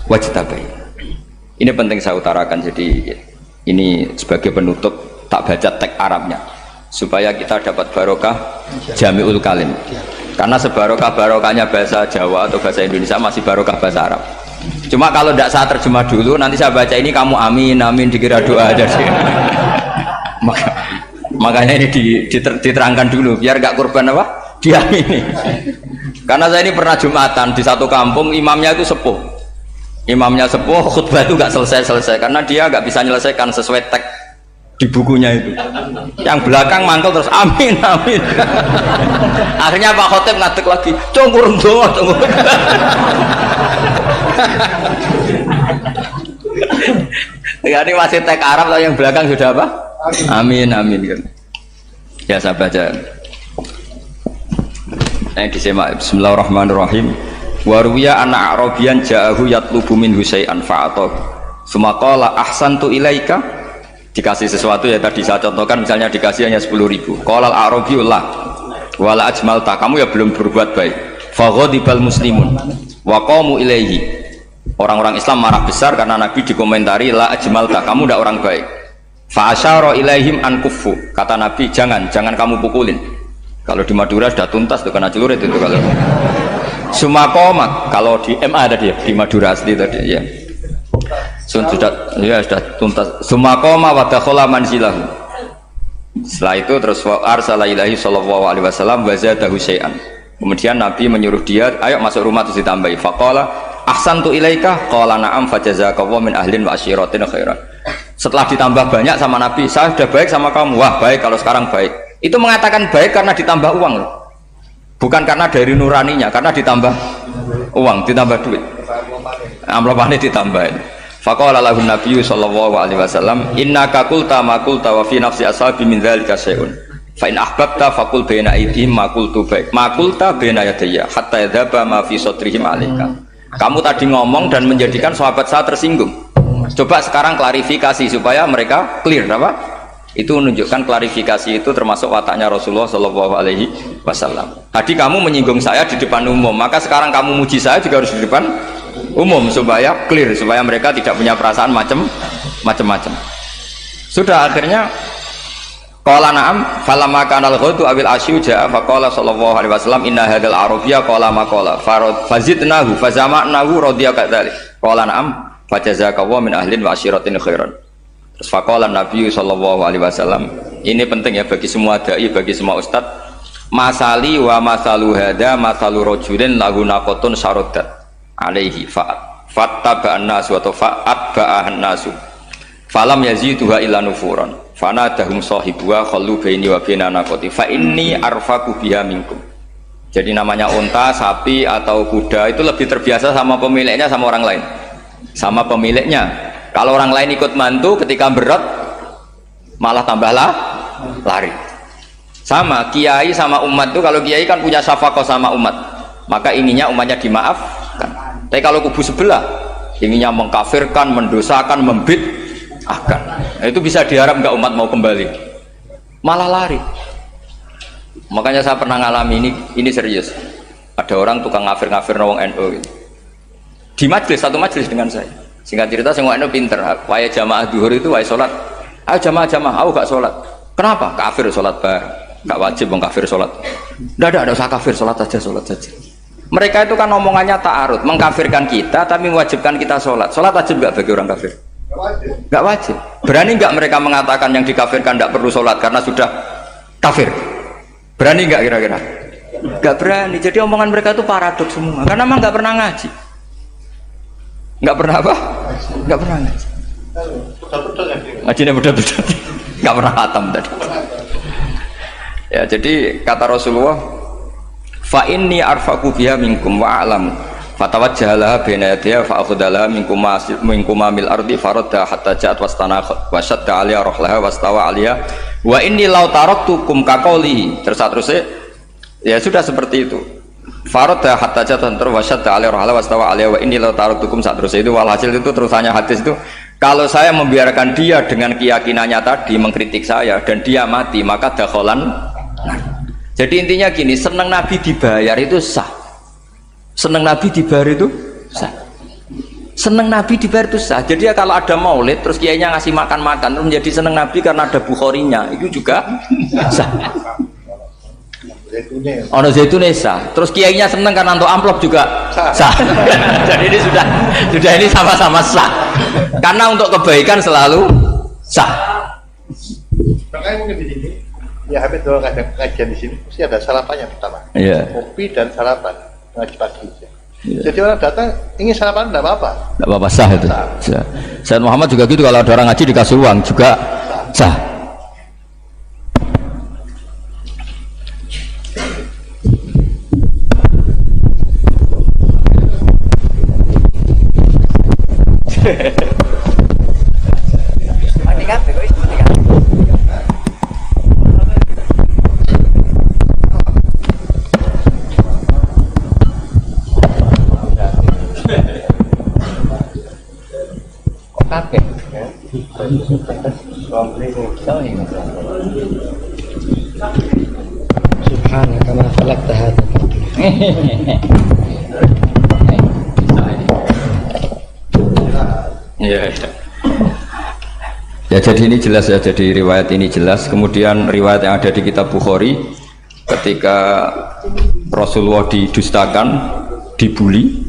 Speaker 1: wajtabaina. Ini penting saya utarakan. Jadi ini sebagai penutup tak baca teks Arabnya supaya kita dapat barokah jami'ul kalim. Karena sebarokah-barokahnya bahasa Jawa atau bahasa Indonesia masih barokah bahasa Arab. Cuma kalau tidak saya terjemah dulu, nanti saya baca ini kamu amin, amin dikira doa aja sih. Makanya ini diterangkan dulu, biar gak korban apa? Diamini. Karena saya ini pernah Jumatan di satu kampung, imamnya itu sepuh. Imamnya sepuh, khutbah itu gak selesai-selesai karena dia gak bisa menyelesaikan sesuai teks di bukunya itu. Yang belakang mangkel terus amin, amin. Akhirnya Pak Khotib ngadeg lagi, cungkur doa, cungkur. Ya ini masih teks Arab atau yang belakang sudah apa? Amin, amin. Ya saya baca. Nah disimak. Bismillahirrahmanirrahim. Waruya anak Arabian ja'ahu yatlubu min husay'an fa'atahu. Sumaqala ahsantu ilaika. Dikasih sesuatu ya tadi saya contohkan misalnya dikasih hanya 10.000. Qala al-Arabiyullah wala ajmalta, kamu ya belum berbuat baik. Faghadibal muslimun wa qamu ilaihi. Orang-orang Islam marah besar karena Nabi dikomentari la ajmalta, kamu tidak orang baik. Fa asyara ilaihim an kuffu, kata Nabi jangan kamu pukulin. Kalau di Madura sudah tuntas tuh kena celurit itu kalau. Sumakomat, kalau di MA ada dia di Madura asli tadi ya. Sudah tuntas. Sumakoma wa dakhala manzilahu. Setelah itu terus arsala ilahi sallallahu alaihi wasallam wa zadahu syai'an. Kemudian Nabi menyuruh dia, ayo masuk rumah terus ditambahi. Faqala ahsantu ilaika qala na'am fajazakallahu min ahlin wa asyiratin khairan. Setelah ditambah banyak sama Nabi, saya sudah baik sama kamu. Wah, baik kalau sekarang baik. Itu mengatakan baik karena ditambah uang loh. Bukan karena dari nuraninya, karena ditambah uang, ditambah duit. Amplopane ditambahin. Faqala lahu nabiyyu sallallahu alaihi wasallam innaka qulta ma qulta wa fi nafsi ashabi min dzalika syai'un fa in ahbabta faqul baina aydihim ma qultu ma qulta baina yadayya hatta yadhaba ma fi sadrihim alaika. Kamu tadi ngomong dan menjadikan sahabat saya tersinggung. Coba sekarang klarifikasi supaya mereka clear apa? Itu menunjukkan klarifikasi itu termasuk wataknya Rasulullah sallallahu alaihi wasallam. Tadi kamu menyinggung saya di depan umum, maka sekarang kamu muji saya juga harus di depan umum supaya clear, supaya mereka tidak punya perasaan macam-macam. Sudah akhirnya qala na'am falamma kana al-ghadu awil asyu ja'a faqala sallallahu alaihi wasallam inna hadzal arabiyya qala ma qala fazidnahu fazama'nahu radiya kadzalik qala na'am fajazakallahu min ahlin wa asyiratin khairan. Terus faqala Nabi sallallahu alaihi wasallam, ini penting ya bagi semua dai, bagi semua ustaz, masali wa masalu hada masalu rajulin lahu naqatun syaradat alaihi fattaba'an nas wa fa'atba'an nasu falam yaziduha illa nufuran fanadahum sahibuha khallu baini wa baina naqati fa inni arfaqu biha minkum. Jadi namanya unta, sapi atau kuda itu lebih terbiasa sama pemiliknya sama orang lain. Sama pemiliknya. Kalau orang lain ikut mantu ketika berat malah tambahlah lari. Sama kiai sama umat itu, kalau kiai kan punya syafaqah sama umat, maka ininya umatnya dimaafkan. Tapi kalau kubu sebelah ininya mengkafirkan, mendosakan, membid'ahkan, nah, itu bisa diharap nggak umat mau kembali, malah lari. Makanya saya pernah ngalami ini serius. Ada orang tukang ngafir-ngafir nawang NU gitu. Di majelis, satu majelis dengan saya. Singkat cerita, semua NU pinter. Waya jamaah duhur itu waya sholat. Ayo jamaah, aku gak sholat. Kenapa? Kafir sholat bareng. Gak wajib kafir sholat. Tidak usah kafir, sholat saja. Mereka itu kan omongannya ta'arud, mengkafirkan kita tapi mewajibkan kita sholat. Sholat wajib gak bagi orang kafir? Gak wajib. Berani gak mereka mengatakan yang dikafirkan tidak perlu sholat karena sudah kafir? Berani gak kira-kira? Gak berani. Jadi omongan mereka itu paradoks semua. Karena memang gak pernah ngaji. Gak pernah apa? Gak pernah ngaji. Ngajinya betul-betul. Gak pernah khatam tadi. Ya, jadi kata Rasulullah, fa inni arfaqu biha minkum wa a'lamu fatawajjalaha baina yadayya fa akhudalaha minkum mil ardi faradda hatta ja'at wastana wa shadda 'alaiha rahlaha wastawa 'alaiha wa inni law taraktukum kaqaulihi. Terus ya sudah seperti itu. Faradda hatta ja'at wa shadda 'alaiha rahlaha wastawa 'alaiha wa inni law taraktukum itu walhasil itu terusannya hadis itu, kalau saya membiarkan dia dengan keyakinannya tadi mengkritik saya dan dia mati maka dakhalan. Jadi intinya gini, senang Nabi dibayar itu sah. Senang Nabi dibayar itu sah. Senang Nabi dibayar itu sah. Jadi ya kalau ada maulid terus kiainya ngasih makan-makan terus menjadi senang Nabi karena ada Bukharinya, itu juga sah. Ono zaitune sah. Terus kiainya senang karena untuk amplop juga sah. Jadi ini sudah ini sama-sama sah. Karena untuk kebaikan selalu sah.
Speaker 4: Makanya mungkin di sini ya habis doang kajian di sini mesti ada sarapannya pertama.
Speaker 1: Iya.
Speaker 4: Kopi dan sarapan ngaji pagi. Yeah. Jadi orang datang ingin sarapan tidak apa-apa.
Speaker 1: Tidak apa-apa, sah itu. Sah. Sayyid Muhammad juga gitu, kalau ada orang ngaji dikasih uang juga sah.
Speaker 4: Subhanaka ma khalaqta hadza.
Speaker 1: Ya, jadi ini jelas ya, jadi riwayat ini jelas. Kemudian riwayat yang ada di kitab Bukhari ketika Rasulullah didustakan, dibuli.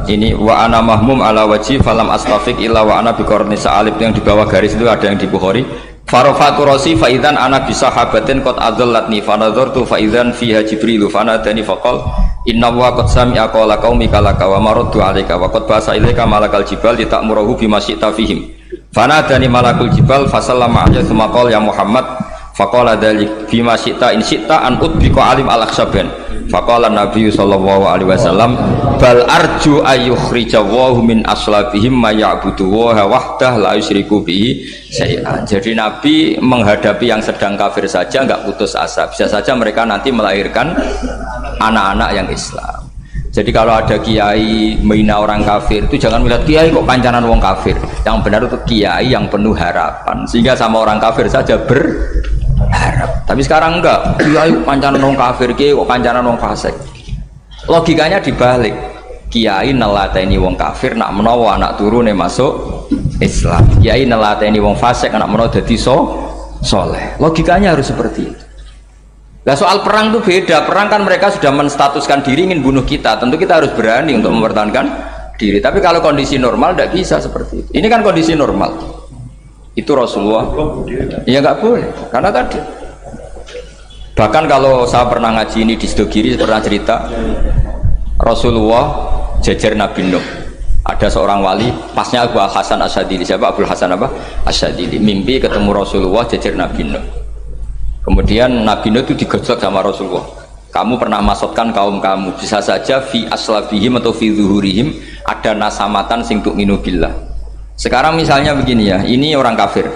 Speaker 1: Ini wa ana mahmum ala wajhi falam astafiq illa wa ana biqarni sa'alib, yang di bawah garis itu ada yang di Bukhari. Farafatu rasi fa idzan ana bi sahabatin qad adallatni fa nadartu fa idzan fiha jibril fa nadani faqal inna wa qad sami'a qala qaumika laka wa maraddu 'alaika wa qad basa ilaika malakal jibal litamurahu bima syi'ta fihim fa nadani malakul jibal fa sallama alayhi thumma qala ya Muhammad Faqala dzalik bima syi'ta in syi'ta an utbiqa alim al-akhsaban. Faqala Nabi sallallahu alaihi wasallam bal arju ayyukhrijawahu min aslabihim may ya'budu wa wahdah la yusyriku bihi syai'an. Jadi Nabi menghadapi yang sedang kafir saja enggak putus asa. Bisa saja mereka nanti melahirkan anak-anak yang Islam. Jadi kalau ada kiai menghina orang kafir itu jangan melihat kiai kok kancanan wong kafir. Yang benar itu kiai yang penuh harapan. Sehingga sama orang kafir saja berharap. Tapi sekarang enggak. Kiai kancanan wong kafir, kiai kok kancanan wong fasik. Logikanya dibalik. Kiai nelateni wong kafir nak menawa anak turune masuk Islam. Kiai nelateni wong fasik anak menawa dadi soleh. Logikanya harus seperti itu. Nah soal perang itu beda. Perang kan mereka sudah menstatuskan diri ingin bunuh kita. Tentu kita harus berani untuk mempertahankan diri. Tapi kalau kondisi normal tidak bisa seperti itu. Ini kan kondisi normal. Itu Rasulullah. Ya nggak boleh. Karena tadi. Bahkan kalau saya pernah ngaji ini di Sidogiri pernah cerita Rasulullah jejer Nabi Nuh. Ada seorang wali, pasnya Abu Hasan Asyadili. Siapa Abu Hasan apa? Asyadili. Mimpi ketemu Rasulullah jejer Nabi Nuh. Kemudian Nabi Nuh itu digojlok sama Rasulullah. Kamu pernah maksudkan kaum kamu, bisa saja fi aslabihim atau fi zuhurihim ada nasamatan sing tu'minu billah. Sekarang misalnya begini ya, ini orang kafir.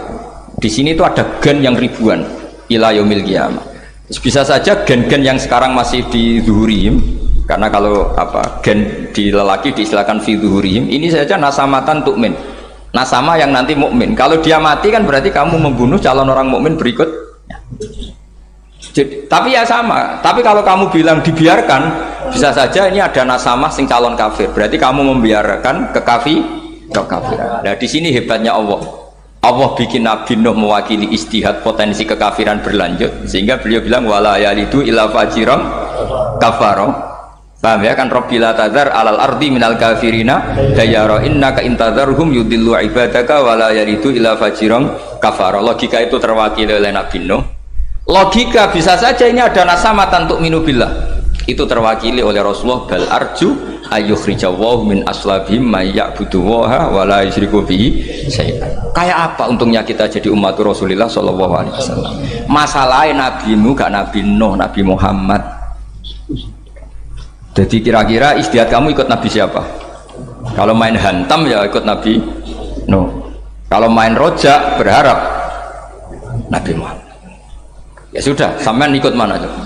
Speaker 1: Di sini itu ada gen yang ribuan ila yaumil qiyamah. Bisa saja gen-gen yang sekarang masih di zuhurihim, karena kalau apa gen di lelaki diistilahkan fi zuhurihim, ini saja nasamatan tu'min. Nasama yang nanti mukmin. Kalau dia mati kan berarti kamu membunuh calon orang mukmin berikut. Jadi, tapi ya sama. Tapi kalau kamu bilang dibiarkan, bisa saja ini ada nasamah sing calon kafir. Berarti kamu membiarkan kekafiran. Nah di sini hebatnya Allah. Allah bikin Nabi Nuh mewakili istihad potensi kekafiran berlanjut, sehingga beliau bilang wala yalidu illa fajiran kafaro. Paham ya kan? Rabbila tadzar alal ardi minal kafirina dayara innaka intadzarhum yudillu ibadaka wala yalidu illa fajiran kafaro. Logika itu terwakili oleh Nabi Nuh. Logika bisa saja ini ada nasamatan untuk minubillah, itu terwakili oleh Rasulullah bal arju ayyukhrijawahu min aslabihim may ya'budu wa la yusyriku bihi syai'an. Kayak apa untungnya kita jadi umat Rasulullah sallallahu alaihi wasallam? Masalahnya nabimu gak Nabi Nuh, Nabi Muhammad. Jadi kira-kira istihad kamu ikut Nabi siapa? Kalau main hantam ya ikut Nabi Nuh. Kalau main rojak berharap Nabi Muhammad. Ya sudah, sampean ikut mana coba?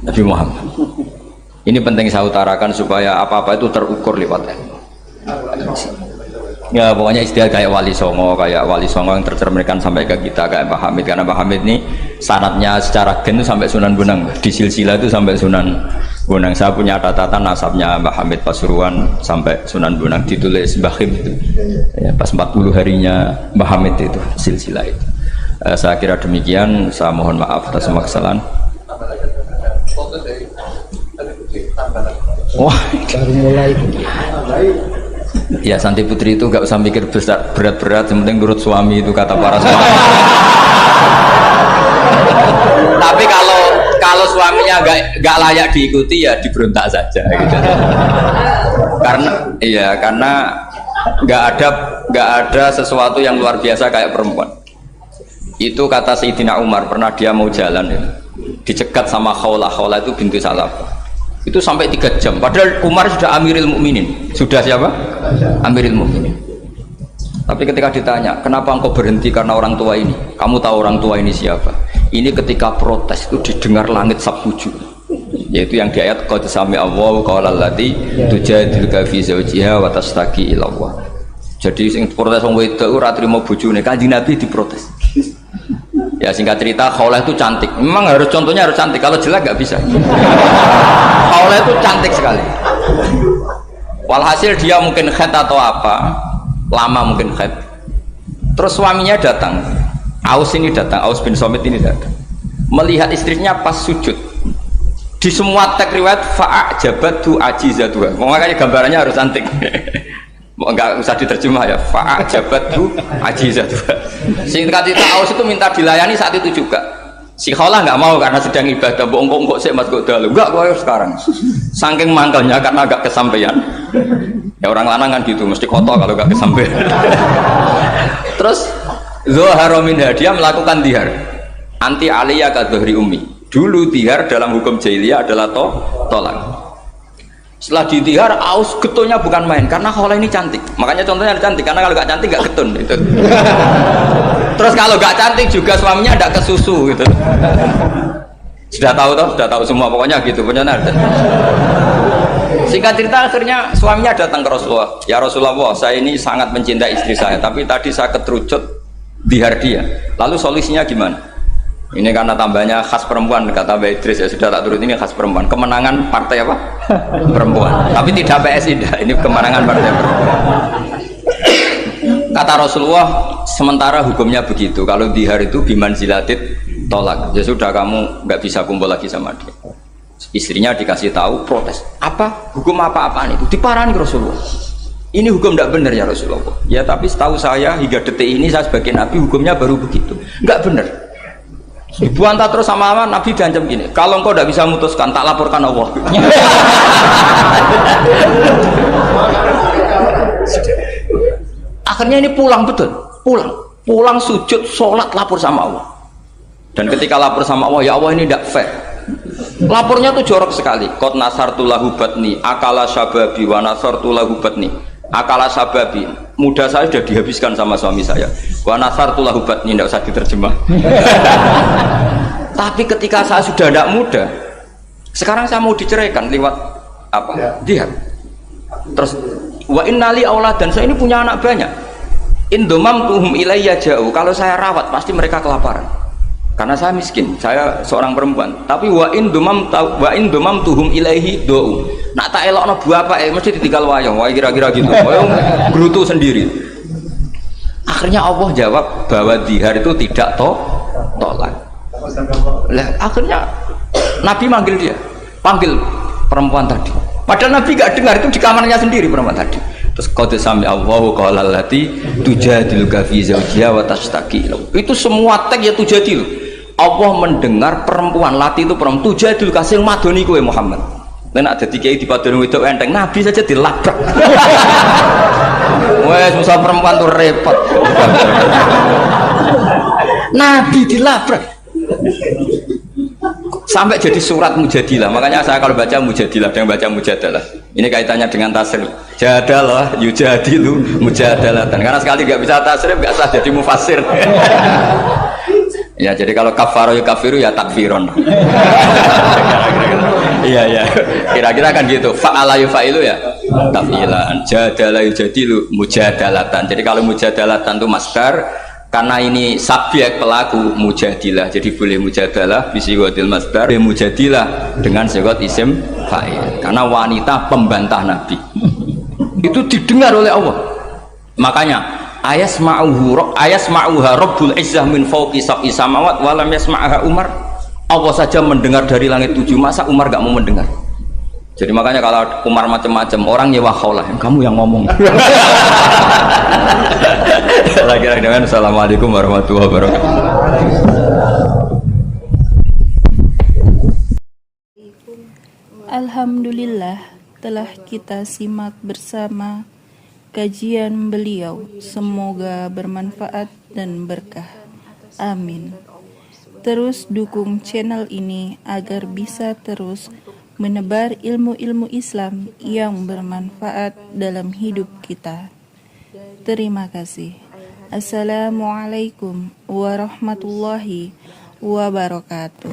Speaker 1: Nabi Muhammad. Ini penting saya utarakan supaya apa-apa itu terukur lewat ilmu. Ya pokoknya istilah kayak Wali Songo yang tercerminkan sampai ke kita kayak Mbah Hamid, karena Mbah Hamid ini sanadnya secara gen itu sampai Sunan Bonang, di silsilah itu sampai Sunan Bonang. Saya punya catatan nasabnya Mbah Hamid Pasuruan sampai Sunan Bonang, ditulis Mbah Him itu. Ya, pas 40 harinya Mbah Hamid itu silsilah itu. Saya kira demikian, saya mohon maaf atas semua kesalahan. Wah, baru mulai. Ya Santi Putri itu gak usah mikir besar berat-berat, yang penting nurut suami, itu kata para suami. Tapi kalau suaminya gak layak diikuti ya diberontak saja gitu. Karena gak ada sesuatu yang luar biasa kayak perempuan. Itu kata Sayyidina Umar, pernah dia mau jalan ya, dicegat sama Khawlah itu bintu Salabah. Itu sampai 3 jam, padahal Umar sudah Amiril Mukminin. Sudah siapa? Amiril Mukminin. Tapi ketika ditanya, kenapa engkau berhenti karena orang tua ini? Kamu tahu orang tua ini siapa? Ini ketika protes itu didengar langit sabtuju, yaitu yang di ayat qad sami Allahu qaulal lati tujadiluka fi zawjiha wa tastaqi ila Allah. Jadi sing protes wong wedok ora trimo bojone, Kanjeng Nabi diprotes. Ya singkat cerita, Khawlah itu cantik. Memang contohnya harus cantik. Kalau jelek nggak bisa. Khawlah itu cantik sekali. Walhasil dia mungkin khed atau apa, lama mungkin khed. Terus suaminya datang. Aus ini datang, Aus bin Somit ini datang. Melihat istrinya pas sujud. Di semua teks riwayat fa'ajabatu ajizatuha. Makanya gambarannya harus cantik. Enggak usah diterjemah ya, fa'ajabatu ajizatuha. Singkat cerita, Aus itu minta dilayani saat itu juga. Si Khawlah nggak mau karena sedang ibadah. Bongkok sih mas kok dalu. Enggak, gue sekarang. Saking mangkelnya karena agak kesampaian. Ya orang lanang kan gitu, mesti kotor kalau nggak kesampaian. Terus
Speaker 3: Zohara minha, dia melakukan dihar. Anti aliyah ka dhuhri ummi. Dulu dihar dalam hukum jahiliyah adalah tolak. Setelah didihar, aus getulnya bukan main karena kholah ini cantik. Makanya contohnya cantik karena kalau gak cantik gak getun itu. Terus kalau gak cantik juga suaminya tidak kesusu gitu. Sudah tahu semua pokoknya gitu. Singkat cerita akhirnya suaminya datang ke Rasulullah. Ya Rasulullah, saya ini sangat mencintai istri saya, tapi tadi saya keterucut dihar dia. Lalu solusinya gimana? Ini karena tambahnya khas perempuan, kata Mbak Idris, ya sudah tak turut, ini khas perempuan. Kemenangan partai apa? Perempuan. Tapi tidak PSI, ini kemenangan partai perempuan. Kata Rasulullah, sementara hukumnya begitu. Kalau dihar itu biman zilatit tolak. Ya sudah, kamu nggak bisa kumpul lagi sama dia. Istrinya dikasih tahu, protes. Apa? Hukum apa-apaan itu? Diparani Rasulullah. Ini hukum tidak benar ya Rasulullah. Ya tapi setahu saya hingga detik ini saya sebagai Nabi hukumnya baru begitu. Nggak benar. Dibantah terus sama Nabi diancam gini. Kalau engkau tidak bisa memutuskan, tak laporkan Allah. Akhirnya ini pulang betul, pulang sujud, sholat, lapor sama Allah. Dan ketika lapor sama Allah, ya Allah ini tidak fair. Lapornya tuh jorok sekali. Qad nasartu lahu batni, akala sababi wa nasartu lahu batni. Akala sababi, muda saya sudah dihabiskan sama suami saya. Wa nasartu lahu batni, tidak usah diterjemah. Tapi ketika saya sudah tidak muda, sekarang saya mau diceraikan lewat apa? Dia. Terus wa innali aulad, dan saya ini punya anak banyak. Indomam tuhum ilayya jauh. Kalau saya rawat pasti mereka kelaparan. Karena saya miskin, saya seorang perempuan. Tapi wa indomam tuhum ilaihi do'u. Nak tak elokno bapak mesti ditinggal wayang, wae kira-kira gitu. Wayang gerutu sendiri. Akhirnya Allah jawab bahwa dihar itu tidak tolak. Lah akhirnya Nabi manggil dia, panggil perempuan tadi. Padahal Nabi gak dengar, itu di kamarnya sendiri perempuan tadi. Terus qad sami Allahu qala allati tujadiluka fi zawjiha wa tashtaki. Itu semua teks ya tujadilu. Allah mendengar perempuan, lati itu perempuan tujadiluka sing madoni kowe Muhammad. Nek ada dadi kiai dipadoni wedok enteng, Nabi saja dilabrak. Wes musuh perempuan tuh repot. Nabi dilabrak. Sampai jadi surat Mujadilah. Makanya saya kalau baca Mujadilah dan baca Mujadalah, ini kaitannya dengan tasrif. Jadalah yujadilu mujadalah. Dan karena sekali nggak bisa tasrif, nggak sah jadi mufasir. Ya jadi kalau kafaro ya kafiru ya takfiron. Iya. Kira-kira kan gitu. Fa'ala yufailu ya tafilan. Jadalah yujadilu mujadalatan. Jadi kalau mujadalatan itu masdar, karena ini subjek pelaku mujadilah, jadi boleh mujadalah bisigotil masdar, boleh mujadilah dengan sigot isim fa'il. Karena wanita pembantah Nabi itu didengar oleh Allah. Makanya ayasma'uha rabbul izzah min fawqi sab'i samawat walam yasma'aha Umar. Allah saja mendengar dari langit 7, masa Umar gak mau mendengar? Jadi makanya kalau Umar macam-macam, orang nyewa khaulah, kamu yang ngomong. Lagi-lagi dengan Assalamualaikum warahmatullahi wabarakatuh.
Speaker 2: Alhamdulillah telah kita simak bersama kajian beliau. Semoga bermanfaat dan berkah. Amin. Terus dukung channel ini agar bisa terus menebar ilmu-ilmu Islam yang bermanfaat dalam hidup kita. Terima kasih. Assalamualaikum warahmatullahi wabarakatuh.